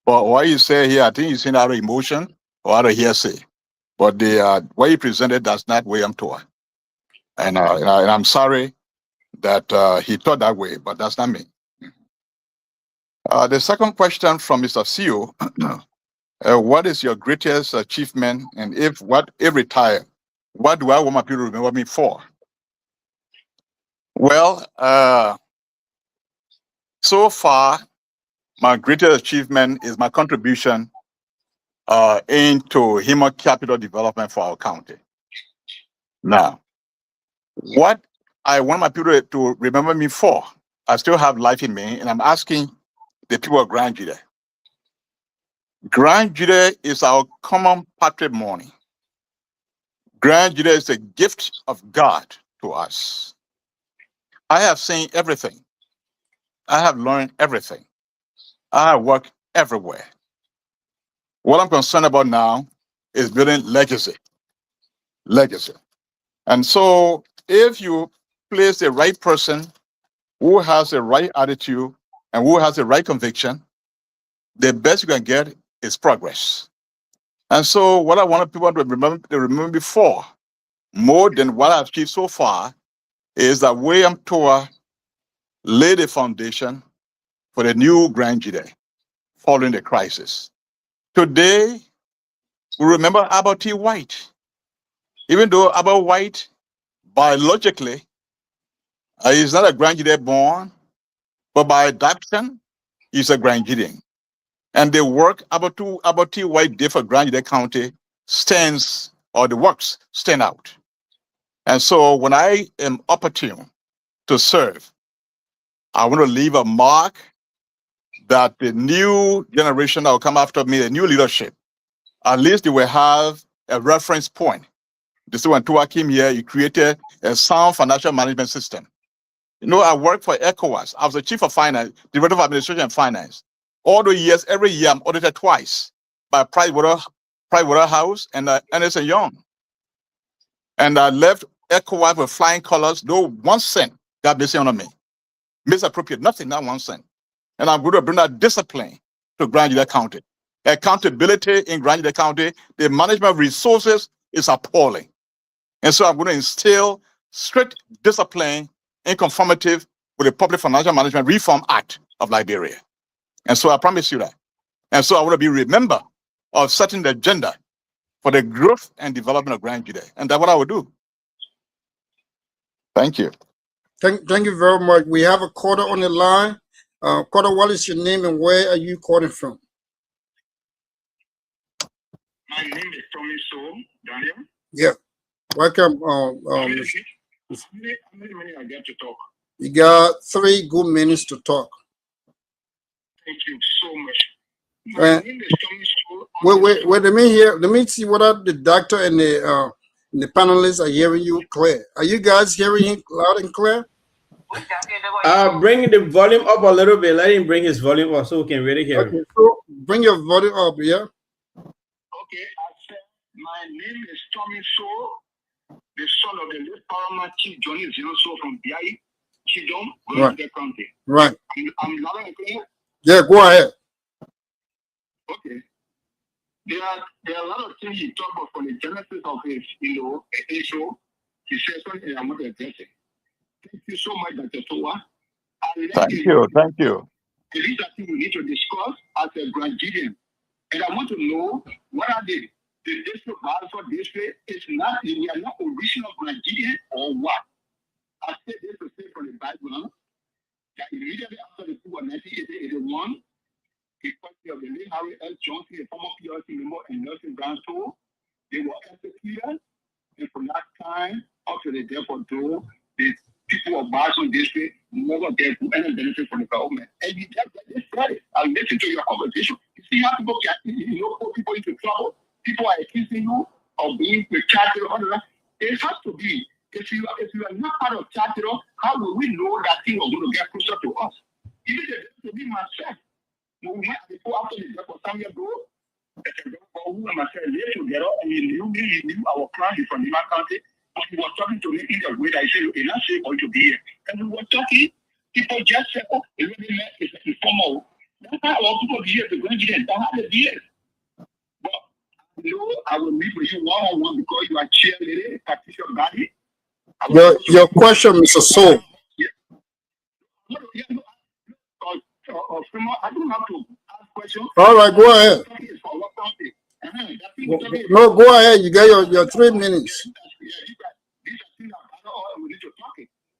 Speaker 4: But what you say here, I think he's saying out of emotion or out of hearsay. But the what he presented, that's not William Towah. And I'm sorry that he thought that way, but that's not me. The second question from Mr. CEO, what is your greatest achievement? And if retired, what do I want my people to remember me for? Well, so far, my greatest achievement is my contribution into human capital development for our county. Now, what I want my people to remember me for, I still have life in me, and I'm asking the people of Grand Gedeh. Grand Gedeh is our common patrimony. Grand Gedeh is a gift of God to us. I have seen everything. I have learned everything. I have worked everywhere. What I'm concerned about now is building legacy. Legacy. And so if you place the right person who has the right attitude and who has the right conviction, the best you can get is progress. And so what I want people to remember before, more than what I've achieved so far, is that William Towah laid a foundation for the new Grand Gedeh following the crisis. Today, we remember Albert T. White. Even though Albert White, biologically, is not a Grand Gedeh born, but by adoption, he's a Grand Gedean. And the work Albert T. White did for Grand Gedeh County the works stand out. And so when I am opportune to serve, I want to leave a mark that the new generation that will come after me, the new leadership, at least they will have a reference point. This is when Towah came here, he created a sound financial management system. You know, I worked for ECOWAS. I was the chief of finance, director of administration and finance. All the years, every year, I'm audited twice by Pricewaterhouse and Ernst & Young. And I left ECOWAS with flying colors, no 1 cent got missing on me. Misappropriate, nothing, not 1 cent. And I'm going to bring that discipline to Grand Gedeh County. Accountability in Grand Gedeh County, the management of resources is appalling. And so I'm going to instill strict discipline in conformity with the Public Financial Management Reform Act of Liberia. And so I promise you that. And so I want to be remembered of setting the agenda for the growth and development of Grand Gedeh. And that's what I will do. Thank you.
Speaker 2: Thank you very much. We have a caller on the line. Caller, what is your name and where are you calling from?
Speaker 8: My name is Tommy So, Daniel.
Speaker 2: Yeah. Welcome.
Speaker 8: How many minutes I get to talk?
Speaker 2: You got 3 good minutes to talk.
Speaker 8: Thank you so much. My name is Tommy Soul.
Speaker 2: Wait, let me see whether the doctor and the panelists are hearing you clear. Are you guys hearing him loud and clear?
Speaker 7: Bring the volume up a little bit. Let him bring his volume up so we can really hear him.
Speaker 2: Okay, so bring your volume up, yeah?
Speaker 8: Okay, I said my name is Tommy Soul, the son of the late paramount Chief Johnny Zinoso from Biai, Chidom, Golden County.
Speaker 2: Right.
Speaker 8: I'm loud and clear.
Speaker 2: Yeah, go ahead.
Speaker 8: Okay. There are a lot of things you talk about from the genesis of his, show. He says something I want to address it. Thank you so much, Dr. Towah.
Speaker 4: Thank you.
Speaker 8: The least I think we need to discuss as a Grandidian. And I want to know what are the district values for district? We are not original Grandidian or what? I said this to say from the background that immediately after the coup of 1981, the country of the late Harry L. Johnson, a former PLC member, and Nelson Brown Toll, they were executed. And from that time up to the death of Joe, the people of Boston District never get any benefit from the government. And you just get this credit. I'll listen to your conversation. You see how people put people into trouble. People are accusing you of being with charter or other. It has to be. If you are not part of charter, how will we know that thing is going to get closer to us? Even to be myself. When we had to go after the death of Samuel Bro, who and myself lay together, and he knew our plan from the county. But he was talking to me in a way that he said, "It's not safe for you to be here." And we were talking, people just said, "Oh, the really man is informal." That's how our people be here to go and get that's how they be here. But I will meet with you one-on-one because you are cheerleader, Patricia Body.
Speaker 2: Your question, Mr. Soul.
Speaker 8: I don't have to ask questions.
Speaker 2: All right, go ahead. No, go ahead. You got your 3 minutes.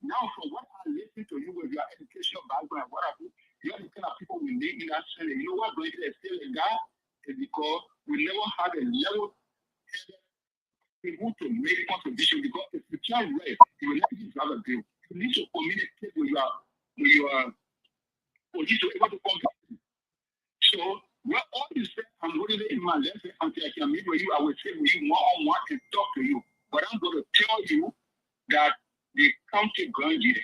Speaker 8: Now, from what I listen to you with your educational background, what I do, you're the kind of people we need in that center. You know what, going to still a guy is because we never had a level people to make contribution. Because if you can't write, you will never have a bill. You need to communicate with your police to able to come. So, what all you say, I'm holding it in my left hand until I can meet with you. I will sit with you one-on-one and talk to you. But I'm going to tell you that the county grand jury,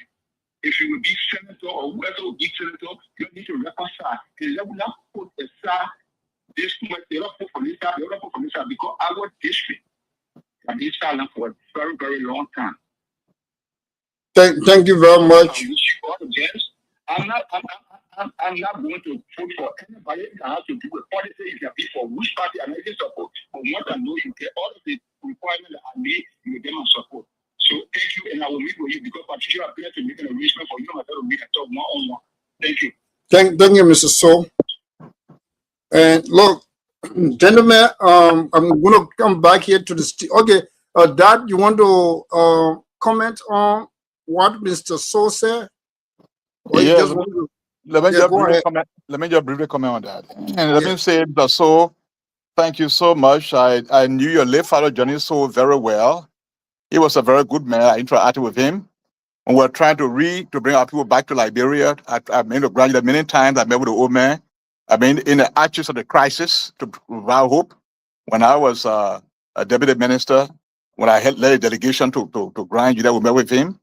Speaker 8: if you will be senator or whoever will be senator, you need to reconcile. The level not put aside this much, they don't put from this side, they don't put from this side, because our district has been silent for a very, very long time.
Speaker 2: Thank you very much.
Speaker 8: I wish you all the best. I'm not going to vote for anybody that has to do with politics. If you be for which party I'm making support, but once I know you get all of the requirements that I need, you get my support. So thank you, and I will meet with you because Patricia appeared to make an arrangement for you and myself to meet and talk one-on-one. Thank you.
Speaker 2: Thank you, Mr. Soul. And look, gentlemen, I'm going to come back here to the okay. Dad, you want to comment on what Mr. Soul said? Or you just want to,
Speaker 4: let me just briefly comment on that. And let me say, Mr. Soul, thank you so much. I knew your late father, Johnny Soul, very well. He was a very good man. I interacted with him. When we were trying to bring our people back to Liberia, I've been to Granada many times. I met with the old man. I've been in the arches of the crisis to provide hope. When I was a deputy minister, when I led a delegation to Granada, we met with him.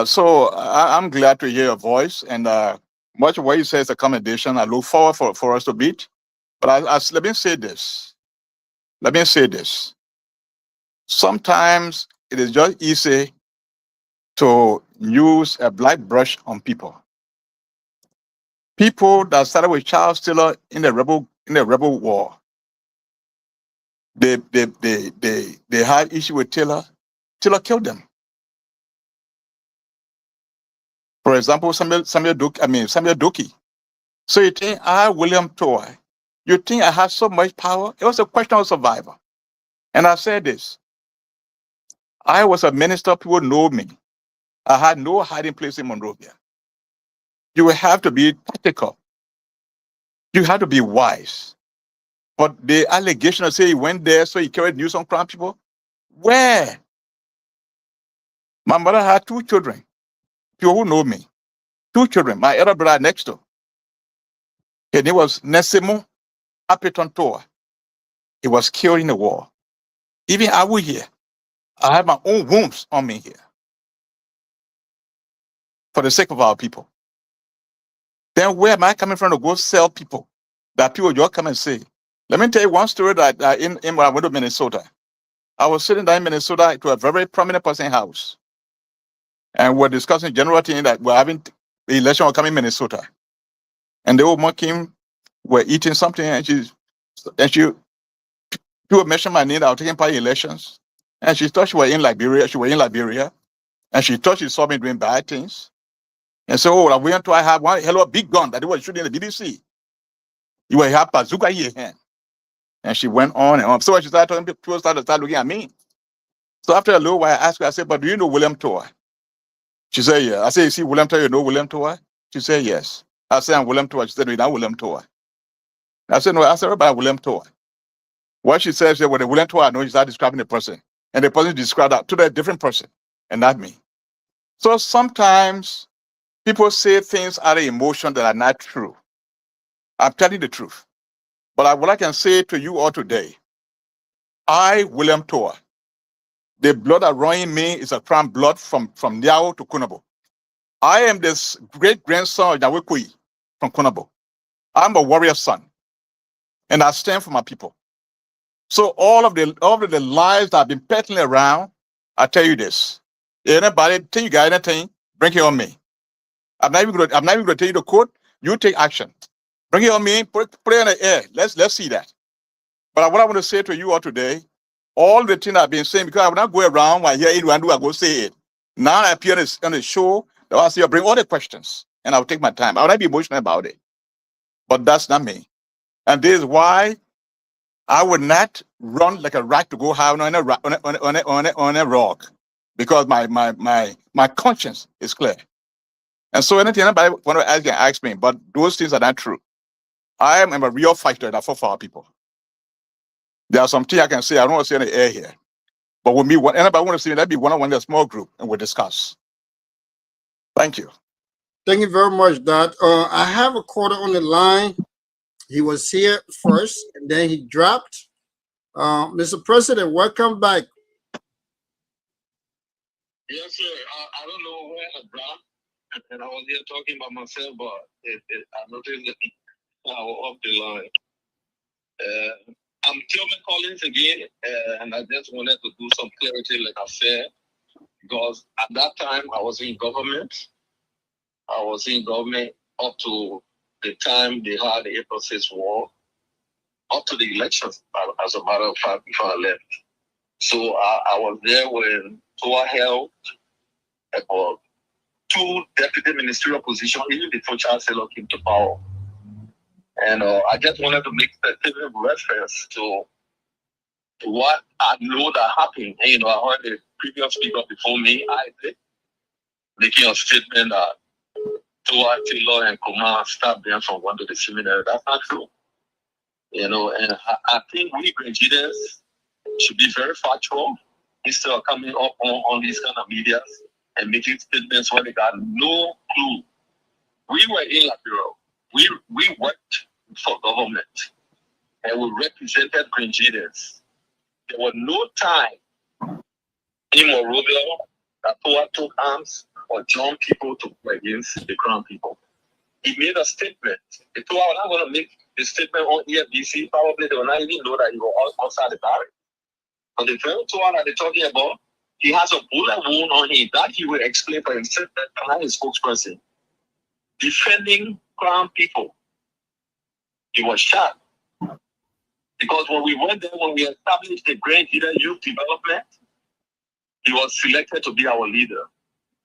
Speaker 4: So I'm glad to hear your voice, and much of what you say is a commendation. I look forward for us to meet. But let me say this. Sometimes it is just easy to use a black brush on people. People that started with Charles Taylor in the rebel war. They had issue with Taylor. Taylor killed them. For example, Samuel Doki. So you think I, William Towah, you think I have so much power? It was a question of survival. And I said this. I was a minister, people know me. I had no hiding place in Monrovia. You will have to be tactical. You have to be wise. But the allegation of say he went there, so he carried news on crime people, where? My mother had 2 children. People who know me, 2 children. My elder brother next door. His name was Nesimo Apeton Towah. He was killed in the war. Even I will here. I have my own wounds on me here for the sake of our people. Then where am I coming from to go sell people that people just come and say? Let me tell you one story that when I went to Minnesota. I was sitting down in Minnesota to a very prominent person house. And we're discussing general thing that we're having the election coming in Minnesota. And the old woman came, we're eating something, and she mentioned my name. I was taking part in elections. And she thought she was in Liberia. She was in Liberia. And she thought she saw me doing bad things. And so, oh, I went to I have one hello big gun that they were shooting in the BBC. You will have bazooka in your hand. And she went on and on. So when she started talking, people started looking at me. So after a little while, I asked her, I said, but do you know William Towah? She said, yeah. I said, you see William Towah, you know William Towah? She said, yes. I said, I'm William Towah. She said, no, you're not William Towah. I said, no, I said about William Towah. What she said, well, the William Towah, I know she started describing the person. And the person described that to a different person, and not me. So sometimes people say things out of emotion that are not true. I'm telling the truth. But what I can say to you all today, I, William Towah, the blood that runs in me is a crown blood from Niao to Kunabo. I am this great-grandson of Nyawekui from Kunabo. I'm a warrior son, and I stand for my people. So all of the lies that have been peddling around, I tell you this: anybody think you got anything, bring it on me. I'm not even going to tell you the quote. You take action. Bring it on me. Put it in the air. Let's see that. But what I want to say to you all today, all the things I've been saying, because I will not go around when I hear it, when I go say it. Now I appear on the show, I say I bring all the questions, and I'll take my time. I will not be emotional about it. But that's not me. And this is why I would not run like a rat to go hide on a rock, because my conscience is clear. And so anything anybody want to ask, can ask me, but those things are not true. I am a real fighter and I fought for our people. There are some things I can say, I don't want to say in the air here. But with me, what anybody want to see, that'd be one-on-one in a small group, and we'll discuss. Thank you.
Speaker 2: Thank you very much, Dad. I have a caller on the line. He was here first, and then he dropped. Mr. President, welcome back.
Speaker 8: Yes, sir. I don't know where I dropped, and I was here talking by myself, but I noticed that I was off the line. I'm Tillman Collins again, and I just wanted to do some clarity, like I said, because at that time I was in government. I was in government up to the time they had the April 6th war, up to the elections, as a matter of fact, before I left. So I was there when Towah held about 2 deputy ministerial positions, even before Charles Taylor came to power. And I just wanted to make specific reference to what I know that happened. And, I heard the previous speaker before me, Isaac, making a statement that Towah, Taylor, and Kumar stopped them from going to the seminary. That's not true. And I think we Grenadians should be very factual instead of coming up on these kind of media and making statements when they got no clue. We were in Liberia. We worked for government, and we represented Grenadians. There was no time in Monrovia that Towah took arms or joined people to go against the Crown people. He made a statement. The Towah was not going to make the statement on EFBC. Probably they will not even know that he was outside the barrack. But the very Towah that they're talking about, he has a bullet wound on him that he will explain for himself. That his spokesperson defending Crown people. He was shot. Because when we went there, when we established the Grand Leader Youth Development, he was selected to be our leader.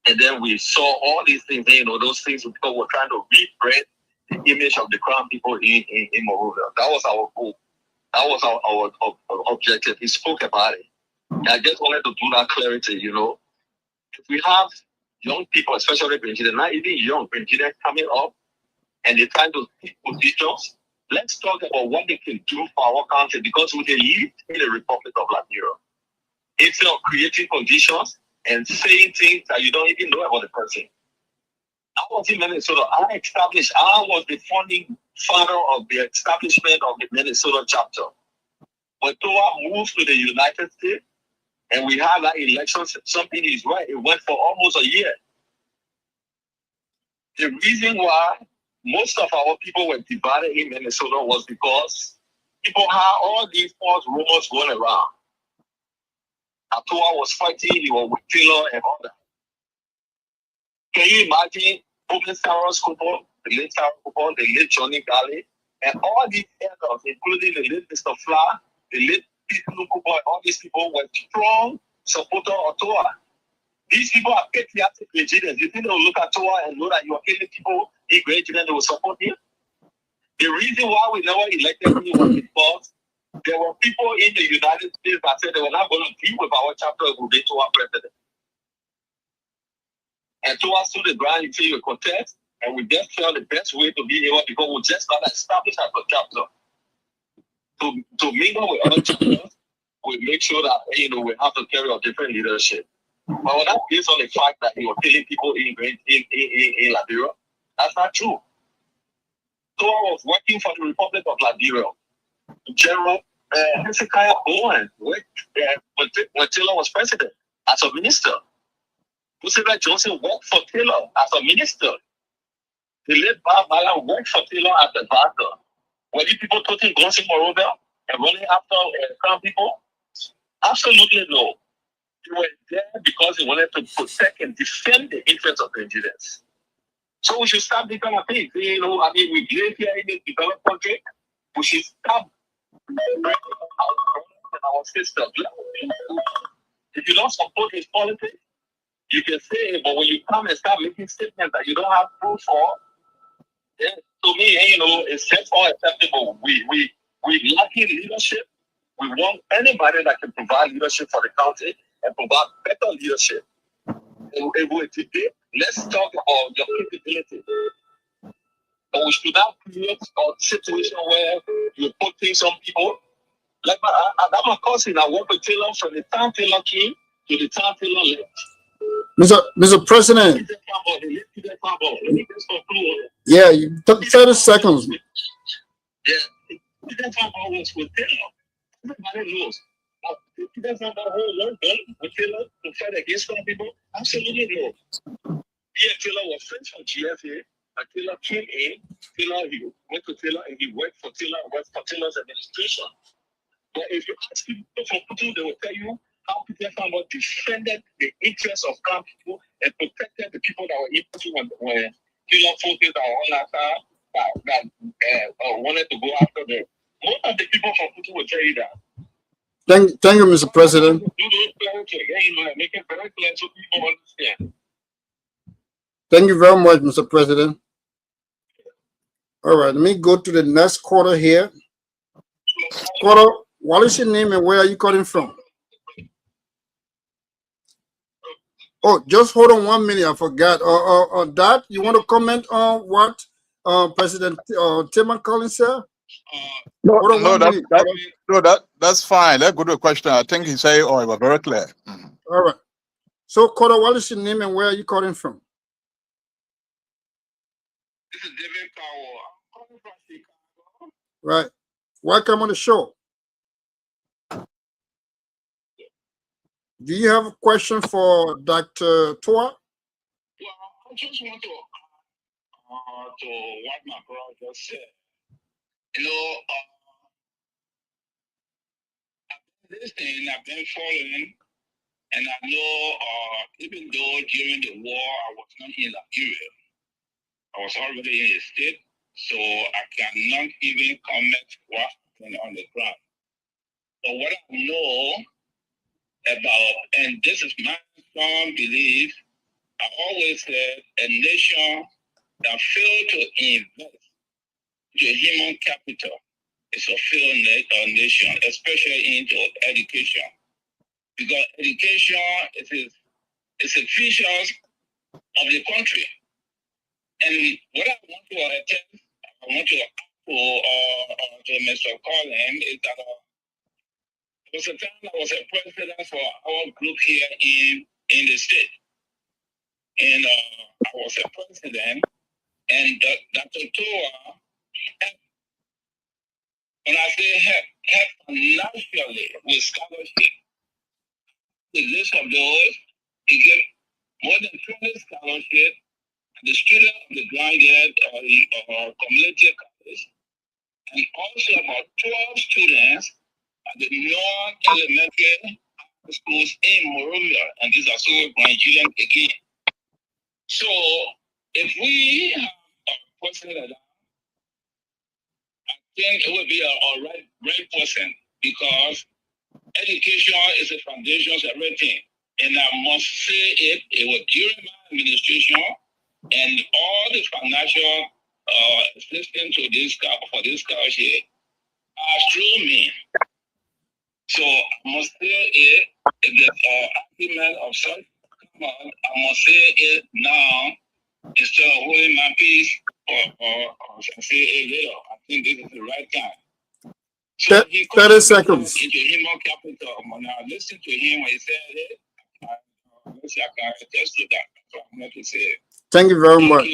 Speaker 8: And then we saw all these things, those things people were trying to rebrand the image of the Crown people in Monrovia. That was our goal. That was our objective. He spoke about it. And I just wanted to do that clarity, If we have young people, especially Grenadians, not even young Grenadians coming up, and they're trying to take positions, let's talk about what they can do for our country, because we live in the Republic of Liberia. Instead of creating conditions and saying things that you don't even know about the person. I was in Minnesota. I was the founding father of the establishment of the Minnesota chapter. When Towah moved to the United States and we had that election, something is right. It went for almost a year. The reason why most of our people were divided in Minnesota was because people had all these false rumors going around. Towah was fighting, he was with Taylor and all that. Can you imagine Open Sarah's Cooper, the late Sarah Cooper, the late Johnny Galley, and all these elders, including the late Mr. Fla, the late Peter Cooper, all these people were strong supporters of Towah. These people are patriotic Nigerians. You think they will look at Towah and know that you are killing people in Great Britain, they will support him? The reason why we never elected him was because there were people in the United States that said they were not going to deal with our chapter if we made Towah president. And Towah stood the ground until you contest, and we just felt the best way to be able, because we just not established as a chapter. To mingle with other chapters, we make sure that we have to carry a different leadership. But when that's based on the fact that he was killing people in Liberia, that's not true. Towah was working for the Republic of Liberia. General Hezekiah Bowen when Taylor was president as a minister. Roosevelt Johnson worked for Taylor as a minister. The late Bob Marley worked for Taylor as a doctor. Were these people taking guns in Monrovia and running after crown people? Absolutely no. They were there because they wanted to protect and defend the interests of the Nigerians. So we should stop this kind of thing. We live here in a developed country. We should stop our system. If you don't support his politics, you can say, but when you come and start making statements that you don't have proof for, then to me, it's just unacceptable. We lacking leadership. We want anybody that can provide leadership for the country and provide better leadership. And today, let's talk about your capability. But we should not create a situation where you put things on people. Like my cousin, I work with Taylor from the time Taylor came to the time Taylor left.
Speaker 2: Mr. President. Yeah, you took 30 seconds.
Speaker 8: Yeah, that was with Taylor. Everybody knows. That's not the whole world done with Taylor to fight against some people. Absolutely no. Yeah, Taylor was friends from GFA. And Taylor came in. He went to Taylor and he worked for Taylor and worked for Taylor's administration. But if you ask people from Putin, they will tell you how Peter Farmer defended the interests of brown people and protected the people that were in Putin when Taylor forces that wanted to go after them. Most of the people from Putin will tell you that.
Speaker 2: Thank you, Mr. President.
Speaker 8: Make it very clear so people understand.
Speaker 2: Thank you very much, Mr. President. All right, let me go to the next quarter here. Quarter, what is your name and where are you calling from? Oh, just hold on 1 minute. I forgot. That you want to comment on what President Tim Collins said? Hold on 1 minute.
Speaker 4: That's fine. Let's go to a question. I think he said, it was very clear.
Speaker 2: All right. So, Koda, what is your name and where are you calling from?
Speaker 8: This is David Towah. I'm calling from Chicago.
Speaker 2: Right. Welcome on the show. Do you have a question for Dr. Towah?
Speaker 8: Well, I just want to what my brother just said. This thing I've been following, and I know even though during the war I was not in Liberia, I was already in the state, so I cannot even comment what happened on the ground. But what I know about, and this is my strong belief, I always said a nation that failed to invest into human capital is a failed nation, especially into education. Because education is a feature of the country. And what I want to attend, I want to Mr. Collins is that there was a time I was a president for our group here in in the state. And I was a president, and Dr. Towah, when I say help financially with scholarship, the list of those, he gave more than 20 scholarships the student of the grounded or community college, and also about 12 students at the non-elementary schools in Monrovia, and these are so Nigerian again. So if we have a person like that, I think it would be a right person, because education is a foundation of everything. And I must say it was during my administration, and all the financial assistance to this for this scholarship are through me. So I must say it. If the argument of such come on, I must say it now instead of holding my peace or say it later. I think this is the right time. So
Speaker 2: 30 seconds.
Speaker 8: Into human capital. When I listen to him when he said it, I can attest to that. So I'm not to say it.
Speaker 2: Thank you very much.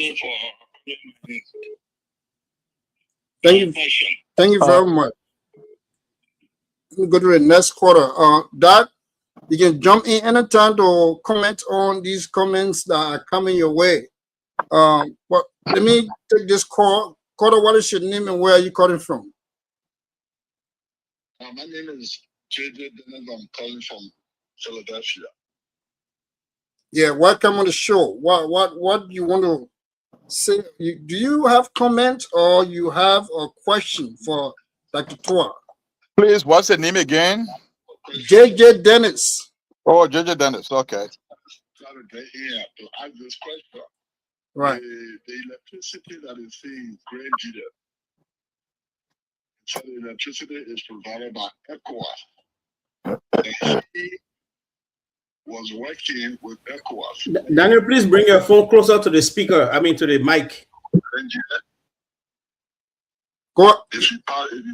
Speaker 2: Thank you very much. Let me go to the next quarter. Doc, you can jump in anytime to comment on these comments that are coming your way. But let me take this call. Quarter, what is your name and where are you calling from?
Speaker 8: My name is Gedeh. I'm calling from Philadelphia.
Speaker 2: Yeah, welcome on the show. What do you want to say? Do you have comment or you have a question for Dr. Towah?
Speaker 4: Please, what's the name again?
Speaker 2: JJ Dennis.
Speaker 4: Oh, JJ Dennis. Okay.
Speaker 8: Trying to get here to ask this question.
Speaker 2: Right.
Speaker 8: The electricity that is in Grand Gedeh. So the electricity is provided by ECOWAS. And he was working with ECOWAS.
Speaker 7: Daniel, please bring your phone closer to the speaker. I mean, to the mic.
Speaker 2: Go.
Speaker 8: If you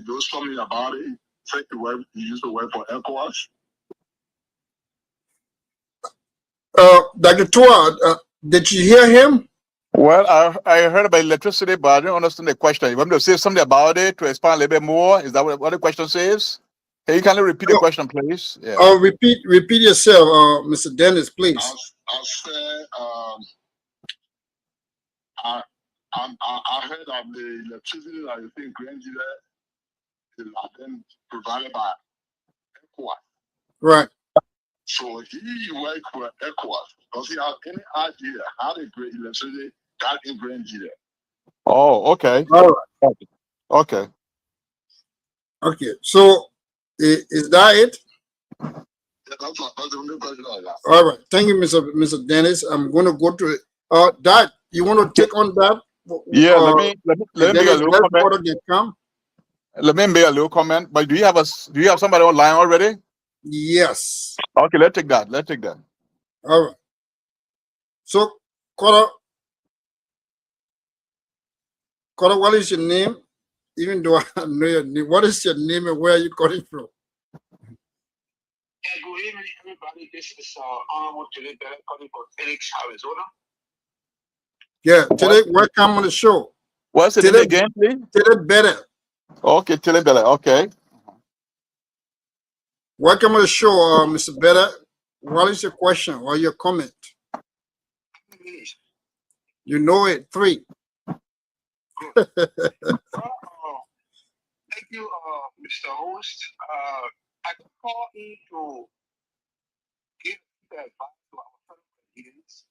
Speaker 8: know something about it, take the word. You used to work for ECOWAS.
Speaker 2: Dr. Towah, did you hear him?
Speaker 4: Well, I heard about electricity, but I didn't understand the question. You want me to say something about it to expand a little bit more? Is that what the question says? Can you kindly repeat the question, please? Yeah.
Speaker 2: Repeat yourself, Mr. Dennis, please.
Speaker 8: I'll say, I heard of the electricity that is in Grand Gedeh is then provided by ECOWAS.
Speaker 2: Right.
Speaker 8: So he worked with ECOWAS. Does he have any idea how the great electricity got in Grand Gedeh?
Speaker 4: Oh, okay.
Speaker 2: All right.
Speaker 4: Okay.
Speaker 2: Okay. So is that it?
Speaker 8: Yeah, that's the only question I got.
Speaker 2: All right. Thank you, Mr. Dennis. I'm going to go to it. Dad, you want to take on that?
Speaker 4: Yeah. Let me make a little comment. Let me make a little comment. But do you have somebody online already?
Speaker 2: Yes.
Speaker 4: Okay. Let's take that.
Speaker 2: All right. So, Kora, what is your name? Even though I know your name, what is your name and where are you calling from?
Speaker 8: Yeah, good evening, everybody. This is Honorable Gedeh calling from Phoenix, Arizona.
Speaker 2: Yeah, today, welcome on the show.
Speaker 4: What's the name again, please?
Speaker 2: Gedeh Better.
Speaker 4: Okay, Gedeh Better. Okay.
Speaker 2: Welcome on the show, Mr. Better. What is your question or your comment? You know it. 3.
Speaker 8: Thank you, Mr. Host. I call in to give advice to our fellow Canadians.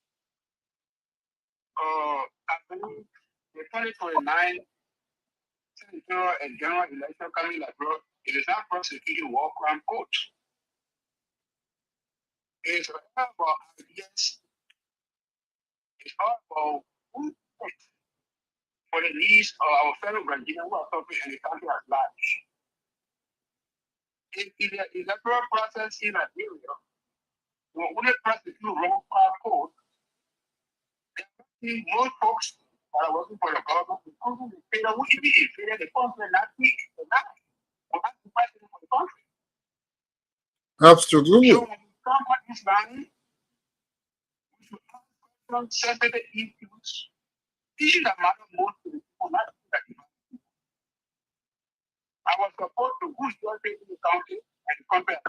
Speaker 8: I believe the 2029 senatorial and general election coming abroad, it is not prosecuting war crime court. It's all about ideas. It's all about who fights for the needs of our fellow Ghanaians who are suffering in the country at large. In the electoral process in Nigeria, when we prosecute wrong crime code, most folks that are working for the government, including the state, would be inferior the country and not be the president for the country.
Speaker 2: Absolutely.
Speaker 8: So when you come with this line, question sensitive issues that matter most to the people, not that you know. I was supposed to who's your taking the county and compare.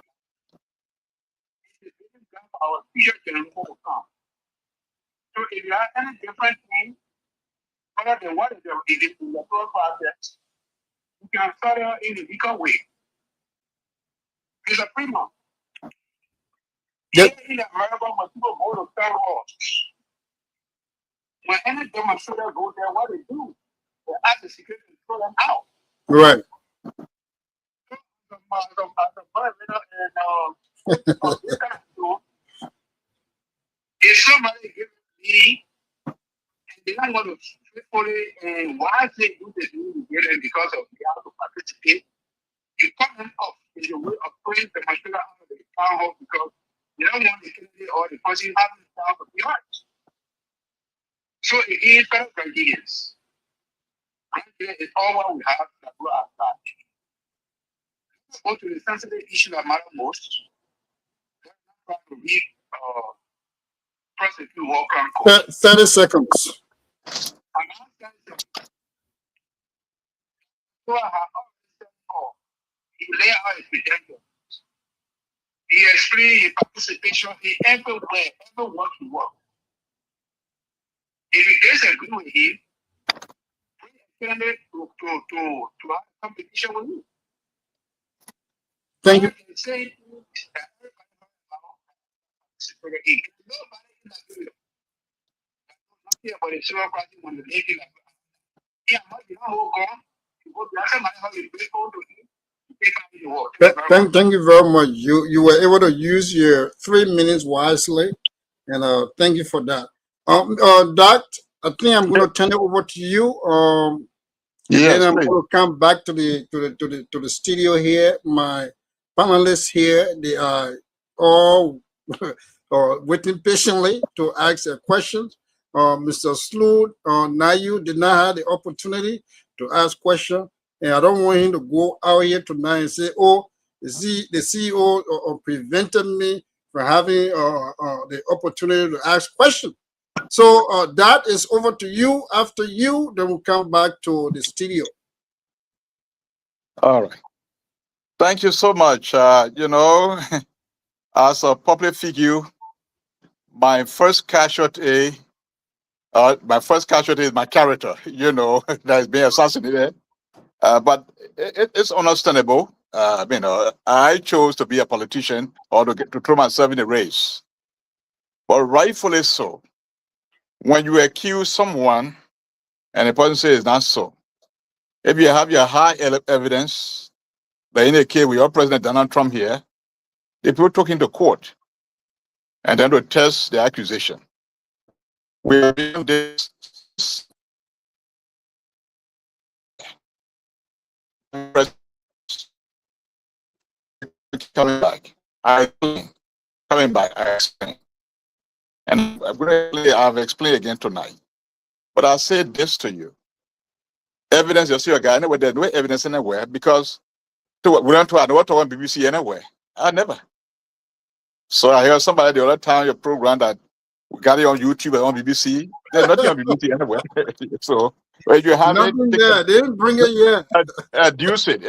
Speaker 8: Our future generation will come. So if you have any different thing other than what is in the process, you can further in a legal way. It's a premium.
Speaker 2: Yep.
Speaker 8: In America, when people go to federal, when any demonstrator go there, what they do, they ask the security to throw them out.
Speaker 2: Right.
Speaker 8: If somebody gives me, and they're not going to faithfully and wisely do the thing together because of the how to participate, you cut them off in the way of putting the demonstrator out of the town hall because you don't want the candidate or the person having the town of the arts. So again, federal Nigerians, right there is all what we have that go outside. Go to the sensitive issue that matter most. Try to read prosecute war crime.
Speaker 2: 30 seconds.
Speaker 8: He lay out his credentials. He explained his participation in everywhere he worked. If you disagree with him, bring a candidate to have competition with you.
Speaker 2: Thank you. Thank you very much. You were able to use your 3 minutes wisely, and thank you for that. Doc, I think I'm going to turn it over to you.
Speaker 4: Yes,
Speaker 2: then I'm
Speaker 4: please.
Speaker 2: going to come back to the studio here. My panelists here, they are all waiting patiently to ask their questions. Mr. Sloot, Nayu did not have the opportunity to ask questions, and I don't want him to go out here tonight and say, "Oh, the CEO prevented me from having the opportunity to ask questions." So that is over to you. After you, then we'll come back to the studio.
Speaker 4: All right. Thank you so much. As a public figure, my first casualty is my character, that is being assassinated. But it's understandable. I chose to be a politician or to throw myself in the race. But rightfully so. When you accuse someone and the person says it's not so, if you have your high evidence, that in a case with your President Donald Trump here, the people took him to court and then to test the accusation. We are doing this coming back. I explain. And I've explained again tonight. But I'll say this to you. Evidence, you see a guy anywhere, there's no evidence anywhere because we don't talk on BBC anywhere. I never. So I heard somebody the other time your program that we got it on YouTube and on BBC. There's nothing on BBC anywhere. So when you have
Speaker 2: Nothing there. They didn't bring it yet.
Speaker 4: Deuce it,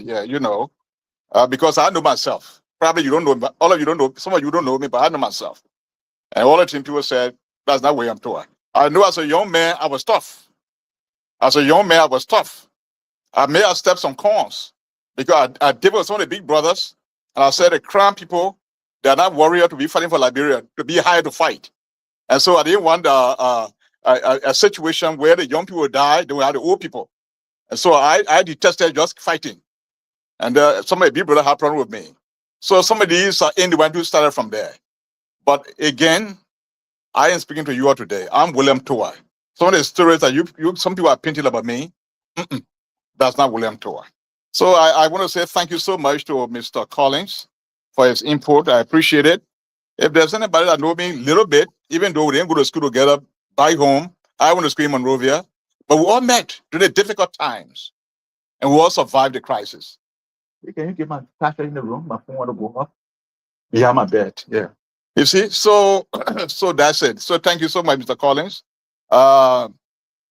Speaker 4: yeah, because I know myself. Probably you don't know, all of you don't know, some of you don't know me, but I know myself. And all the time people said, that's not where I'm to. I know as a young man, I was tough. As a young man, I was tough. I may have stepped some corns because I did with some of the big brothers. And I said, the crown people, they're not warriors to be fighting for Liberia, to be hired to fight. And so I didn't want a situation where the young people die, then we had the old people. And so I detested just fighting. And some of the big brothers had a problem with me. So some of these are in the one who started from there. But again, I am speaking to you all today. I'm William Towah. Some of the stories that some people are painting about me, that's not William Towah. So I want to say thank you so much to Mr. Collins for his input. I appreciate it. If there's anybody that knows me a little bit, even though we didn't go to school together, back home, I went to school in Monrovia, but we all met during the difficult times, and we all survived the crisis. Can you get my pastor in the room? My phone want to go off. Yeah, my bed. Yeah. You see, so so that's it. So thank you so much, Mr. Collins.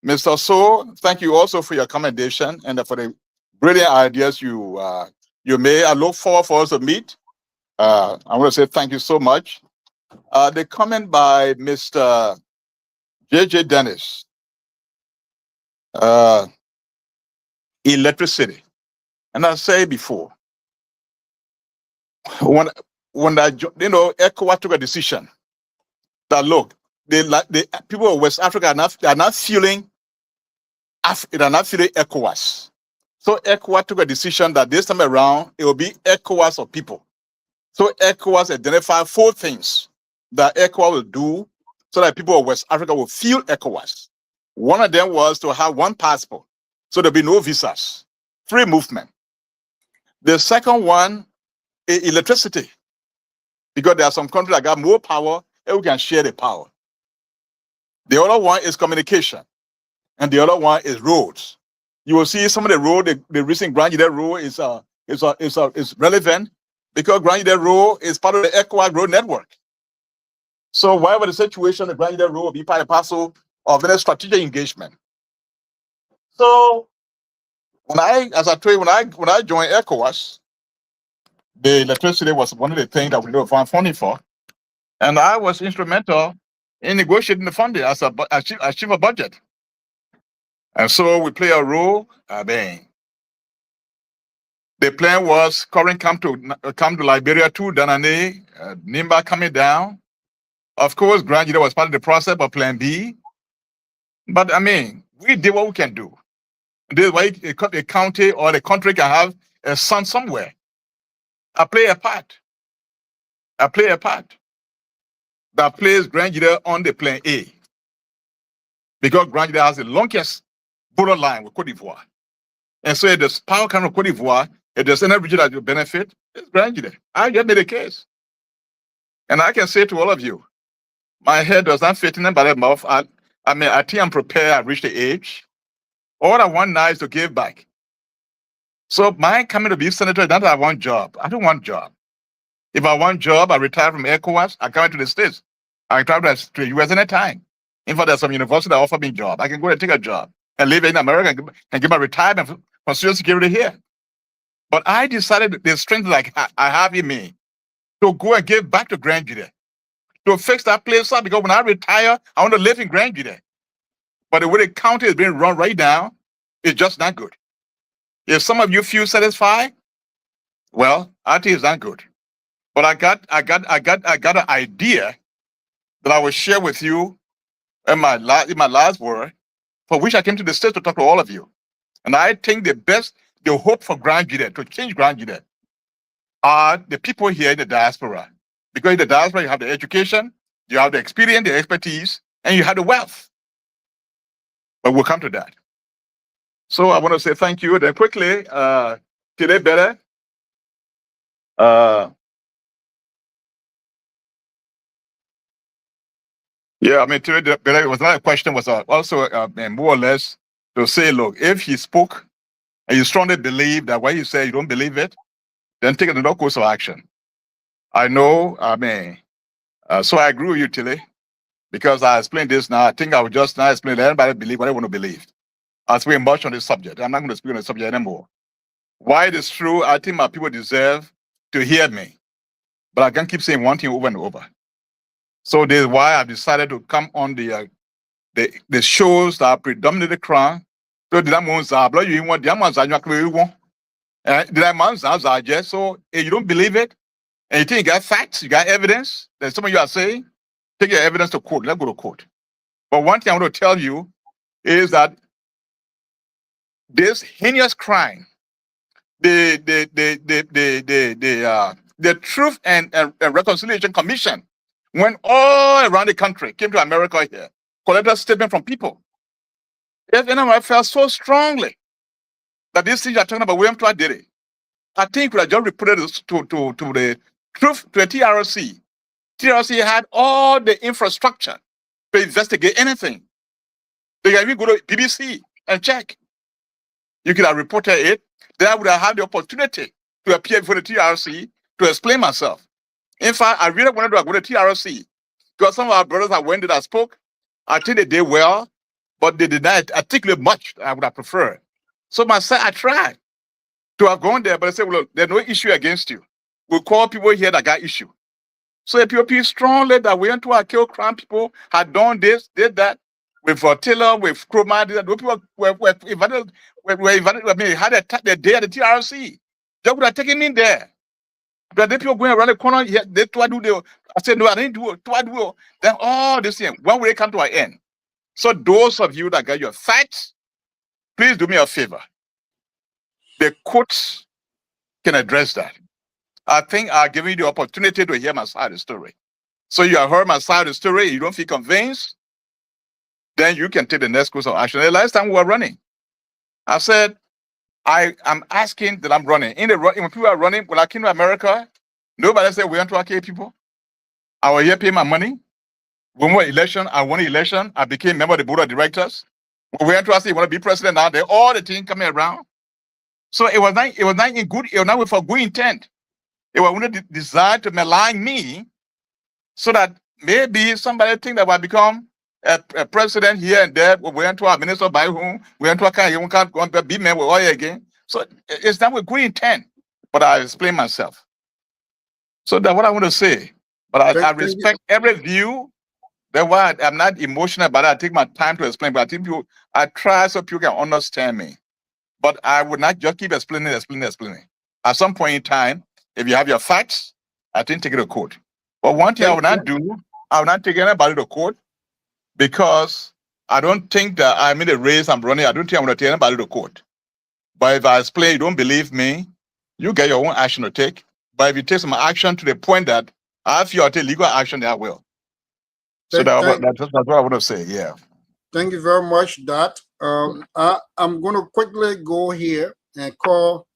Speaker 4: Mr. So, thank you also for your commendation and for the brilliant ideas you made. I look forward for us to meet. I want to say thank you so much. The comment by Mr. J.J. Dennis, electricity. And I say before, when ECOWAS took a decision that look, the people of West Africa are not feeling ECOWAS. So ECOWAS took a decision that this time around it will be ECOWAS of people. So ECOWAS identified 4 things that ECOWAS will do so that people of West Africa will feel ECOWAS. One of them was to have one passport, so there'll be no visas, free movement. The second one is electricity, because there are some countries that got more power and we can share the power. The other one is communication, and the other one is roads. You will see some of the road, the recent Grand Gedeh road is relevant because Grand Gedeh road is part of the ECOWAS road network. So whatever the situation, the Grand Gedeh road will be part and parcel of any strategic engagement. So as I told you, when I joined ECOWAS, the electricity was one of the things that we were funding for, and I was instrumental in negotiating the funding as achieve a budget. And so we play a role. The plan was Corin come to Liberia to Danane, Nimba coming down. Of course, Grand Gedeh was part of the process of Plan B. But I mean, we did what we can do. This way, a county or the country can have a son somewhere. I play a part. That plays Grand Gedeh on the Plan A. Because Grand Gedeh has the longest borderline with Cote d'Ivoire. And so if there's power coming from Cote d'Ivoire, if there's any region that will benefit, it's Grand Gedeh. I just made a case. And I can say to all of you, my head does not fit in anybody's mouth. I think I'm prepared. I've reached the age. All I want now is to give back. So my coming to be senator is not that I want job. I don't want job. If I want job, I retire from ECOWAS. I come to the States. I travel to the US anytime. In fact, there's some university that offer me a job. I can go and take a job and live in America and get my retirement from Social Security here. But I decided the strength like I have in me to go and give back to Grand Gedeh, to fix that place up, because when I retire, I want to live in Grand Gedeh. But the way the county is being run right now, it's just not good. If some of you feel satisfied, well, I think it's not good. But I got an idea that I will share with you in my last word, for which I came to the States to talk to all of you. And I think the hope for Grand Gedeh, to change Grand Gedeh, are the people here in the diaspora. Because in the diaspora, you have the education, you have the experience, the expertise, and you have the wealth. But we'll come to that. So I want to say thank you. Then quickly, today better. Yeah, I mean, today better was not a question, was also more or less to say, look, if he spoke and you strongly believe that what he said, you don't believe it, then take another course of action. I know, so I agree with you, Tilly, because I explained this now. I think I would just now explain that everybody believe what they want to believe. I speak much on this subject. I'm not going to speak on the subject anymore. Why it is true, I think my people deserve to hear me. But I can't keep saying one thing over and over. So this is why I've decided to come on the shows that are predominantly crown. So so if you don't believe it, and you think you got facts, you got evidence, then some of you are saying, take your evidence to court. Let's go to court. But one thing I want to tell you is that this heinous crime, the Truth and Reconciliation Commission went all around the country, came to America here, collected statement from people. If anyone felt so strongly that these things are talking about William Towah did it, I think we have just reported to the Truth, to the TRC. TRC had all the infrastructure to investigate anything. They can even go to BBC and check. You could have reported it. Then I would have had the opportunity to appear before the TRC to explain myself. In fact, I really wanted to go to TRC because some of our brothers that went there that spoke, I think they did well, but they did not articulate much I would have preferred. So myself, I tried to have gone there, but I said, well, look, there's no issue against you. We'll call people here that got issue. So the POP strongly that we went to our kill crime people had done this, did that, with Taylor, with Kroma, those people were invited, I mean, had the day at the TRC. They would have taken me there. But the people going around the corner, yeah, they try to do. I said, no, I didn't do it. Try to do it. Then all this thing, when will it come to an end? So those of you that got your facts, please do me a favor. The courts can address that. I think I'll give you the opportunity to hear my side of the story. So you have heard my side of the story, you don't feel convinced, then you can take the next course of action. The last time we were running, I said, I'm asking that I'm running. When people are running, when I came to America, nobody said we want to kill people. I was here paying my money. When we were election, I won the election. I became member of the board of directors. When we went to say you want to be president now, they all the team coming around. So it was not in good, it was not with a good intent. It was only designed to malign me so that maybe somebody think that I become a president here and there. We went to our minister by whom we went to a kind can't be men with oil again. So it's not with good intent. But I explain myself. So that's what I want to say. But I respect every view. That's why I'm not emotional about it. I take my time to explain. But I think I try so people can understand me. But I would not just keep explaining. At some point in time, if you have your facts, I think take it to court. But one thing I will not do, I will not take anybody to court because I don't think that I'm in the race I'm running. I don't think I'm going to take anybody to court. But if I explain, you don't believe me, you get your own action to take. But if you take some action to the point that I feel I take legal action, then I will. So that's what I want to say. Yeah.
Speaker 2: Thank you very much, Dot. I'm going to quickly go here and call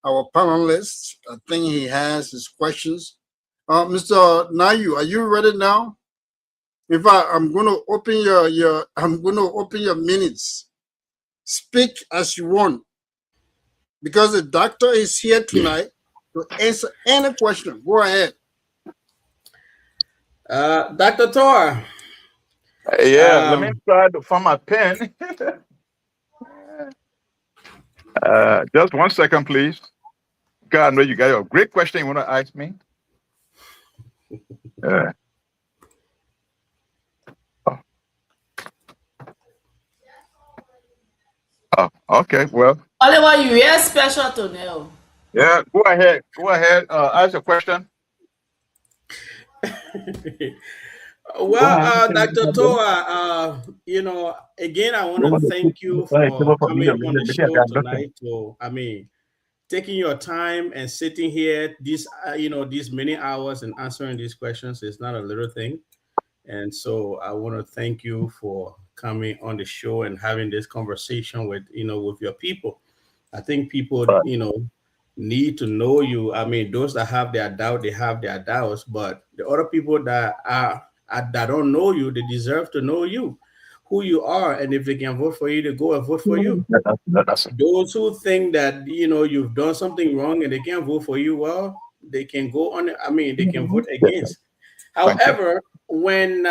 Speaker 2: our panelists. I think he has his questions. Mr. Nayu, are you ready now? In fact, I'm going to open your minutes. Speak as you want, because the doctor is here tonight to answer any question. Go ahead.
Speaker 7: Dr. Towah.
Speaker 4: Yeah, let me try to find my pen. Just 1 second, please. God, I know you got a great question you want to ask me. Oh, okay. Well,
Speaker 5: Oliver, you are special to know.
Speaker 4: Yeah, go ahead. Ask your question.
Speaker 7: Well, Dr. Towah, again, I want to thank you for coming on the show tonight. Taking your time and sitting here these many hours and answering these questions is not a little thing. And so I want to thank you for coming on the show and having this conversation with your people. I think people, need to know you. Those that have their doubt, they have their doubts, but the other people that don't know you, they deserve to know you, who you are, and if they can vote for you, they go and vote for you. Those who think that you've done something wrong and they can't vote for you, well, they can go on. They can vote against. However, when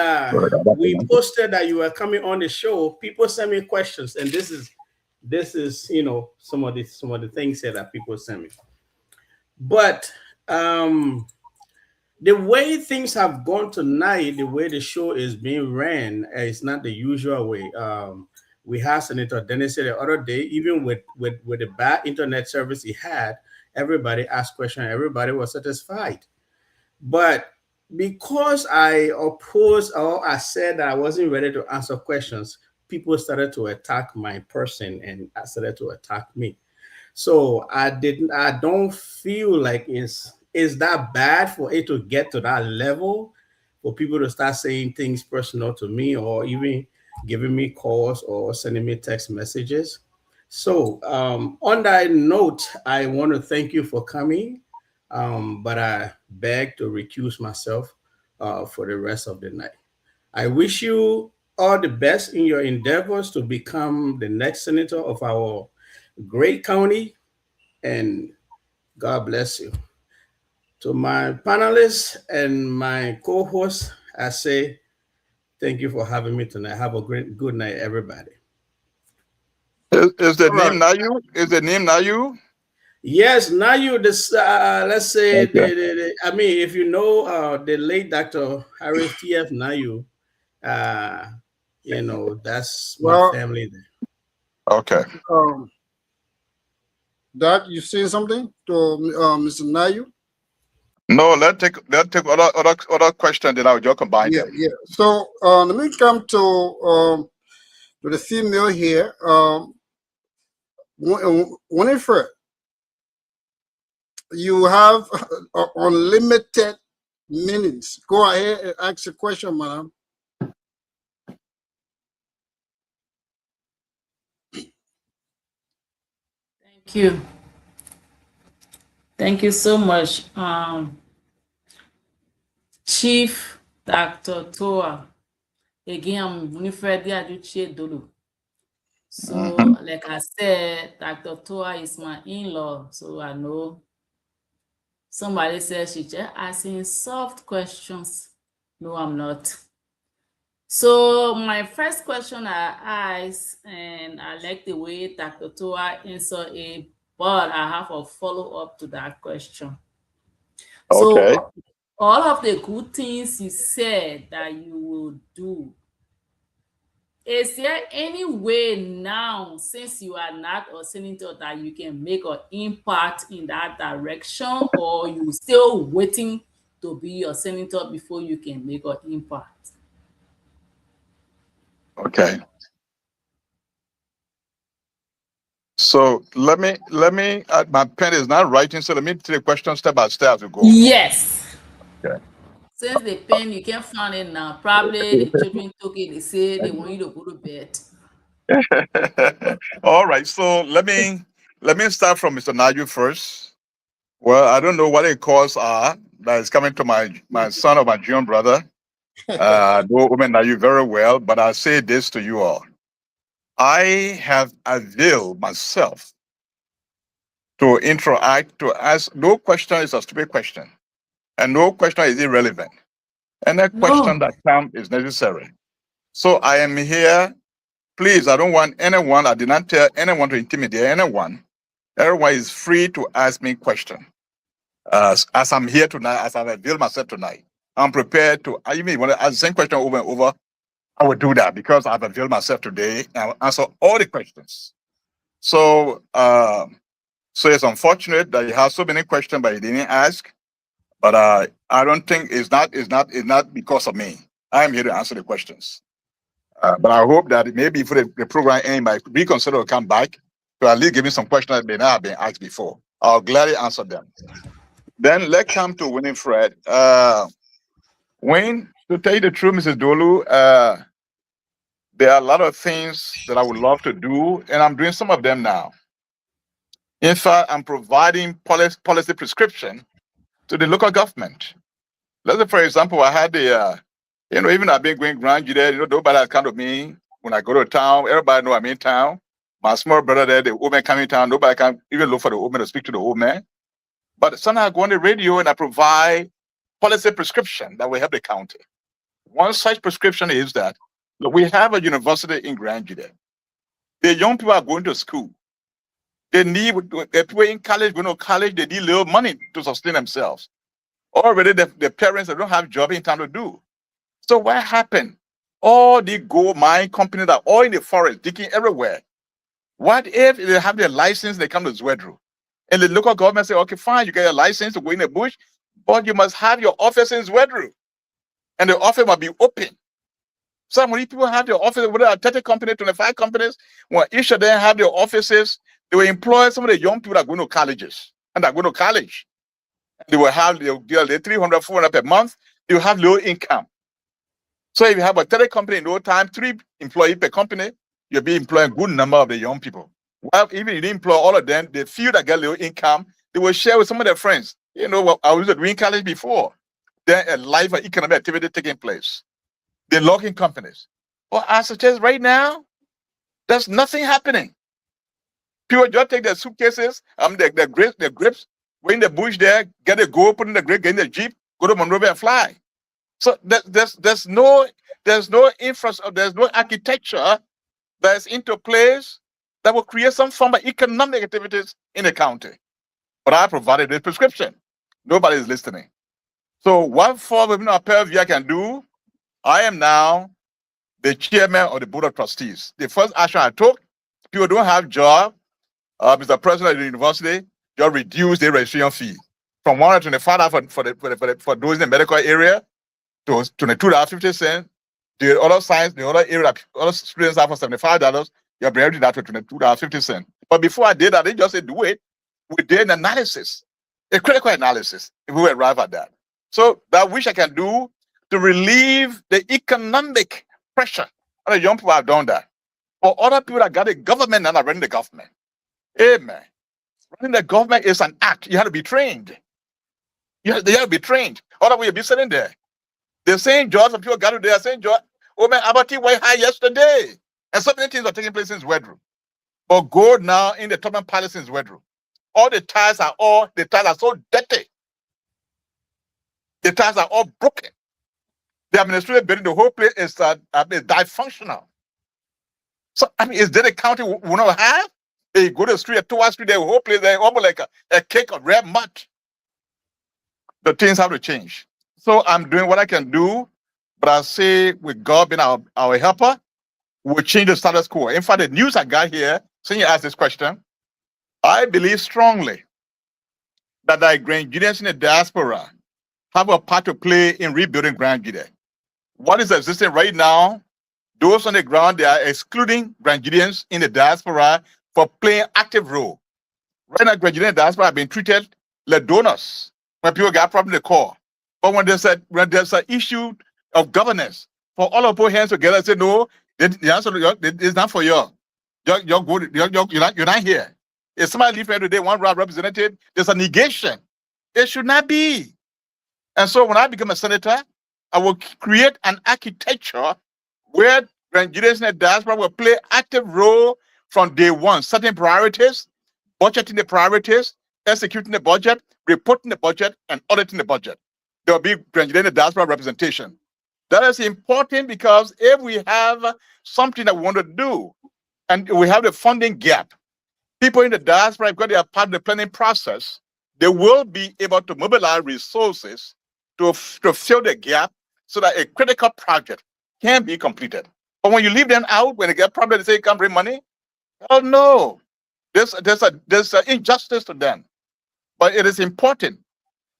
Speaker 7: we posted that you were coming on the show, people sent me questions, and this is some of the things that people send me. But the way things have gone tonight, the way the show is being ran, is not the usual way. We had Senator Dennis the other day, even with the bad internet service he had, everybody asked questions, everybody was satisfied. But because I opposed, or I said that I wasn't ready to answer questions, people started to attack my person and started to attack me. So I don't feel like it's that bad for it to get to that level, for people to start saying things personal to me, or even giving me calls or sending me text messages. So on that note, I want to thank you for coming, but I beg to recuse myself for the rest of the night. I wish you all the best in your endeavors to become the next senator of our great county, and God bless you. To my panelists and my co-hosts, I say thank you for having me tonight. Have a good night, everybody.
Speaker 4: Is the
Speaker 2: All right.
Speaker 4: name Nayu? Is the name Nayu?
Speaker 7: Yes, now you this let's say
Speaker 4: Okay.
Speaker 7: I mean, if you know the late Dr. Harris T.F. Nayu, uh, that's my
Speaker 2: Well,
Speaker 7: family there.
Speaker 4: Okay.
Speaker 2: um, Doc, you say something to Mr. Nayu?
Speaker 4: No, let's take other question. Then I'll just combine
Speaker 2: Yeah,
Speaker 4: them.
Speaker 2: yeah. So let me come to the female here. Winifred, you have unlimited minutes. Go ahead and ask a question, madam.
Speaker 5: Thank you. Thank you so much, Chief Dr. Towah. Again, I'm Winifred Aduchie Dolo. So, like I said, Dr. Towah is my in-law, so I know. Somebody says she just asking soft questions. No, I'm not. So my first question I asked, and I like the way Dr. Towah answered it, but I have a follow-up to that question.
Speaker 4: Okay.
Speaker 5: So all of the good things you said that you will do, is there any way now, since you are not a senator, that you can make an impact in that direction, or you still waiting to be a senator before you can make an impact?
Speaker 4: Okay. So let me my pen is not writing, so let me take the question step by step as we go.
Speaker 5: Yes.
Speaker 4: Okay.
Speaker 5: Since the pen, you can't find it now. Probably the children took it. They say they want you to go to bed.
Speaker 4: All right. So let me start from Mr. Naju first. Well, I don't know what the calls are that is coming to my son or my junior brother. I know women Naju very well, but I say this to you all. I have availed myself to interact, to ask. No question is a stupid question, and no question is irrelevant. And a question
Speaker 5: No.
Speaker 4: that comes is necessary. So I am here. Please, I don't want anyone, I did not tell anyone to intimidate anyone. Everyone is free to ask me questions. As I'm here tonight, as I've availed myself tonight, I'm prepared to, I even want to ask the same question over and over. I will do that because I've availed myself today and I will answer all the questions. So, so it's unfortunate that you have so many questions, but you didn't ask. But I don't think it's not because of me. I'm here to answer the questions. But I hope that maybe if the program end, might reconsider or come back to at least give me some questions that may not have been asked before. I'll gladly answer them. Then let's come to Winifred. Wayne, to tell you the truth, Mrs. Dolu, there are a lot of things that I would love to do, and I'm doing some of them now. In fact, I'm providing policy prescription to the local government. Let's say, for example, I had the, even I've been going around there, nobody has come to me when I go to town. Everybody know I'm in town. My small brother there, the woman coming in town, nobody can even look for the woman to speak to the woman. But somehow I go on the radio and I provide policy prescription that will help the county. One such prescription is that look, we have a university in Grand Jude. The young people are going to school. They need, if people in college, going to college, they need little money to sustain themselves. Already the parents, they don't have job in town to do. So what happened? All the gold mine companies are all in the forest, digging everywhere. What if they have their license, they come to Zwedru? And the local government say, okay, fine, you get a license to go in the bush, but you must have your office in Zwedru. And the office must be open. Some of these people have their offices, whether 30 companies, 25 companies, when each of them have their offices, they will employ some of the young people that are going to colleges and that are going to college. They will have they'll get 300, 400 per month. They will have low income. So if you have a 30 company in no time, 3 employees per company, you'll be employing a good number of the young people. Well, even if you didn't employ all of them, the few that get low income, they will share with some of their friends. I was doing college before. Then a life of economic activity taking place. The logging companies. Well, I suggest right now, there's nothing happening. People just take their suitcases, the grips We're in the bush there, get a go, put in the Great, get in the Jeep, go to Monrovia and fly. So there's no infrastructure, there's no architecture that's into place that will create some form of economic activities in the county. But I provided a prescription. Nobody is listening. So what form of appeal I can do? I am now the chairman of the board of trustees. The first action I took, people don't have job. Mr. President of the university just reduced the registration fee from $125 for those in the medical area to $22.50. The other science, the other area, other students have for $75. You're bringing that to $22.50. But before I did that, they just said do it. We did an analysis, a critical analysis, if we arrive at that. So that which I can do to relieve the economic pressure. Other young people have done that. For other people that got a government and are running the government. Amen. Running the government is an act. You have to be trained. They have to be trained. Otherwise, you'll be sitting there. The same jobs of people got to there, same job. Oh man, Abati went high yesterday. And so many things are taking place in Wedroom. But go now in the Tubman Palace in Wedroom. All the tires are so dirty. The tires are all broken. The administrative building, the whole place is dysfunctional. So I mean, is there a county we not have? They go to the street, Towah Street, the whole place, they're almost like a cake of red mud. The things have to change. So I'm doing what I can do, but I say with God being our helper, we'll change the status quo. In fact, the news I got here, since you asked this question, I believe strongly that the Grenadians in the diaspora have a part to play in rebuilding Grand Gedeh. What is existing right now, those on the ground, they are excluding Grenadians in the diaspora for playing active role. Right now, Grenadians in the diaspora have been treated like donors when people got problem they call. But when there's an issue of governance, for all of put hands together and say, no, the answer is not for you. You're good. You're not here. If somebody leave here today, one representative, there's a negation. It should not be. And so when I become a senator, I will create an architecture where Nigerians in the diaspora will play active role from day one, setting priorities, budgeting the priorities, executing the budget, reporting the budget, and auditing the budget. There will be Nigerian diaspora representation. That is important because if we have something that we want to do and we have the funding gap, people in the diaspora, because they are part of the planning process, they will be able to mobilize resources to fill the gap so that a critical project can be completed. But when you leave them out, when they get problem, they say you can't bring money. Oh no, there's an injustice to them. But it is important.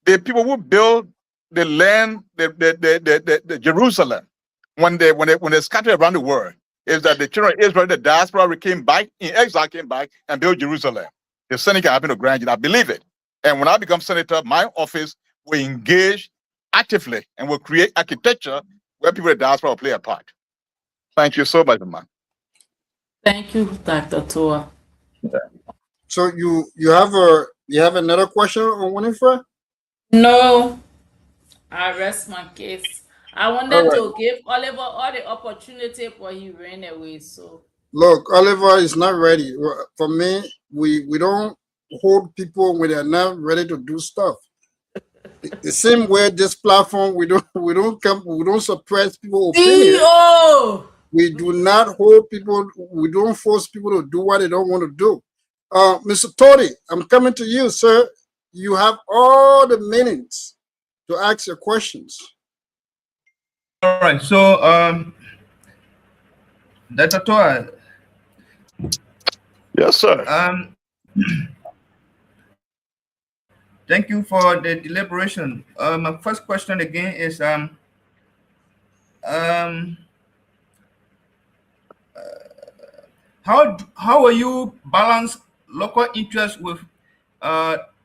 Speaker 4: The people who build the land, the Jerusalem, when they scatter around the world, is that the children of Israel, the diaspora came back, in exile came back and built Jerusalem. The same can happen to Grand Gedeh. I believe it. And when I become senator, my office will engage actively and will create architecture where people in the diaspora will play a part. Thank you so much, man.
Speaker 5: Thank you, Dr. Towah.
Speaker 2: So you have another question on Winifred?
Speaker 5: No, I rest my case. I wanted to give Oliver all the opportunity, but he ran away. So
Speaker 2: look, Oliver is not ready. For me, we don't hold people when they're not ready to do stuff. The same way this platform, we don't suppress people's opinion.
Speaker 5: CEO!
Speaker 2: We do not hold people, we don't force people to do what they don't want to do. Mr. Todi, I'm coming to you, sir. You have all the minutes to ask your questions.
Speaker 6: All right, so Dr. Towah.
Speaker 4: Yes, sir.
Speaker 6: Thank you for the deliberation. My first question again is how will you balance local interests with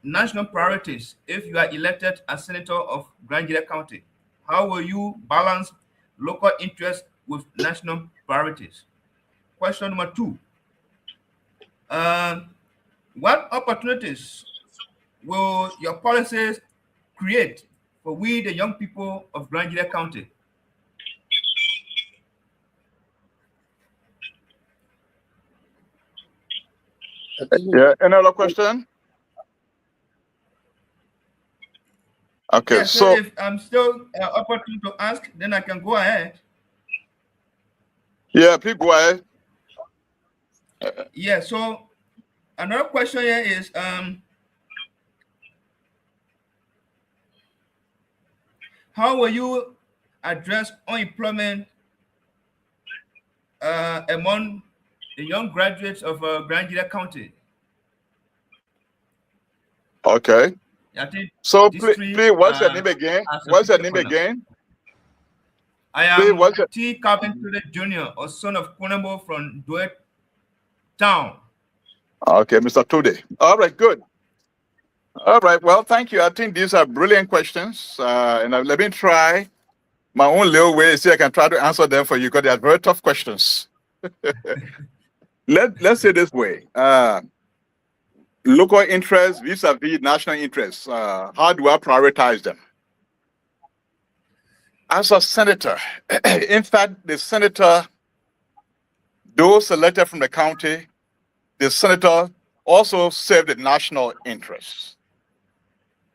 Speaker 6: national priorities if you are elected as senator of Grand Gedeh County? How will you balance local interests with national priorities? Question number 2. What opportunities will your policies create for we, the young people of Grand Gedeh County?
Speaker 4: Yeah, another question? Okay,
Speaker 6: Yeah, so if I'm still opportune to ask, then I can go ahead.
Speaker 4: yeah, please go ahead.
Speaker 6: Yeah, so another question here is how will you address unemployment among the young graduates of Grand Gedeh County?
Speaker 4: Okay.
Speaker 6: I think
Speaker 4: So
Speaker 6: these
Speaker 4: please,
Speaker 6: three
Speaker 4: what's your name again?
Speaker 6: are
Speaker 4: What's your
Speaker 6: sufficient
Speaker 4: name
Speaker 6: for now.
Speaker 4: again?
Speaker 6: I
Speaker 4: Please,
Speaker 6: am
Speaker 4: what's your
Speaker 6: T. Calvin Jr., a son of Kunamo from Duet Town.
Speaker 4: Okay, Mr. Tude. All right, good. All right, well, thank you. I think these are brilliant questions. And let me try my own little way, see I can try to answer them for you because they are very tough questions. Let's say this way. Local interests vis-a-vis national interests. How do I prioritize them? As a senator, in fact, the senator, those selected from the county, the senator also serve the national interests.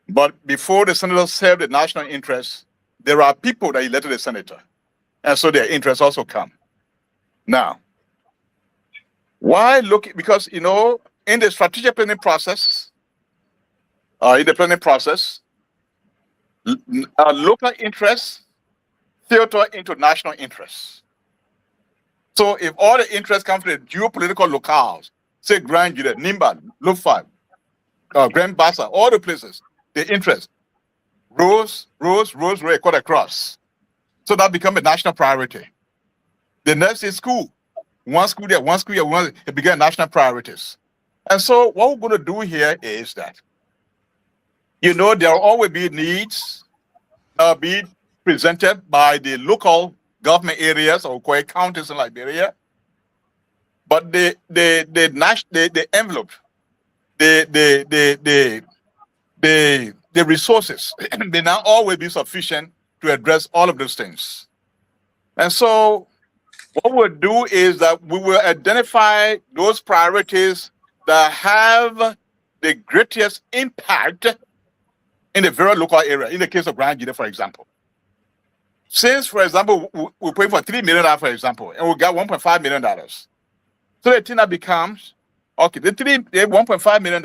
Speaker 4: But before the senator serve the national interests, there are people that elected the senator. And so their interests also come. Now, why look? Because, in the strategic planning process, local interests filter into national interests. So if all the interests come from the geopolitical locales, say Grand Gedeh, Nimba, Lufan, Grand Bassa, all the places, the interest rose, cut across. So that become a national priority. The next is school. One school there, it became national priorities. And so what we're going to do here is that, there will always be needs be presented by the local government areas or counties in Liberia. But the envelope, the resources may not always be sufficient to address all of those things. And so what we'll do is that we will identify those priorities that have the greatest impact in the very local area. In the case of Grand Gedeh, for example. Since, for example, we pay for $3 million, for example, and we got $1.5 million. So the thing that becomes, okay, the $1.5 million,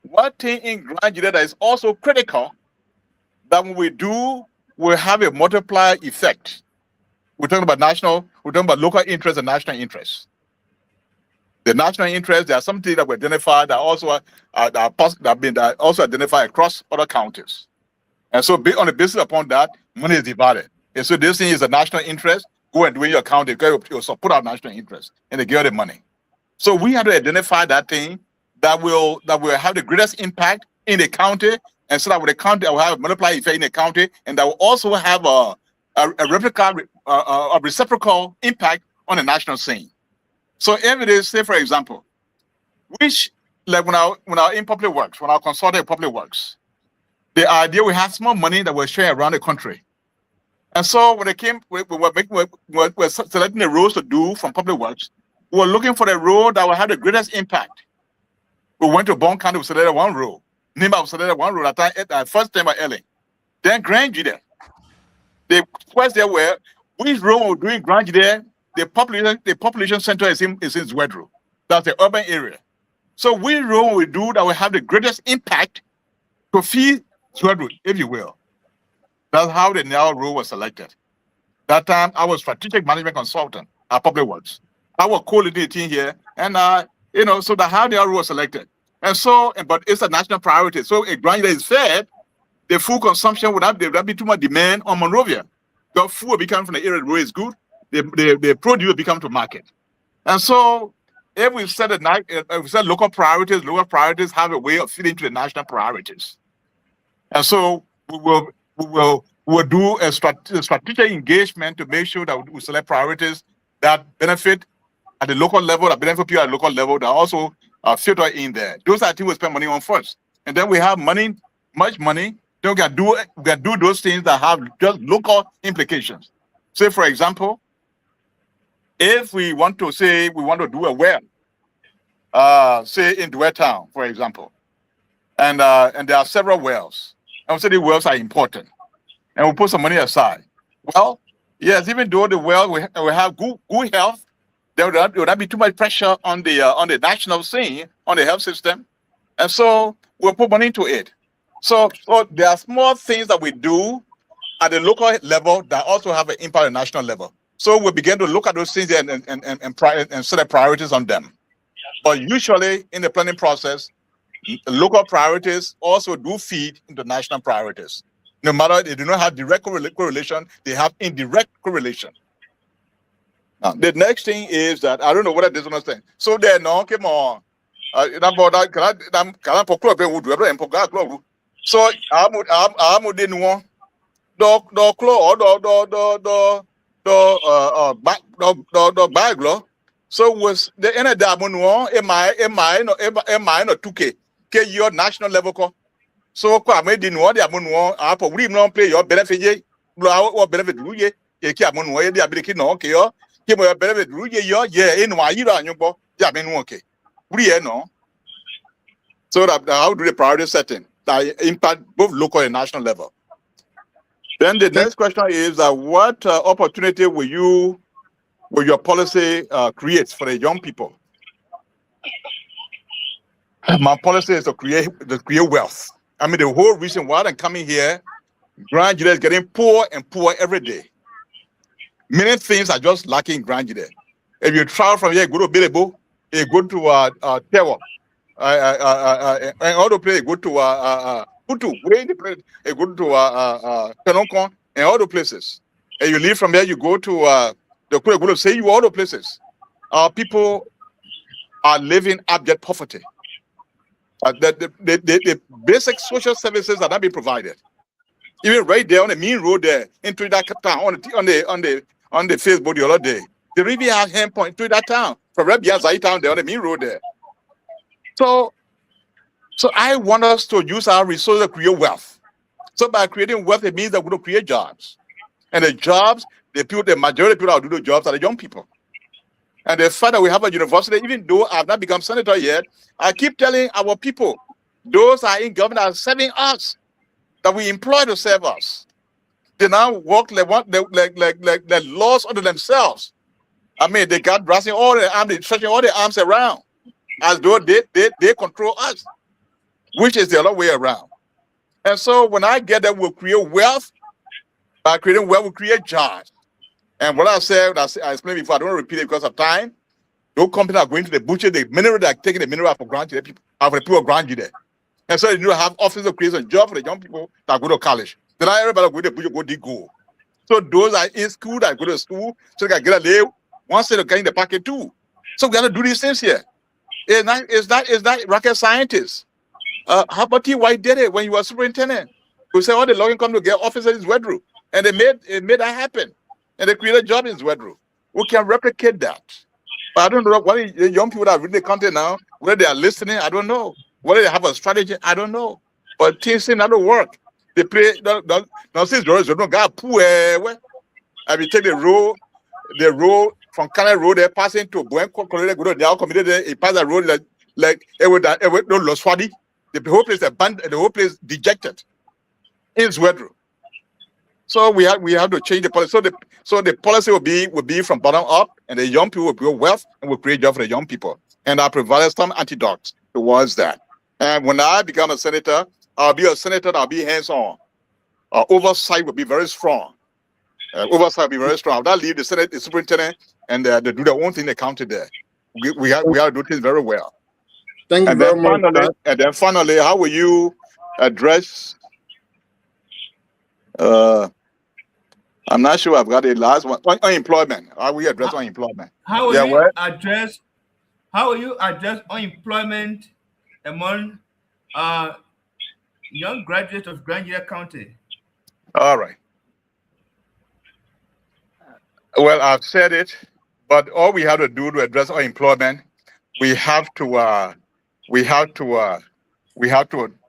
Speaker 4: one thing in Grand Gedeh that is also critical that when we do, we have a multiplier effect. We're talking about local interest and national interest. The national interest, there are some things that were identified that also that also identified across other counties. And so on the basis upon that, money is divided. And so this thing is a national interest, go and do in your county, you'll support our national interest, and they give the money. So we have to identify that thing that will have the greatest impact in the county, and so that with the county, I will have a multiplier effect in the county, and that will also have a reciprocal impact on the national scene. So if it is, say for example, like when I in public works, when I consulted public works, the idea we had small money that was shared around the country. And so when it came, we were selecting the roads to do from public works. We were looking for the road that will have the greatest impact. We went to Bond County, we selected one road. Nimba selected one road at first time by Elling. Then Grand Gedeh. The question there were, which road we're doing Grand Gedeh, the population center is in Zwedru. That's the urban area. So which road we do that will have the greatest impact to feed Zwedru, if you will. That's how the narrow road was selected. That time, I was strategic management consultant at Public Works. I was coordinating here, and so that's how the narrow road was selected. And so, but it's a national priority. So if Grand Gedeh is fed, the food consumption would be too much demand on Monrovia. The food will be coming from the area where it's good. The produce will become to market. And so, if we set local priorities have a way of fitting to the national priorities. And so we'll do a strategic engagement to make sure that we select priorities that benefit at the local level, that benefit people at the local level, that also filter in there. Those are things we spend money on first. And then we have much money. Then we can do those things that have just local implications. Say, for example, if we want to do a well, say in Duet Town, for example, and there are several wells. and say the wells are important, and we put some money aside. Well, yes, even though the well we have good health, there would not be too much pressure on the national scene, on the health system, and so we'll put money into it. So there are small things that we do at the local level that also have an impact at the national level. So we begin to look at those things and set up priorities on them. But usually in the planning process, local priorities also do feed into national priorities. No matter they do not have direct correlation, they have indirect correlation. Now, the next thing is that I don't know whether this is understand. So there no come on. So I'm didn't want the clo the bag law. So was the end of the amuno no 2K your national level ko. So kwa me di no the amuno apo we no play your benefit ye blow benefit ruye e ki amuno ye di ability no okay yo ki mo benefit ruye yo ye in wa yiro anyugo ya me no okay we no. So that how do the priority setting that impact both local and national level. Then the next question is what opportunity will your policy create for the young people? My policy is to create wealth. I mean, the whole reason why I'm coming here, Grand Gedeh is getting poor and poor every day. Many things are just lacking in Grand Gedeh. If you travel from here, go to Bilebo, you go to Towah, and other places, go to Putu, where in the place, you go to Penonkon, and other places. And you leave from there, you go to the Kure, go to say you other places. People are living abject poverty. The basic social services are not being provided. Even right there on the main road there, into that town, on the Facebook the other day, they really have him point to that town from Rebia Zai town there on the main road there. So I want us to use our resources to create wealth. So by creating wealth, it means that we're going to create jobs. And the jobs, the majority of people that do the jobs are the young people. And the fact that we have a university, even though I've not become senator yet, I keep telling our people, those are in government are serving us, that we employ to serve us. They now work like laws under themselves. I mean, they got brassing all the arms, they're stretching all the arms around, as though they control us, which is the other way around. And so when I get that, we'll create wealth. By creating wealth, we'll create jobs. And what I said, I explained before, I don't want to repeat it because of time. Those companies are going to the butcher, the mineral, they're taking the mineral for granted, for the people of Grand Gedeh. And so you have offices of creation job for the young people that go to college. Then not everybody go to the butcher, go dig gold. So those are in school that go to school, so they can get a live. Once they're getting the packet too. So we got to do these things here. It's not rocket scientists. How about why did it when you were superintendent? We say all the logging companies get officers in Zwedru. And they made that happen. And they created a job in Zwedru. We can replicate that. But I don't know what the young people that are reading the content now, whether they are listening, I don't know. Whether they have a strategy, I don't know. But things seem not to work. They play now since George don't got poor. I will take the road from Canada Road, they're passing to Buenco, go to the Al Committee, they pass the road like no lost Swadi. The whole place abandoned, the whole place dejected in Zwedru. So we have to change the policy. So the policy will be from bottom up, and the young people will build wealth and will create jobs for the young people. And I provided some antidotes towards that. And when I become a senator, I'll be a senator. I'll be hands-on. Oversight will be very strong. Oversight will be very strong. I'll leave the Senate, the superintendent, and they do their own thing. They counted there. We have to do things very well.
Speaker 2: Thank you very much.
Speaker 4: And then finally, how will you address? I'm not sure I've got the last one. Unemployment. How will you address unemployment?
Speaker 6: How will you address unemployment among young graduates of Grand Gedeh County?
Speaker 4: All right. Well, I've said it, but all we have to do to address unemployment, we have to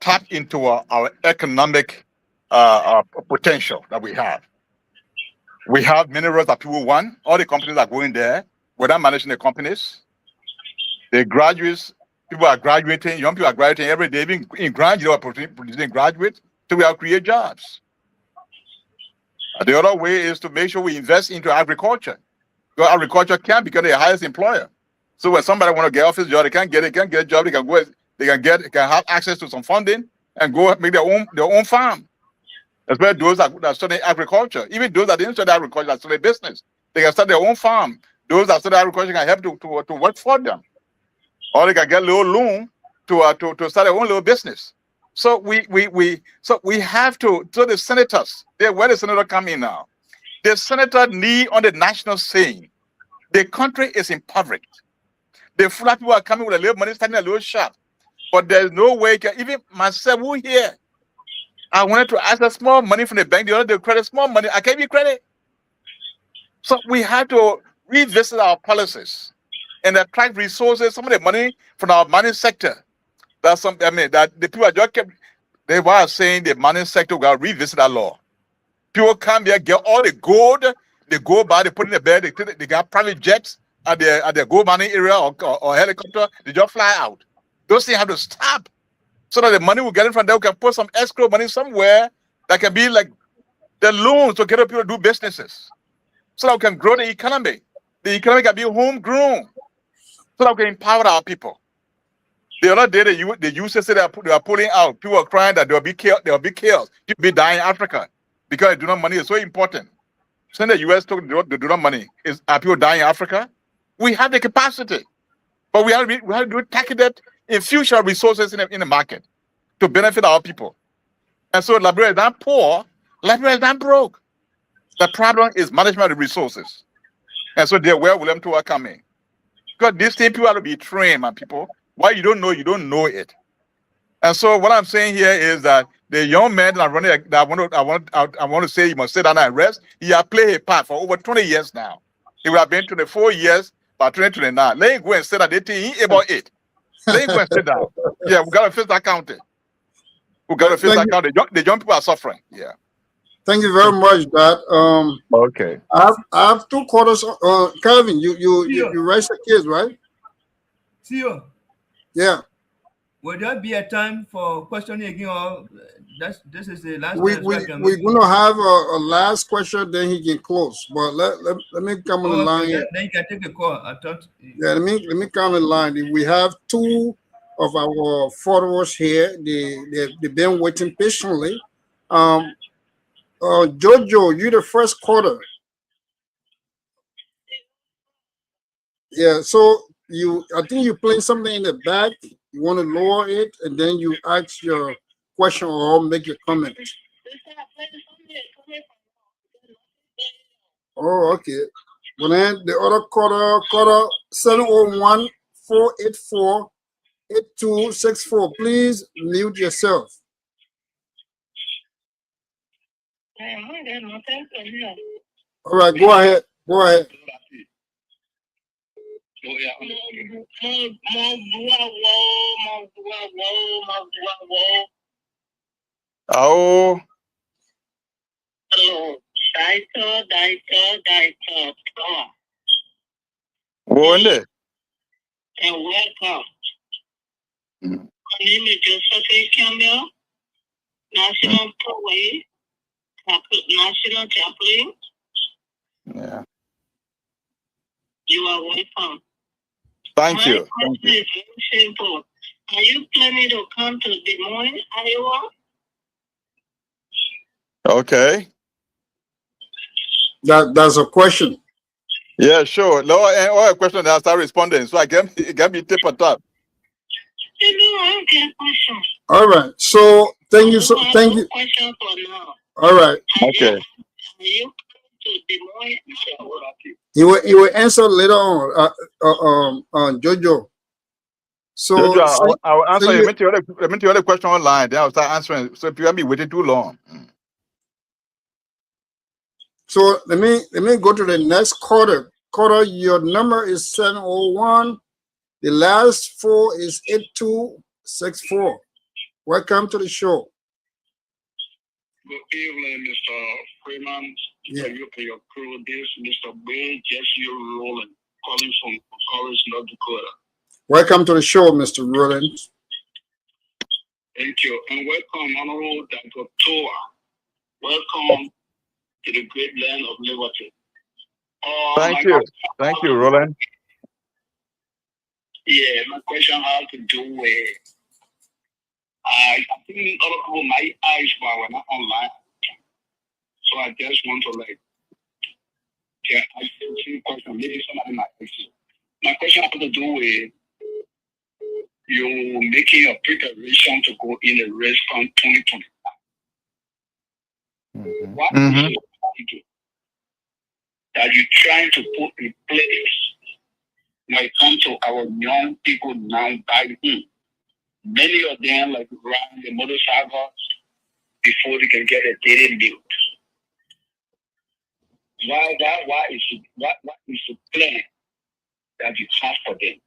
Speaker 4: tap into our economic potential that we have. We have minerals that people want. All the companies are going there. We're not managing the companies. The graduates, people are graduating. Young people are graduating every day. Even in Grand Gedeh, are producing graduates. So we have to create jobs. The other way is to make sure we invest into agriculture. Because agriculture can become the highest employer. So when somebody want to get office job, they can't get a job, they can go, they can have access to some funding and go make their own farm. Especially those that study agriculture. Even those that didn't study agriculture, that study business, they can start their own farm. Those that study agriculture can help to work for them. Or they can get a little loan to start their own little business. So we have to. So the senators, where the senator come in now, the senator need on the national scene. The country is impoverished. The flat people are coming with a little money, starting a little shop, but there's no way. Even myself, who here, I wanted to ask a small money from the bank. The other day, credit small money. I can't give credit. So we have to revisit our policies and attract resources. Some of the money from our mining sector. That's something. I mean, that the people are just kept. They were saying the mining sector will revisit that law. People come here, get all the gold. They go by, they put in the bed. They got private jets at the gold mining area or helicopter. They just fly out. Those things have to stop, so that the money we get in from there, we can put some escrow money somewhere that can be like the loans to get people to do businesses, so that we can grow the economy. The economy can be homegrown, so that we can empower our people. The other day, the users said they are pulling out. People are crying that there will be chaos. There will be chaos. People be dying in Africa because the donor money is so important. Since the US took the donor money, are people dying in Africa? We have the capacity, but we have to do targeted infusion resources in the market to benefit our people. And so Liberia is not poor. Liberia is not broke. The problem is management of resources. And so they're where William Towah come in. Because these things people have to be trained, man, people. Why you don't know it. And so what I'm saying here is that the young man that I want to say he must sit down and rest. He has played a part for over 20 years now. It would have been 24 years by 2029. Let him go and sit down. They think he about it. Let him go and sit down. Yeah, we gotta fix that county. We gotta fix that county. The young people are suffering. Yeah.
Speaker 2: Thank you very much, Dad.
Speaker 4: Okay.
Speaker 2: I have 2 quarters. Calvin, you raise the kids, right?
Speaker 6: Theo.
Speaker 2: Yeah.
Speaker 6: Will there be a time for questioning again, or this is the last?
Speaker 2: We're gonna have a last question, then he can close. But let me come on the line.
Speaker 6: Then you can take a call. I thought.
Speaker 2: Yeah, let me come on the line. We have 2 of our followers here. They've been waiting patiently. Jojo, you the first quarter. Yeah, so I think you playing something in the back. You want to lower it, and then you ask your question or make your comment. Oh, okay. Well, then the other quarter 701-484-8264. Please mute yourself. All right, go ahead. Go ahead.
Speaker 4: Oh.
Speaker 8: Hello, Director.
Speaker 4: Wonde.
Speaker 8: And welcome. My name is Joseph Campbell, National Poet, National Chaplain.
Speaker 4: Yeah.
Speaker 8: You are welcome.
Speaker 4: Thank you.
Speaker 8: My question is very simple. Are you planning to come to Des Moines, Iowa?
Speaker 4: Okay.
Speaker 2: That's a question.
Speaker 4: Yeah, sure. No, and all a question I start responding. So I get me tip on top.
Speaker 8: I don't get questions.
Speaker 2: All right. So thank you. Thank you.
Speaker 8: Question for now.
Speaker 2: All right.
Speaker 4: Okay.
Speaker 8: Are you to Des Moines, Iowa?
Speaker 2: He will answer later on, Jojo. So
Speaker 4: Jojo, I'll answer you. I meant your other question online. Then I'll start answering. So if you have me waiting too long.
Speaker 2: So let me go to the next quarter. Your number is 701. The last 4 is 8264. Welcome to the show.
Speaker 8: Good evening, Mr. Freeman.
Speaker 2: Yeah.
Speaker 8: You and your crew. This Mr. Bill Jesse Rowland, calling from Forest, North Dakota.
Speaker 2: Welcome to the show, Mr. Rowland.
Speaker 8: Thank you. And welcome, Honorable Dr. Towah. Welcome to the great land of liberty.
Speaker 4: Thank you. Thank you, Roland.
Speaker 8: Yeah, my question has to do with, I think other people might ask, but we're not online. So I just want to I see question. Maybe somebody might ask you. My question has to do with you making a preparation to go in the race from 2020. What is it that you're trying to put in place when it comes to our young people now back in? Many of them like ride the motorcycles before they can get a daily meal. Why is the plan that you have for them?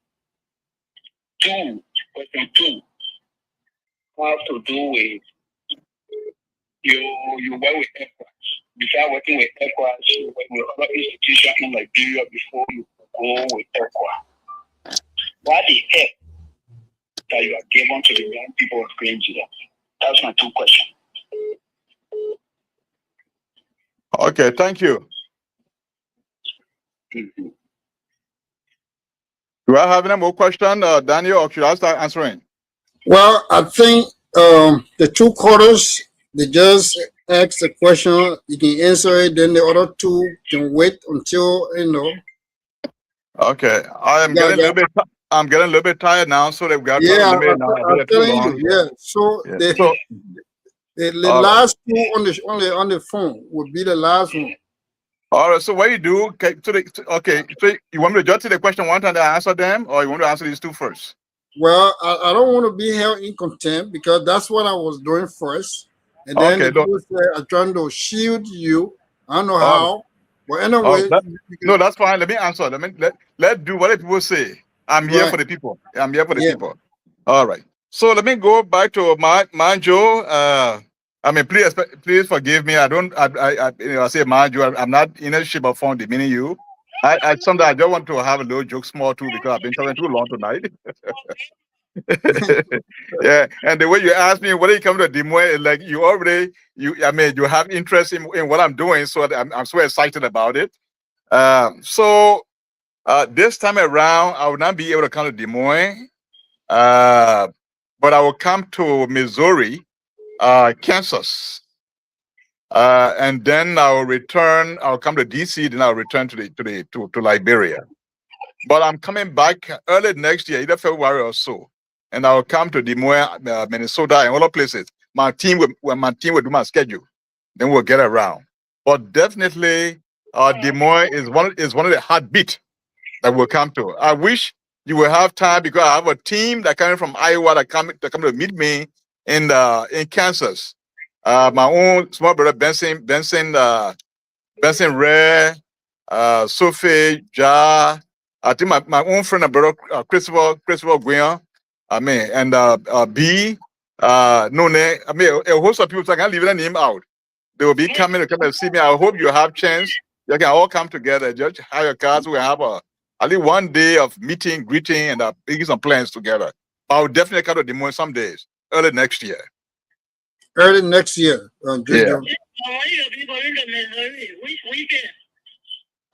Speaker 8: Question two, have to do with you work with aircraft. Before working with aircraft, you work with other institutions in Liberia before you go with aircraft. What the heck that you are given to the young people of Green Gedeh? That's my two questions.
Speaker 4: Okay, thank you. Do I have any more questions, Daniel, or should I start answering?
Speaker 2: Well, I think the two quarters, they just ask the question, you can answer it, then the other two can wait until,
Speaker 4: Okay, I'm getting a little bit tired now, so they've got to limit now.
Speaker 2: I'm telling you, yeah. So,
Speaker 4: yeah.
Speaker 2: the last two on the phone would be the last one.
Speaker 4: All right, so what you do, okay, so you want me to jot to the question one time and answer them, or you want to answer these two first?
Speaker 2: Well, I don't want to be held in contempt because that's what I was doing first. And then the people say, I'm trying to shield you. I don't know how. But anyway.
Speaker 4: No, that's fine. Let me answer. Let's do what the people say. I'm here for the people. I'm here for the people. All right. So let me go back to Manjo. I mean, please forgive me. I say Manjo. I'm not in a shape or form demeaning you. Sometimes I just want to have a little joke small too because I've been talking too long tonight. Yeah, and the way you asked me whether you come to Des Moines, like you have interest in what I'm doing, so I'm so excited about it. So this time around, I will not be able to come to Des Moines, but I will come to Missouri, Kansas, and then I'll return. I'll come to DC, then I'll return to Liberia. But I'm coming back early next year, either February or so, and I'll come to Des Moines, Minnesota, and other places. My team will do my schedule. Then we'll get around. But definitely, Des Moines is one of the heartbeat that we'll come to. I wish you will have time because I have a team that coming from Iowa that come to meet me in Kansas. My own small brother Benson Ray, Sophie, Ja. I think my own friend and brother Christopher Guion. I mean, and B. None. I mean, a host of people. So I can't leave their name out. They will be coming to come and see me. I hope you have chance. You can all come together. Just hire your cars. We have at least one day of meeting, greeting, and making some plans together. I will definitely come to Des Moines some days, early next year.
Speaker 2: Early next year.
Speaker 8: When you be going to Missouri? Which weekend?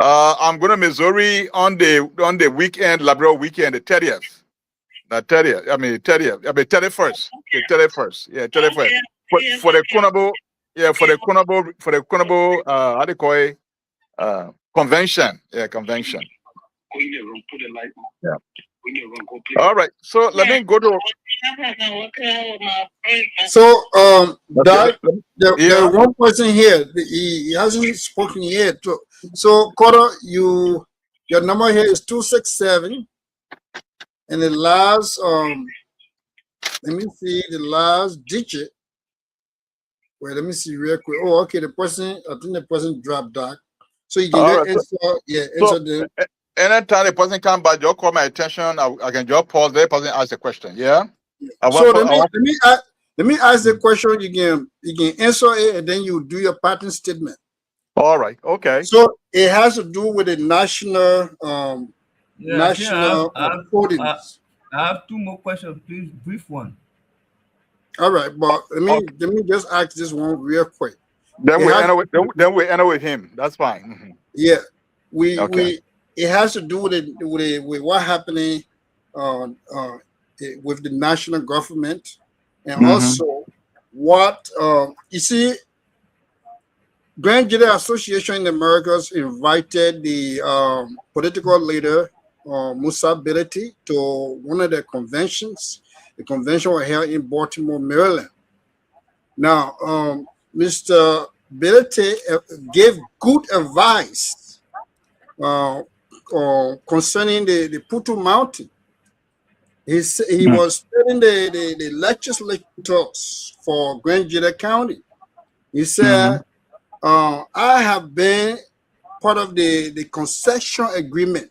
Speaker 4: I'm going to Missouri on the weekend, Labrador weekend, the 30th. Not 30th. I mean 30th. I mean 31st. The 31st. Yeah, 31st. For the Conable. Yeah, for the Conable. How do you call it? Convention. Yeah, convention. Yeah. All right. So let me go to.
Speaker 2: So there's one person here. He hasn't spoken yet. So Cora, your number here is 267, and the last let me see the last digit. Wait, let me see real quick. Oh, okay. I think the person dropped back. So you can answer the.
Speaker 4: Anytime the person comes back, just call my attention. I can just pause. The person ask the question. Yeah.
Speaker 2: So let me ask the question. You can answer it, and then you do your patent statement.
Speaker 4: All right. Okay.
Speaker 2: So it has to do with the national
Speaker 6: I have 2 more questions. Please, brief one.
Speaker 2: All right, but let me just ask this one real quick.
Speaker 4: Then
Speaker 2: It
Speaker 4: we
Speaker 2: has,
Speaker 4: end with him. That's fine. Mhm.
Speaker 2: yeah,
Speaker 4: Okay.
Speaker 2: it has to do with what happening uh, uh, with the national government, and
Speaker 4: Mm-hmm.
Speaker 2: also what you see. Grand Gedeh Association in the Americas invited the political leader Musa Bility to one of their conventions. The convention was held in Baltimore, Maryland. Now, Mr. Bility gave good advice uh, concerning the Putu Mountain. He was telling the legislators for Grand Gedeh County. He
Speaker 4: Mm-hmm.
Speaker 2: said, I have been part of the concession agreement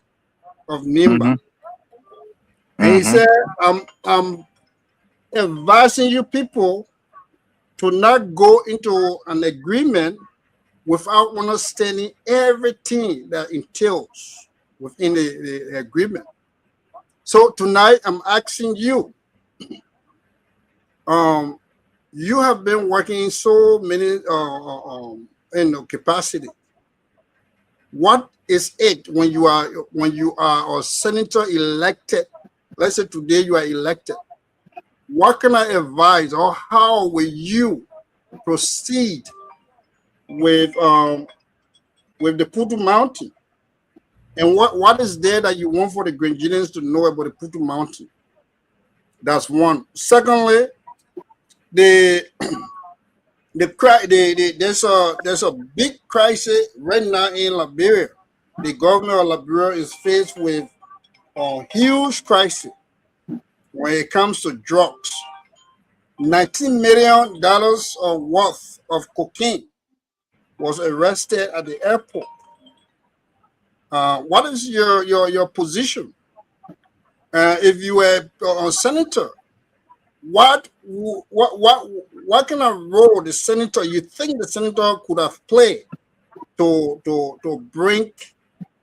Speaker 2: of NIMBA.
Speaker 4: Mm-hmm.
Speaker 2: And he
Speaker 4: Mm-hmm.
Speaker 2: said, I'm advising you people to not go into an agreement without understanding everything that entails within the agreement. So tonight I'm asking you, you have been working in so many capacity. What is it when you are a senator elected? Let's say today you are elected. What can I advise, or how will you proceed with the Putu Mountain? And what is there that you want for the Grenadians to know about the Putu Mountain? That's one. Secondly, the there's a big crisis right now in Liberia. The government of Liberia is faced with a huge crisis when it comes to drugs. $19 million worth of cocaine was arrested at the airport. What is your position? If you were a senator, what kind of role the senator you think the senator could have played to bring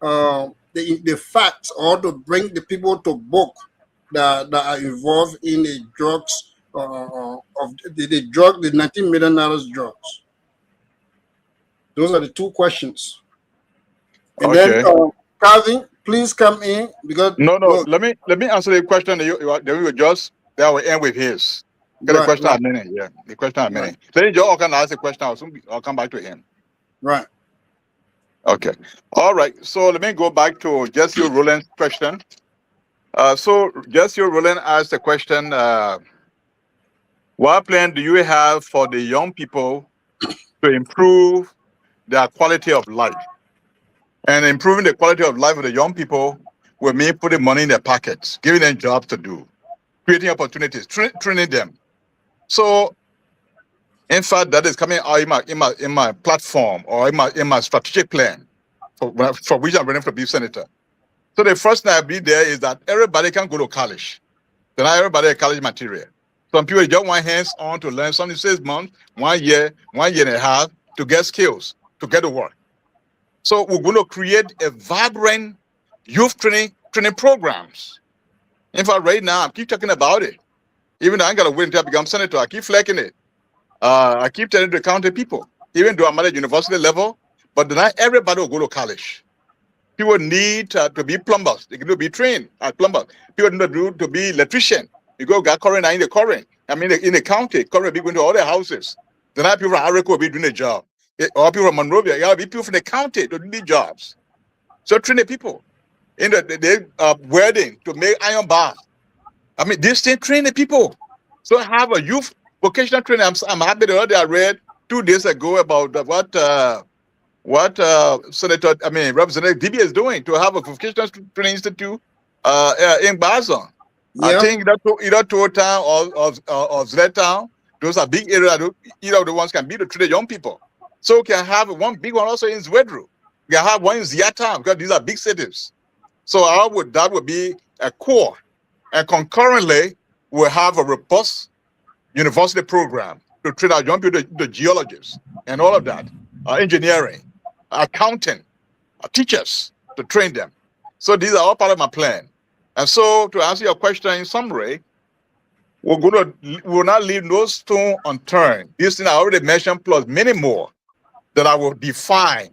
Speaker 2: the facts, or to bring the people to book that are involved in the drugs of the $19 million drugs? Those are the two questions. And then
Speaker 4: Okay.
Speaker 2: Calvin, please come in, because
Speaker 4: No.
Speaker 2: look,
Speaker 4: Let me answer the question that you just that will end with his. Get the
Speaker 2: right,
Speaker 4: question
Speaker 2: right,
Speaker 4: a minute. Yeah, the question a
Speaker 2: right,
Speaker 4: minute. Then Joe can ask the question. I'll come back to him.
Speaker 2: right.
Speaker 4: Okay. All right. So let me go back to just your Roland's question. So just your Roland asked the question. What plan do you have for the young people to improve their quality of life? And improving the quality of life of the young people will mean putting money in their pockets, giving them jobs to do, creating opportunities, training them. So, in fact, that is coming out in my platform, or in my strategic plan for which I'm running for beef senator. So the first thing I be there is that everybody can go to college. Then everybody has college material. Some people just want hands on to learn something 6 months, 1 year, 1 year and a half to get skills, to get to work. So we're going to create a vibrant youth training programs. In fact, right now, I keep talking about it. Even though I ain't got to wait until I become senator, I keep flagging it. I keep telling the county people, even though I'm at a university level, but not everybody will go to college. People need to be plumbers. They need to be trained as plumbers. People need to be electrician. You go get current in the current. I mean, in the county, current be going to all the houses. Then people from Arico will be doing the job. Or people from Monrovia, you gotta be people from the county to do the jobs. So train the people in the wedding to make iron bars. I mean, this thing train the people. So have a youth vocational training. I'm happy that I read 2 days ago about what Representative DB is doing to have a vocational training institute in Basel. I
Speaker 2: Yeah,
Speaker 4: think either Town or Zletown, those are big areas. Either of the ones can be to train the young people. So we can have one big one also in Zwedru. We can have one in Ziatown, because these are big cities. So that would be a core. And concurrently, we'll have a robust university program to train our young people, the geologists and all of that, engineering, accounting, teachers, to train them. So these are all part of my plan. And so to answer your question in summary, we will not leave no stone unturned. This thing I already mentioned, plus many more that I will define.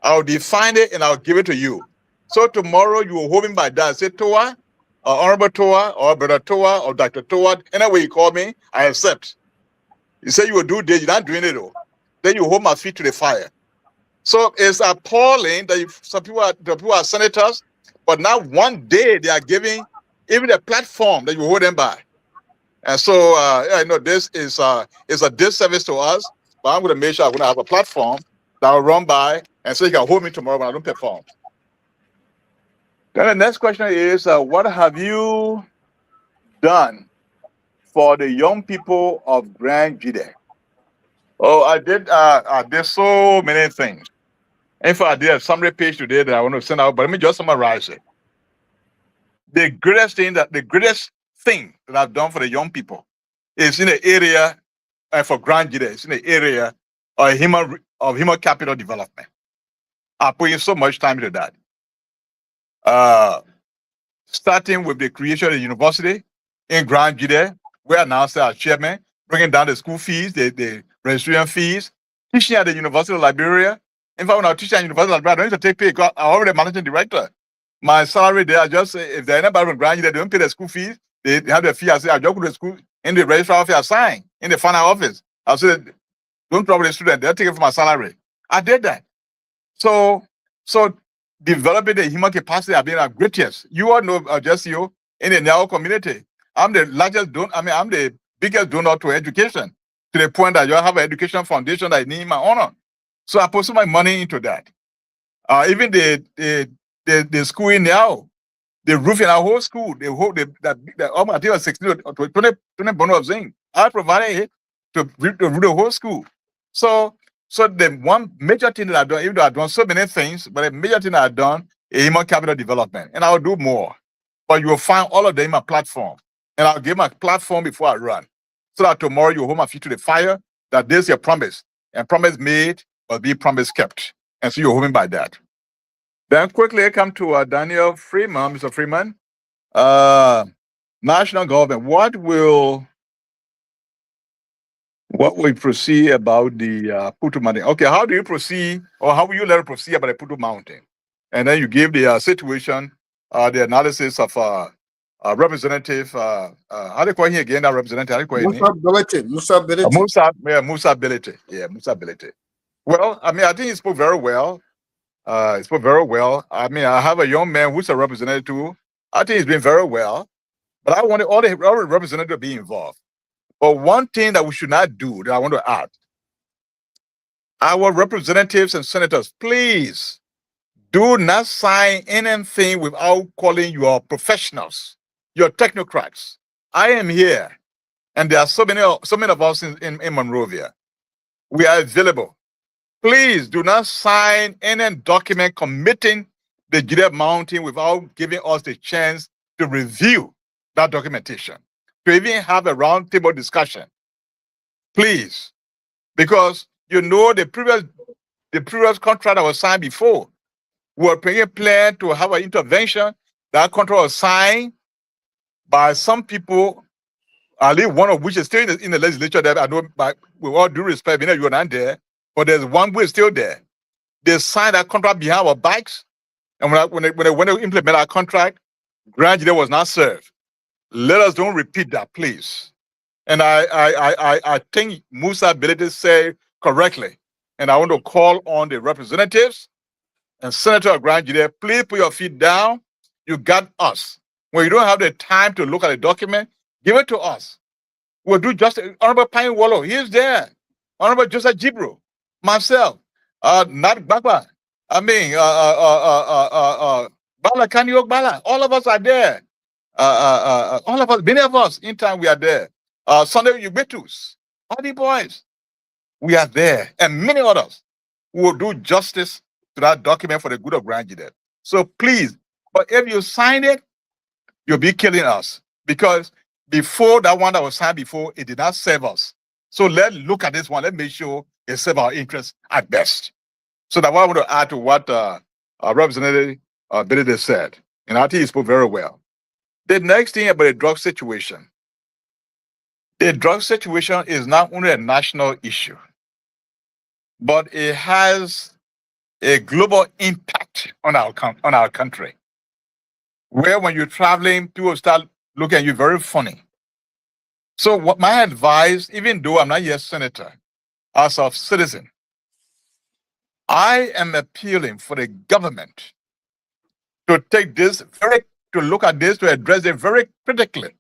Speaker 4: I'll define it and I'll give it to you. So tomorrow you will hold me by that. Say Towah, or Honorable Towah, or Brother Towah, or Dr. Towah, any way you call me, I accept. You say you will do this, you're not doing it though. Then you hold my feet to the fire. So it's appalling that some people are senators, but now one day they are giving even a platform that you hold them by. And so I know this is a disservice to us, but I'm going to make sure I'm going to have a platform that will run by, and so you can hold me tomorrow when I don't perform. Then the next question is, what have you done for the young people of Grand Gedeh? Oh, I did so many things. In fact, I did a summary page today that I want to send out, but let me just summarize it. The greatest thing that I've done for the young people is in the area, and for Grand Gedeh, it's in the area of human capital development. I put in so much time into that. Starting with the creation of the university in Grand Gedeh, where I now say our chairman, bringing down the school fees, the registration fees, teaching at the University of Liberia. In fact, when I was teaching at the University of Liberia, I don't need to take pay because I'm already a managing director. My salary there, I just say, if they're anybody from Grand Gedeh, they don't pay the school fees, they have the fee. I say, I just go to the school in the registrar office, I sign in the final office. I said, don't trouble the student, they'll take it from my salary. I did that. So developing the human capacity have been our greatest. You all know just you in the Nyao community. I'm the largest I'm the biggest donor to education, to the point that you have an education foundation that I need in my honor. So I put so much money into that. Even the school in Nyao, the roof in our whole school, I think 16 or 20 bundles of zinc. I provided it to roof the whole school. So the one major thing that I've done, even though I've done so many things, but a major thing I've done is human capital development. And I'll do more. But you will find all of them in my platform. And I'll give my platform before I run. So that tomorrow you hold my feet to the fire, that this is your promise. And promise made will be promise kept. And so you're holding by that. Then quickly I come to Daniel Freeman, Mr. Freeman. National government, what will proceed about the Putu Mountain? Okay, how do you proceed, or how will you let it proceed about the Putu Mountain? And then you give the situation, the analysis of representative, how do you call him again, that representative? How do you call him? Musa Ability. Yeah, Musa Ability. Well, I mean, I think he spoke very well. I mean, I have a young man who's a representative too. I think he's been very well. But I wanted all the representatives to be involved. But one thing that we should not do, that I want to add, our representatives and senators, please do not sign anything without calling your professionals, your technocrats. I am here, and there are so many of us in Monrovia. We are available. Please do not sign any document committing the Gedeh Mountain without giving us the chance to review that documentation, to even have a roundtable discussion, please, because you know the previous contract that was signed before, we were paying a plan to have an intervention. That contract was signed by some people, at least one of which is still in the legislature. That I know, with all due respect, you know, you're not there, but there's one who is still there. They signed that contract behind our backs, and when they went to implement our contract, Grand Gedeh was not served. Let us don't repeat that, please. And I think Musa Ability said correctly. And I want to call on the representatives and Senator of Grand Gedeh, please put your feet down. You got us. When you don't have the time to look at the document, give it to us. We'll do justice. Honorable Pine Wallow, he is there. Honorable Joseph Jibro, myself, Nat Baba. I mean, Bala Kanyok Bala. All of us are there. All of us, many of us, in time we are there. Sunday Ubitus, all the boys, we are there, and many others who will do justice to that document for the good of Grand Gedeh. So please, but if you sign it, you'll be killing us, because before that one that was signed before, it did not serve us. So let's look at this one. Let's make sure it serves our interests at best. So that's what I want to add to what Representative Benedict said, and I think he spoke very well. The next thing about the drug situation. The drug situation is not only a national issue, but it has a global impact on our country. Where when you're traveling, people start looking at you very funny. So what my advice, even though I'm not yet senator, as a citizen, I am appealing for the government to take this to look at this, to address it very critically,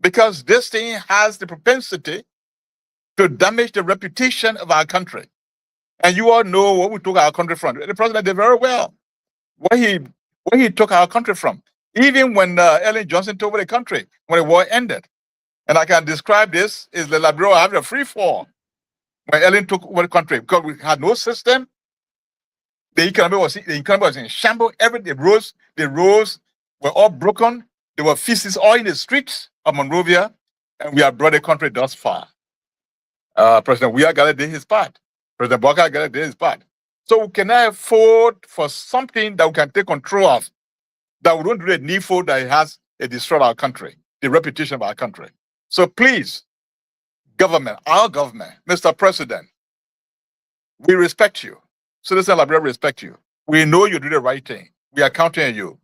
Speaker 4: because this thing has the propensity to damage the reputation of our country. And you all know where we took our country from. The president did very well. Where he took our country from. Even when Ellen Johnson took over the country, when the war ended. And I can describe this is the Liberia having a free fall when Ellen took over the country because we had no system. The economy was in shambles. The roads were all broken. There were feces all in the streets of Monrovia, and we have brought the country thus far. President Weah got to do his part. President Walker got to do his part. So can I afford for something that we can take control of, that we don't do the needful that it destroyed our country, the reputation of our country. So please, government, our government, Mr. President, we respect you. Citizen Liberia respect you. We know you do the right thing. We are counting on you.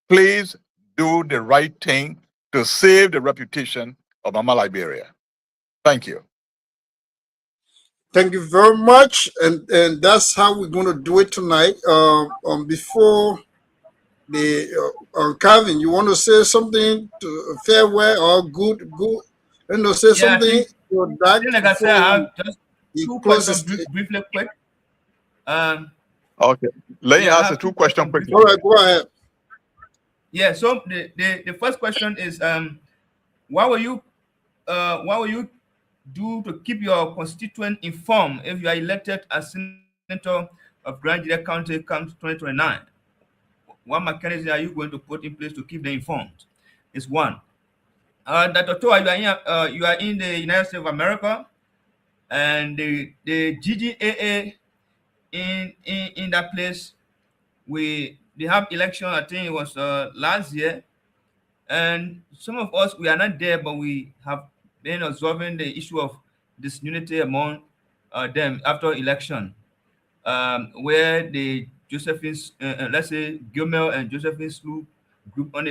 Speaker 4: Please do the right thing to save the reputation of Mama Liberia. Thank you.
Speaker 2: Thank you very much, and that's how we're going to do it tonight. Before the Calvin, you want to say something to farewell or good? And say something.
Speaker 6: Like I said, I have just two questions briefly quick.
Speaker 4: Okay, let me ask the two questions quickly.
Speaker 2: All right, go ahead.
Speaker 6: Yeah. So the first question is, what will you do to keep your constituent informed if you are elected as senator of Grand Gedeh County comes 2029? What mechanism are you going to put in place to keep them informed? Is one. Dr. Towah, you are in the United States of America, and the GGAA in that place, they have election. I think it was last year, and some of us, we are not there, but we have been observing the issue of disunity among them after election, where the Josephine, let's say Gilmore and Josephine Slew group on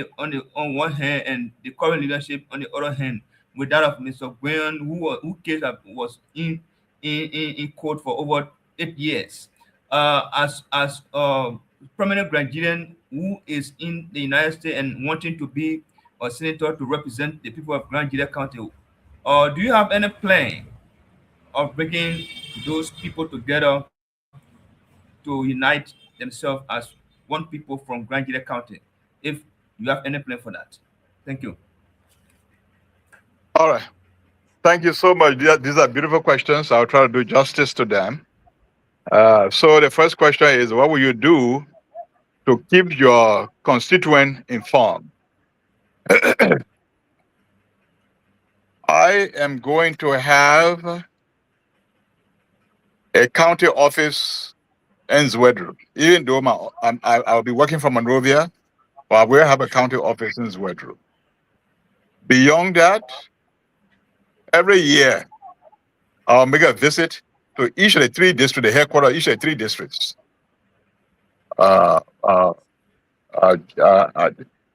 Speaker 6: one hand, and the current leadership on the other hand, with that of Mr. Gwen, who case was in court for over 8 years, as prominent Granadian who is in the United States and wanting to be a senator to represent the people of Grand Gedeh County. Do you have any plan of bringing those people together to unite themselves as one people from Grand Gedeh County? If you have any plan for that. Thank you.
Speaker 4: All right. Thank you so much. These are beautiful questions. I'll try to do justice to them. So the first question is, what will you do to keep your constituent informed? I am going to have a county office in Zwedru. Even though I'll be working from Monrovia, but I will have a county office in Zwedru. Beyond that, every year, I'll make a visit to each of the 3 districts, the headquarters of each of the 3 districts. The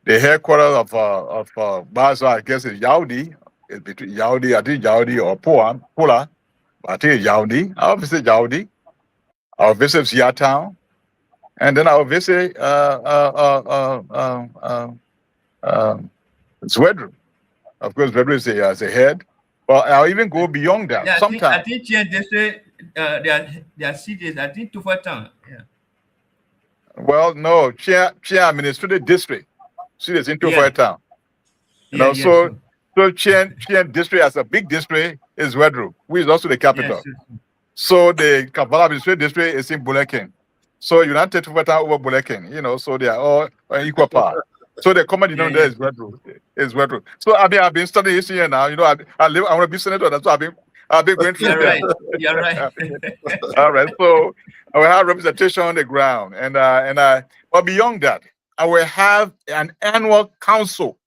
Speaker 4: headquarters of Baza, I guess, is Yaudi. It's between Yaudi, I think Yaudi or Pula. I think it's Yaudi. I'll visit Yaudi. I'll visit Ziatown. And then I'll visit Zwedru. Of course, Zwedru is a head. But I'll even go beyond that.
Speaker 6: Yeah,
Speaker 4: sometimes.
Speaker 6: I think district, their cities, I think Towah Town. Yeah.
Speaker 4: Well, no, Chia Administrative District. See, it's in Towah Town. You know, so Chia District as a big district is Zwedru, which is also the capital.
Speaker 6: Yes.
Speaker 4: So the Kampala Administrative District is in Bulletin. So United Towah Town over Bulletin, you know, so they are all equal power. So the common denominator is Zwedru. So I mean, I've been studying history now. You know, I want to be senator. That's why I've been going through.
Speaker 6: You're right.
Speaker 4: All right. So I will have representation on the ground, but beyond that, I will have an annual council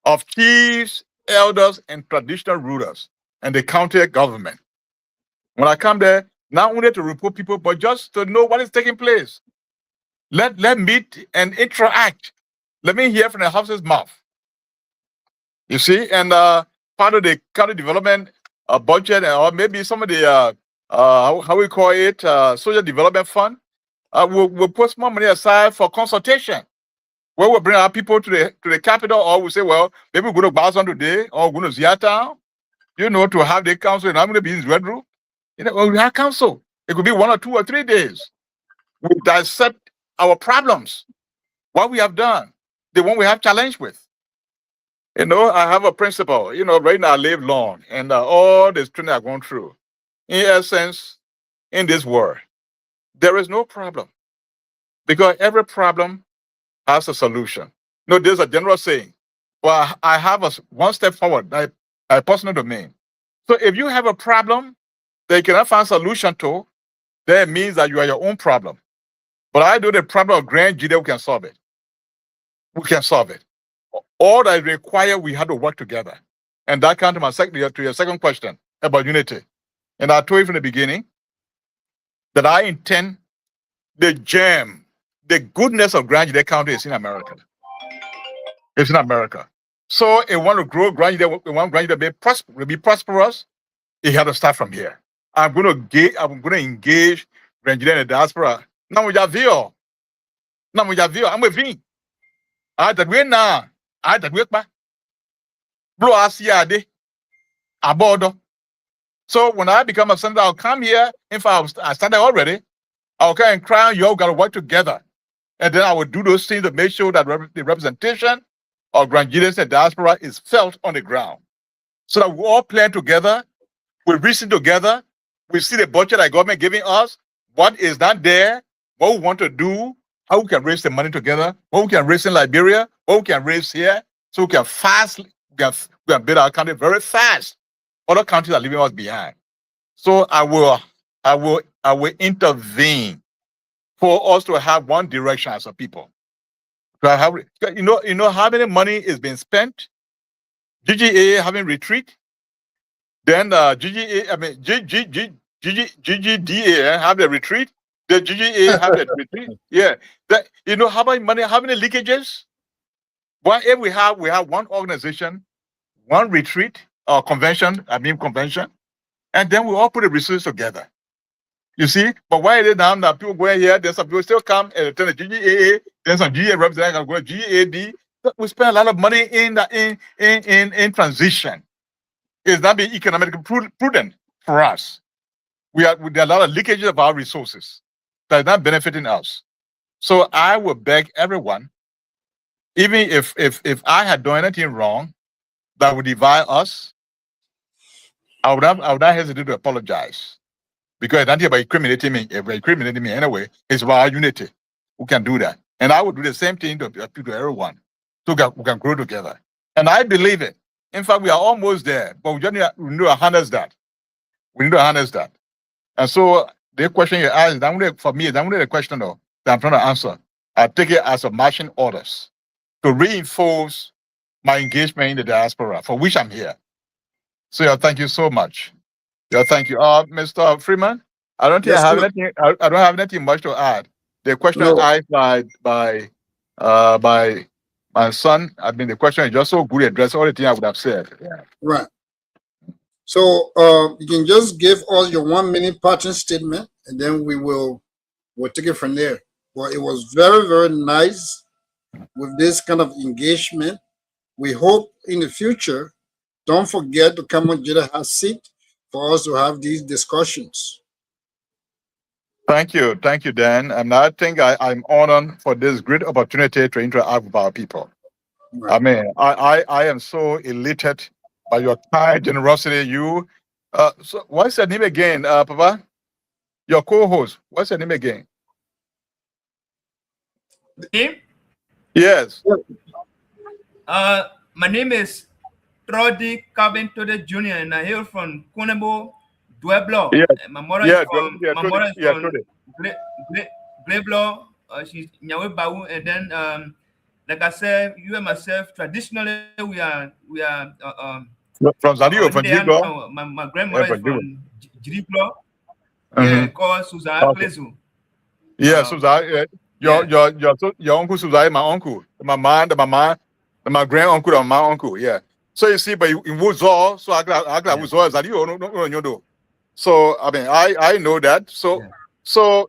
Speaker 4: of chiefs, elders, and traditional rulers and the county government. When I come there, not only to report people, but just to know what is taking place. Let meet and interact. Let me hear from the house's mouth. You see, and part of the county development budget, or maybe some of the how we call it, social development fund, we'll put more money aside for consultation. Where we'll bring our people to the capital, or we'll say, well, maybe we're going to Boston today, or we're going to Ziatown, to have the council, and I'm going to be in Red Room. We have council. It could be 1 or 2 or 3 days. We dissect our problems, what we have done, the one we have challenged with. I have a principle. Right now I live long, and all this training I've gone through, in essence, in this world, there is no problem, because every problem has a solution. There's a general saying, well, I have one step forward, my personal domain. So if you have a problem that you cannot find a solution to, that means that you are your own problem. But I do the problem of Grand Gedeh, we can solve it. We can solve it. All that is required, we have to work together. And that comes to your second question about unity. And I told you from the beginning that I intend the gem, the goodness of Grand Gedeh County is in America. It's in America. So if we want to grow Grand Gedeh, we want Grand Gedeh to be prosperous, it has to start from here. I'm going to engage Grand Gedeh in the diaspora. I'm with you. That way now. That way back. Blow Asiade. Abodo. So when I become a senator, I'll come here. In fact, I started already. I'll come and crown you all got to work together. And then I will do those things to make sure that the representation of Grand Gedeh and diaspora is felt on the ground. So that we all plan together, we reason together, we see the budget that government giving us, what is not there, what we want to do, how we can raise the money together, what we can raise in Liberia, what we can raise here, so we can build our country very fast. Other countries are leaving us behind. So I will intervene for us to have one direction as a people. To have, how many money is being spent? GGA having retreat, then GGDA have the retreat. The GGA have the retreat. Yeah, how much money? How many leakages? Well, if we have one organization, one retreat or convention, convention, and then we all put the resources together. You see, but why is it now that people go here? Then some people still come and attend the GGAA. Then some GA representatives go to GAD. We spend a lot of money in transition. It's not being economically prudent for us. There are a lot of leakages of our resources that is not benefiting us. So I would beg everyone, even if I had done anything wrong that would divide us, I would not hesitate to apologize. Because it's not about incriminating me anyway. It's about our unity. We can do that. And I would do the same thing to everyone. So we can grow together. And I believe it. In fact, we are almost there. But we just need to harness that. We need to harness that. And so the question you asked, for me, that's only the question that I'm trying to answer. I take it as a marching orders to reinforce my engagement in the diaspora, for which I'm here. So thank you so much. Thank you. Mr. Freeman, I don't think I have anything. I don't have anything much to add. The question asked by my son, the question is just so good, address all the things I would have said. Yeah.
Speaker 2: Right. So you can just give us your 1 minute parting statement, and then we'll take it from there. Well, it was very, very nice with this kind of engagement. We hope in the future, don't forget to come on Gedeh HotSeat for us to have these discussions.
Speaker 4: Thank you, Dan. And I think I'm honored for this great opportunity to interact with our people. Right. I am so elated by your kind generosity. You, so what's your name again, Papa? Your co-host. What's your name again?
Speaker 6: Name?
Speaker 4: Yes.
Speaker 6: My name is Trodi Cavin Jr. and I hail from Kunebo, Dueblo.
Speaker 4: Yes.
Speaker 6: My mother is from Gleblo. She's Nyawe Bawu, and then like I said, you and myself, traditionally we are
Speaker 4: From Zadio, from Jiglo.
Speaker 6: my grandmother is from Jiglo.
Speaker 4: Mm-hmm.
Speaker 6: Yeah, called Susan
Speaker 4: Okay.
Speaker 6: Plezu.
Speaker 4: Yeah, Suzai, your uncle Suzai, my uncle, my grand uncle, and my uncle. Yeah. So you see, but in Wuzo, so I got Wuzo as no. So I mean, I know that. So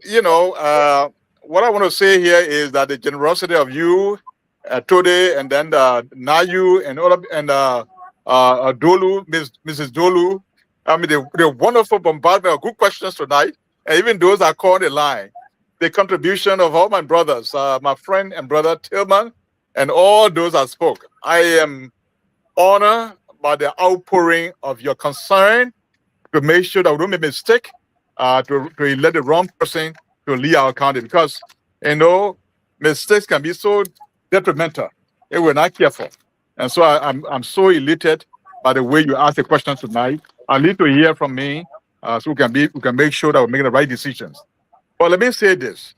Speaker 4: you know, what I want to say here is that the generosity of you, Tode, and then Nayu and all of, and Dolu, Mrs. Dolu. I mean, the wonderful bombardment of good questions tonight, and even those that called the line. The contribution of all my brothers, my friend and brother Tillman, and all those that spoke. I am honored by the outpouring of your concern to make sure that we don't make a mistake, to let the wrong person to lead our county, because you know mistakes can be so detrimental if we're not careful. And so I'm so elated by the way you asked the question tonight. I need to hear from me, so we can make sure that we're making the right decisions. But let me say this.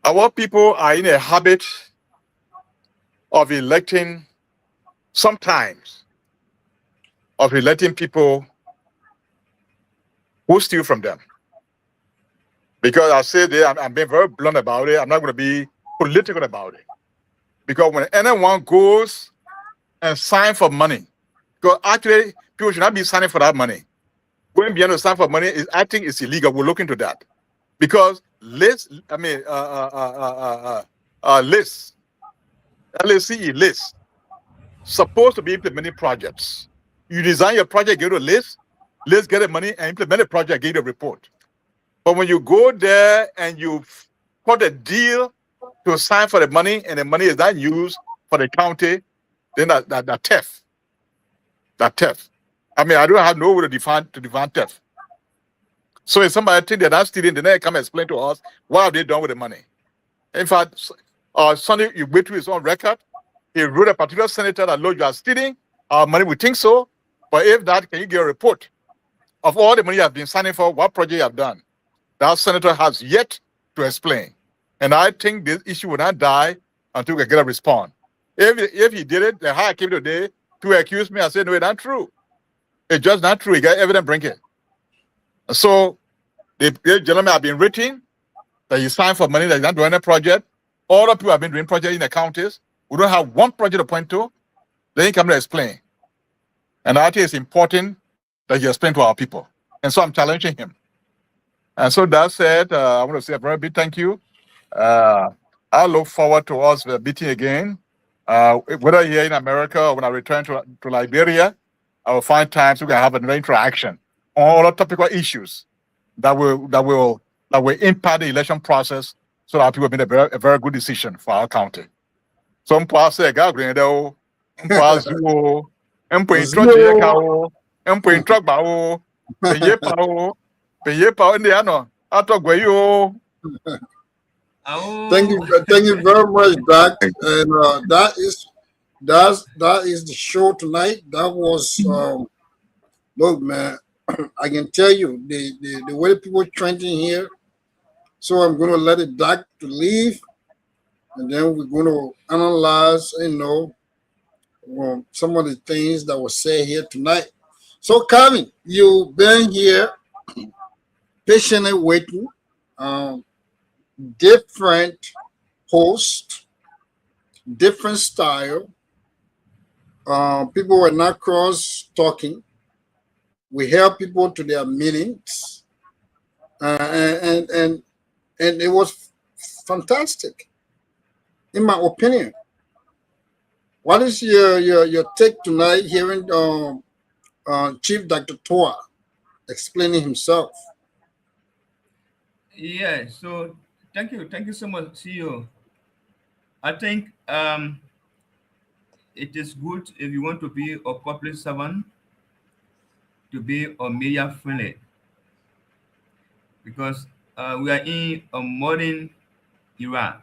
Speaker 4: Our people are in a habit of electing, sometimes, of electing people who steal from them. Because I say that I'm being very blunt about it. I'm not going to be political about it. Because when anyone goes and sign for money, because actually people should not be signing for that money. Going beyond to sign for money is, I think, it's illegal. We'll look into that. Because lists, LACE lists, supposed to be implementing projects. You design your project, give it a list, let's get the money and implement the project, give it a report. But when you go there and you put a deal to sign for the money and the money is not used for the county, then that theft. That theft. I mean, I don't have no way to define theft. So if somebody think they're not stealing, then they come and explain to us what have they done with the money. In fact, Sonny, you wait to his own record. He wrote a particular senator that, Lord, you are stealing our money. We think so. But if that, can you get a report of all the money you have been signing for, what project you have done? That senator has yet to explain. And I think this issue will not die until we get a response. If he did it, the high came today to accuse me, I said, no, it's not true. It's just not true. He got evidence, bring it. So the gentleman have been written that he signed for money that he's not doing a project. All the people have been doing projects in the counties. We don't have one project to point to. Then he come to explain. And I think it's important that he explain to our people. And so I'm challenging him. And so that said, I want to say a very big thank you. I look forward to us meeting again. Whether here in America or when I return to Liberia, I will find time so we can have another interaction on all the topical issues that will impact the election process, so that people make a very good decision for our county. So mpo say gagrendo, mpo azuo, mpo introje kao, mpo introgba o, peye pa ndi ano, atogwe yo.
Speaker 2: Thank you very much, Doc. And that is the show tonight. That was look, man. I can tell you the way people trending here. So I'm gonna let it Doc to leave, and then we're gonna analyze, some of the things that were said here tonight. So, Kevin, you've been here patiently waiting. Different host, different style. People were not cross talking. We held people to their meanings, and it was fantastic, in my opinion. What is your take tonight, hearing Chief Dr. Towah explaining himself?
Speaker 6: Yeah, so thank you so much, CEO. I think it is good if you want to be a public servant to be a media friendly, because we are in a modern era.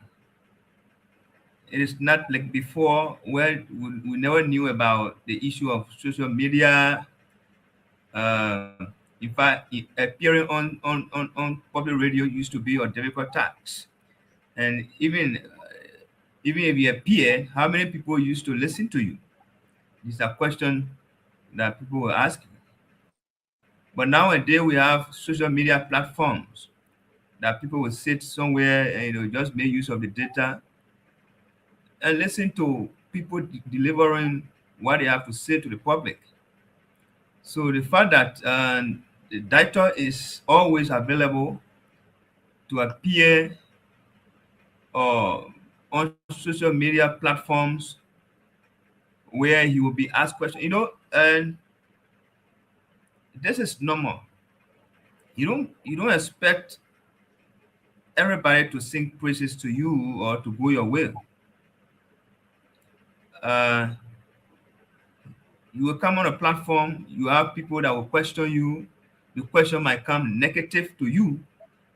Speaker 6: It is not like before, where we never knew about the issue of social media. In fact, appearing on public radio used to be a difficult task. And even if you appear, how many people used to listen to you? These are questions that people will ask you. But nowadays we have social media platforms that people will sit somewhere and just make use of the data and listen to people delivering what they have to say to the public. So the fact that the data is always available to appear uh, on social media platforms where he will be asked questions, and this is normal. You don't expect everybody to sing praises to you or to go your way. Uh, you will come on a platform, you have people that will question you. The question might come negative to you,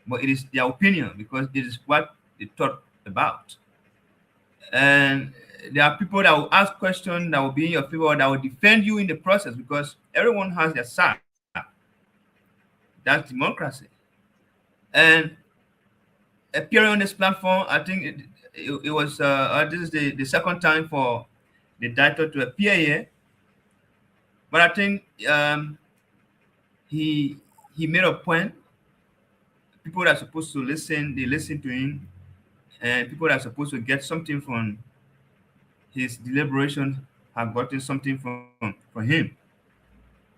Speaker 6: but it is their opinion because it is what they thought about. And there are people that will ask questions that will be in your favor, that will defend you in the process because everyone has their side. That's democracy. And appearing on this platform, I think it was this is the second time for the director to appear here. But I think he he made a point. People that are supposed to listen, they listen to him, and people that are supposed to get something from his deliberation have gotten something from him.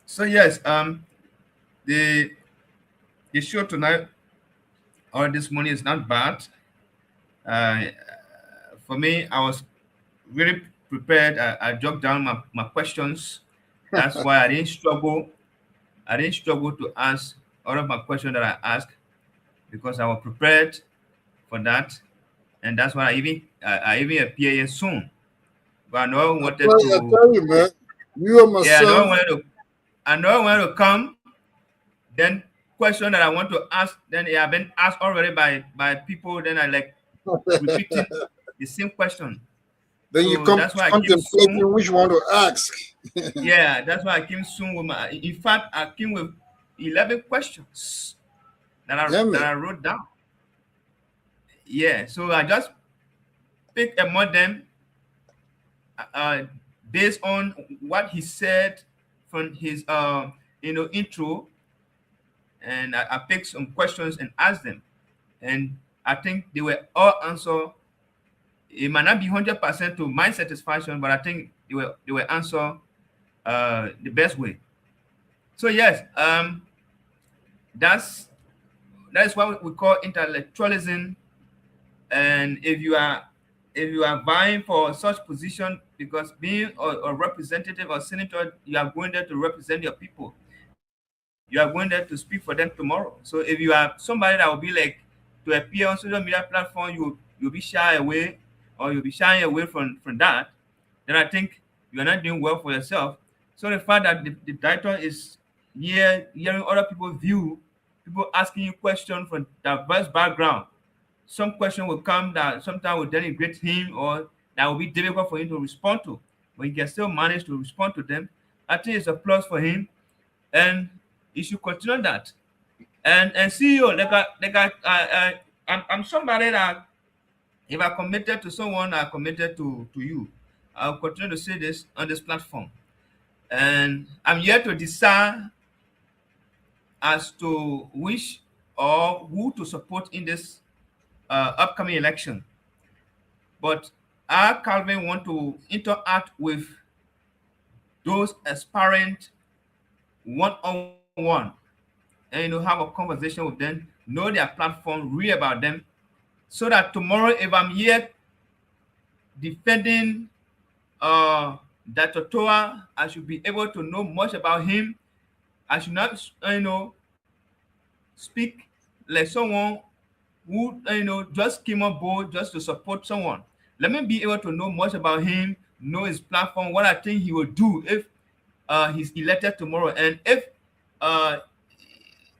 Speaker 6: So yes, the the show tonight or this morning is not bad. Uh, for me, I was really prepared. I jotted down my questions. That's why I didn't struggle. I didn't struggle to ask all of my questions that I asked because I was prepared for that, and that's why I even appear here soon. But I know I wanted
Speaker 2: I
Speaker 6: to.
Speaker 2: tell you, man, you and
Speaker 6: Yeah,
Speaker 2: myself.
Speaker 6: I know I wanted to come. Then question that I want to ask, then it have been asked already by people. Then I like repeating the same question.
Speaker 2: Then you
Speaker 6: So
Speaker 2: come
Speaker 6: that's why I came soon.
Speaker 2: contemplating which one to ask.
Speaker 6: Yeah, that's why I came soon with my. In fact, I came with 11 questions
Speaker 2: Yeah,
Speaker 6: that
Speaker 2: man.
Speaker 6: I wrote down. Yeah, so I just picked among them uh, based on what he said from his intro, and I picked some questions and asked them, and I think they were all answered. It might not be 100% to my satisfaction, but I think they were answered the best way. So yes, that's that is what we call intellectualism. And if you are vying for such position, because being a representative or senator, you are going there to represent your people. You are going there to speak for them tomorrow. So if you are somebody that will be like to appear on social media platform, you'll be shy away, or you'll be shying away from that, then I think you are not doing well for yourself. So the fact that the director is hearing other people's view, people asking you questions from diverse background, some question will come that sometimes will denigrate him or that will be difficult for him to respond to, but he can still manage to respond to them. I think it's a plus for him, and he should continue that. And CEO, I'm somebody that if I committed to someone, I committed to you. I'll continue to say this on this platform, and I'm here to decide as to which or who to support in this upcoming election. But I, Calvin, want to interact with those aspirant one-on-one and have a conversation with them, know their platform, read about them, so that tomorrow, if I'm here defending Dr. Towah, I should be able to know much about him. I should not, speak like someone who just came on board just to support someone. Let me be able to know much about him, know his platform, what I think he will do if he's elected tomorrow, and uh,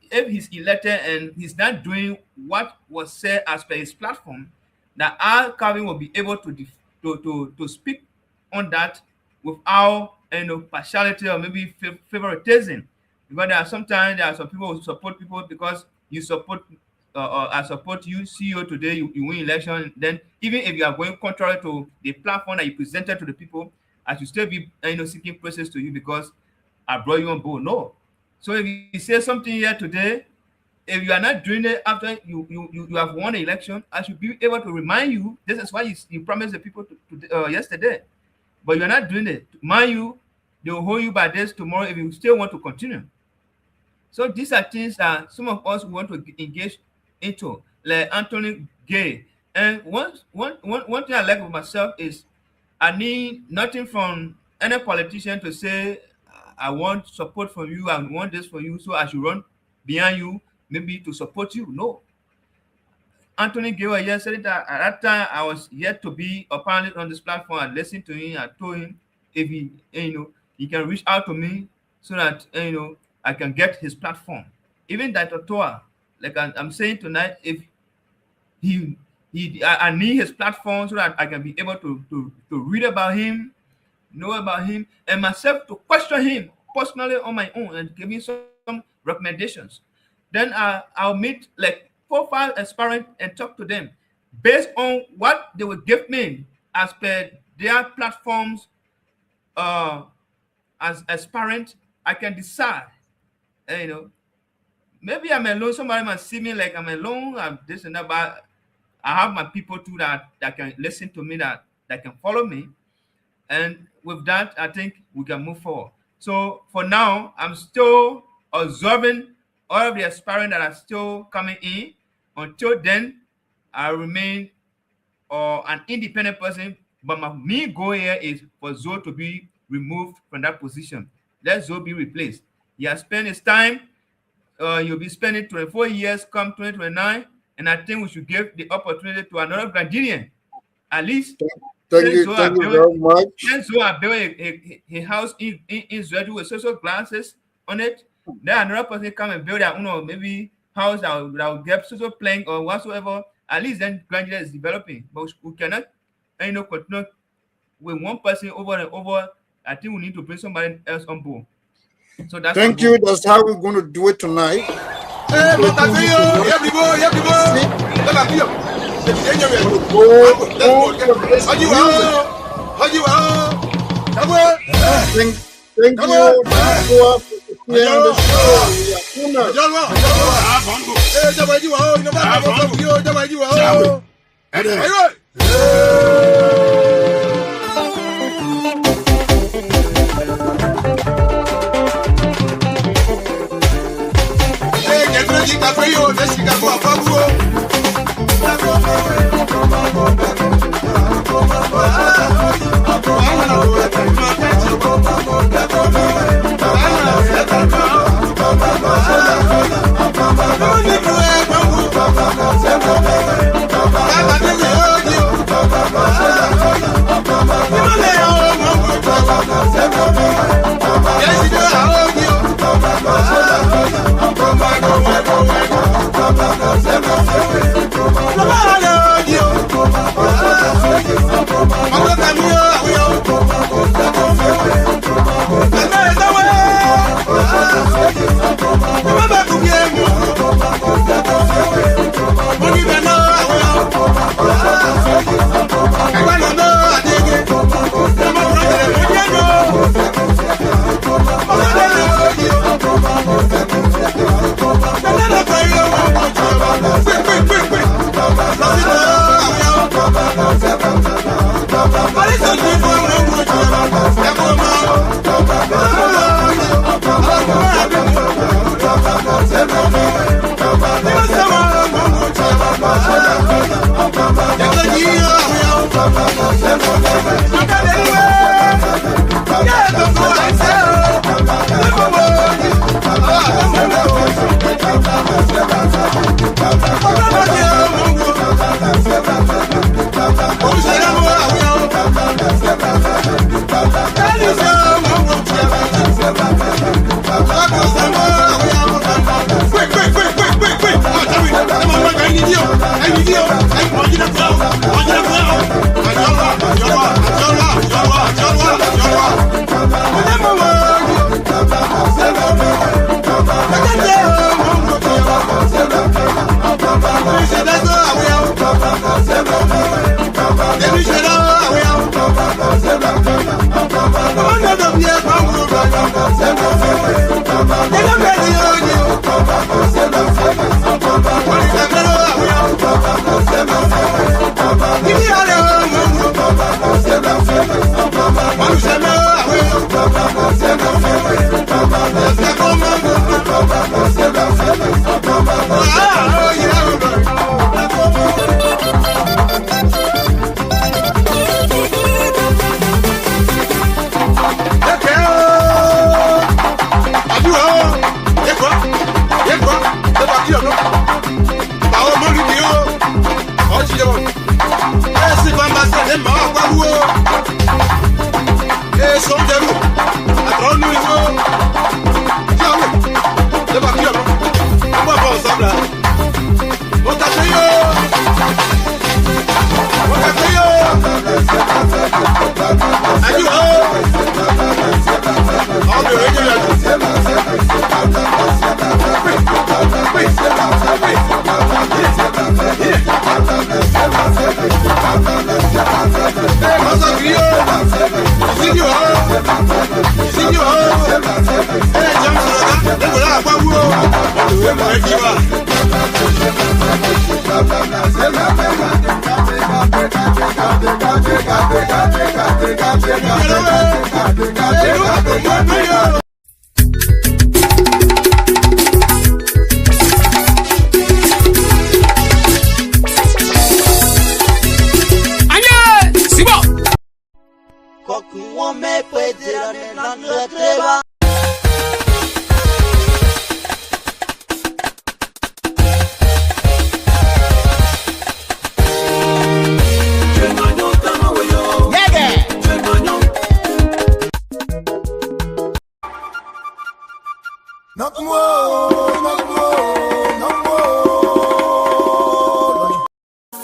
Speaker 6: if he's elected and he's not doing what was said as per his platform, that our Calvin will be able to to speak on that without partiality or maybe favoritism. Because there are some people who support people because you support I support you, CEO today, you win election. Then even if you are going contrary to the platform that you presented to the people, I should still be seeking praises to you because I brought you on board. No. So if you say something here today, if you are not doing it after you have won the election, I should be able to remind you. This is why you promised the people yesterday, but you're not doing it. Mind you, they will hold you by this tomorrow if you still want to continue. So these are things that some of us want to engage into, like Anthony Gay. And one thing I like with myself is I need nothing from any politician to say I want support from you, I want this for you, so I should run behind you, maybe to support you. No. Anthony Gay was yesterday that at that time I was yet to be a panelist on this platform. I listened to him, I told him if he he can reach out to me so that I can get his platform. Even that Towah, like I'm saying tonight, if I need his platform so that I can be able to read about him, know about him, and myself to question him personally on my own and give me some recommendations. Then I'll meet like 4 or 5 aspirants and talk to them based on what they will give me as per their platforms. As aspirant, I can decide. Maybe I'm alone. Somebody might see me like I'm alone. I'm this and that, but I have my people too that can listen to me, that can follow me. And with that, I think we can move forward. So for now, I'm still observing all of the aspirants that are still coming in. Until then, I remain an independent person. But my main goal here is for Zoe to be removed from that position. Let Zoe be replaced. He has spent his time. You'll be spending 24 years come 2029. And I think we should give the opportunity to another Ghanaian. At least.
Speaker 2: Thank you very much.
Speaker 6: Zoe are building a house in Zwedu with social glasses on it. Then another person come and build their own maybe house that will get social plank or whatsoever. At least then Ghanaian is developing. But we cannot continue with one person over and over. I think we need to bring somebody else on board. So that's
Speaker 2: thank you. That's how we're going to do it tonight. Thank
Speaker 8: Quick.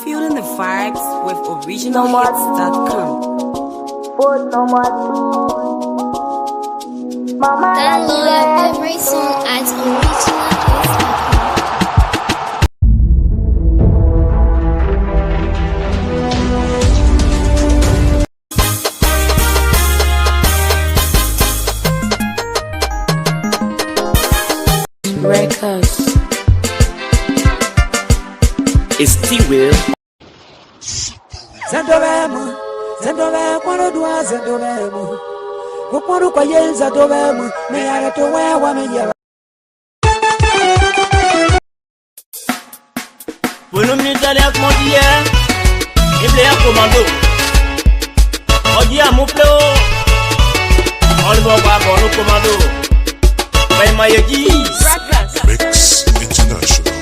Speaker 9: Feeling the vibes with originalhits.com.
Speaker 10: Download every song at originalhits.com.
Speaker 9: Records.
Speaker 11: It's T-Will.
Speaker 12: Zendovemu, Zendovemu, kwano dua Zendovemu. Kukwano kwa ye Zendovemu, me arato wewa me yera.
Speaker 11: Bueno, militaire avec mon dia, il est un commando. On dit à mon pleo, on le voit pas pour le commando. Ben, ma yegi.
Speaker 13: Mix International.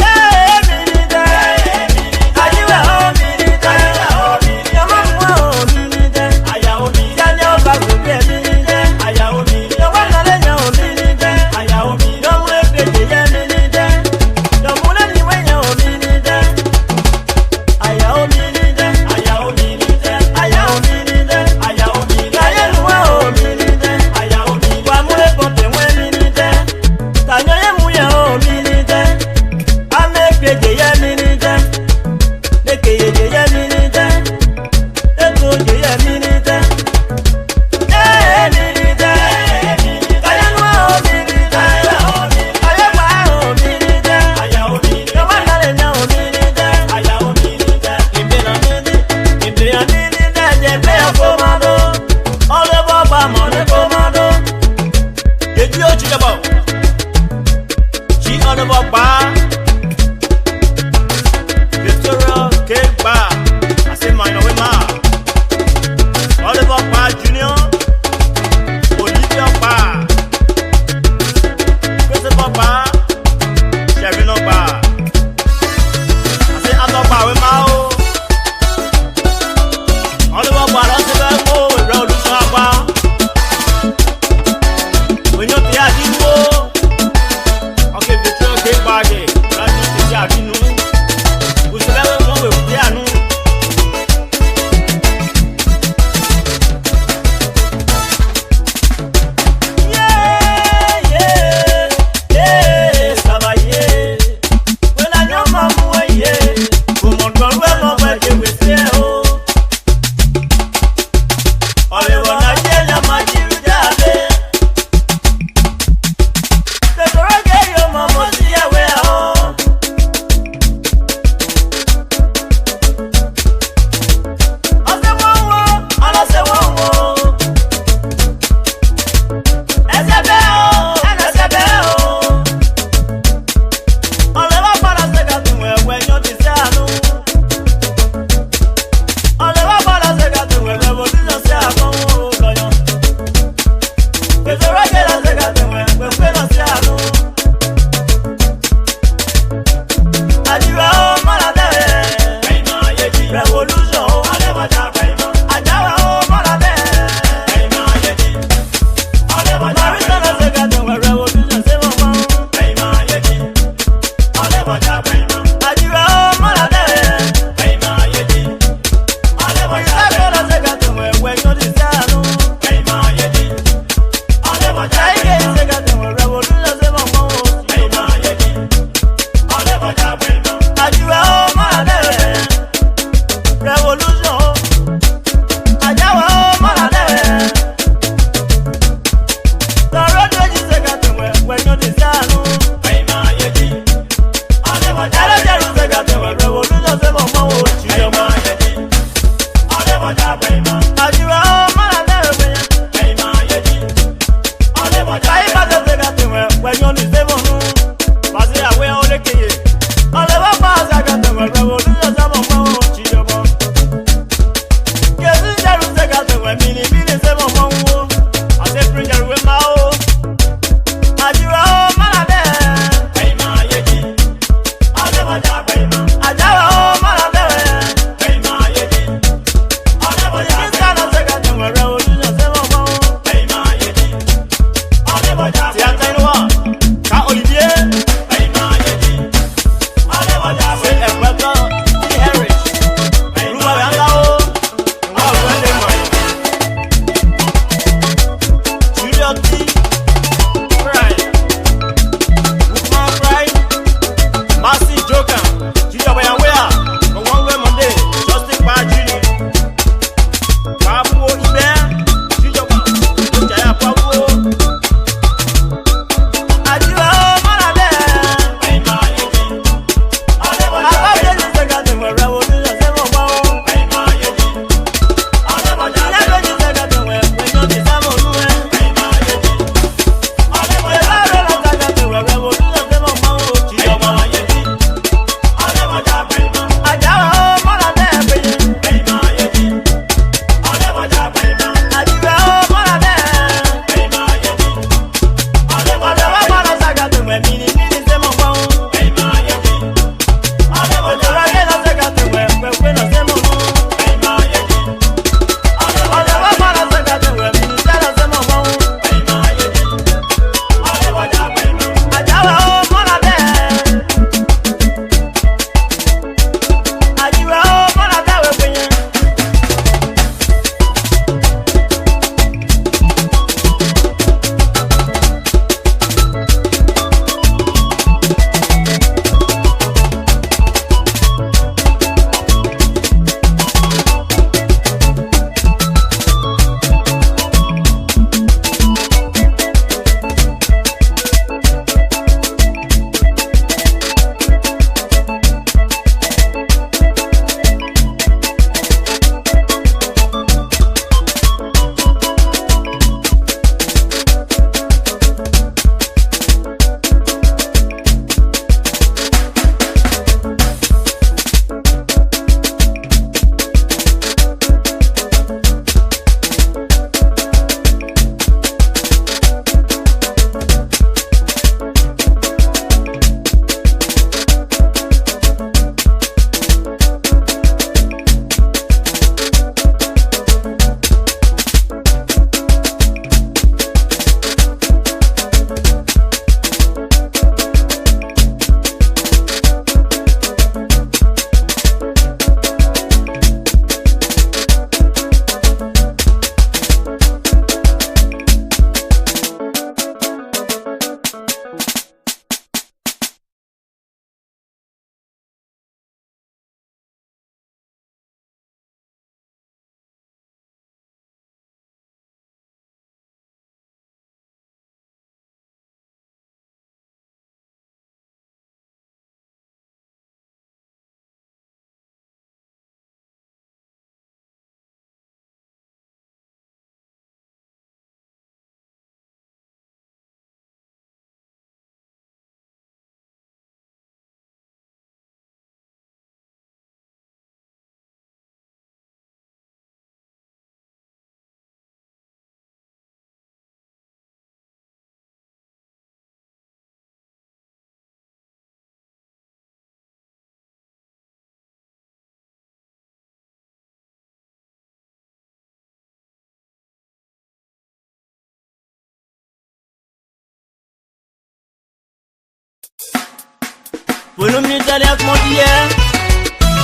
Speaker 11: Pour le militaire comment dire,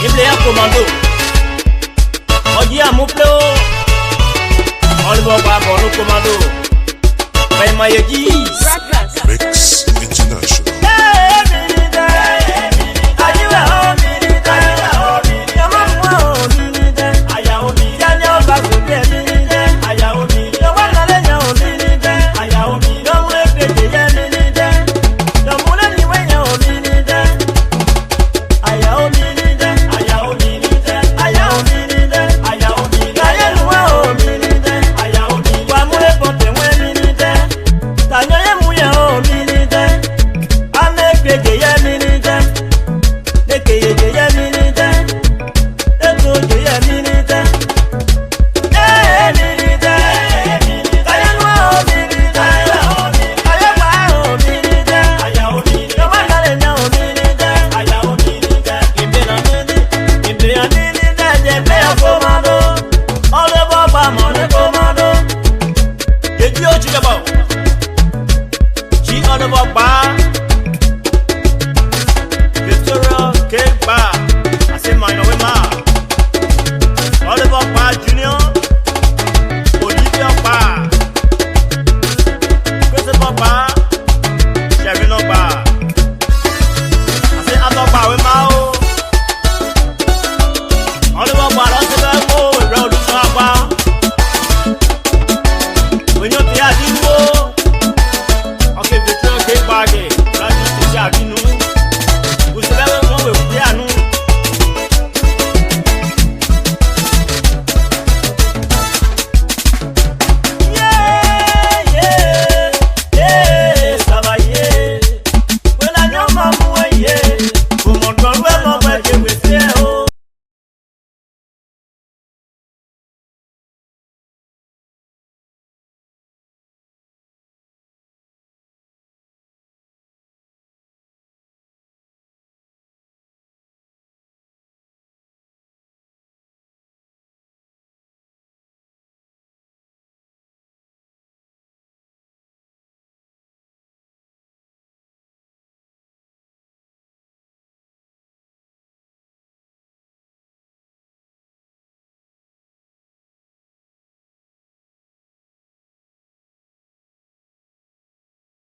Speaker 11: il est un commando. On dit à mon pléo, on le voit pas pour le commando. Ben,
Speaker 13: Mix International.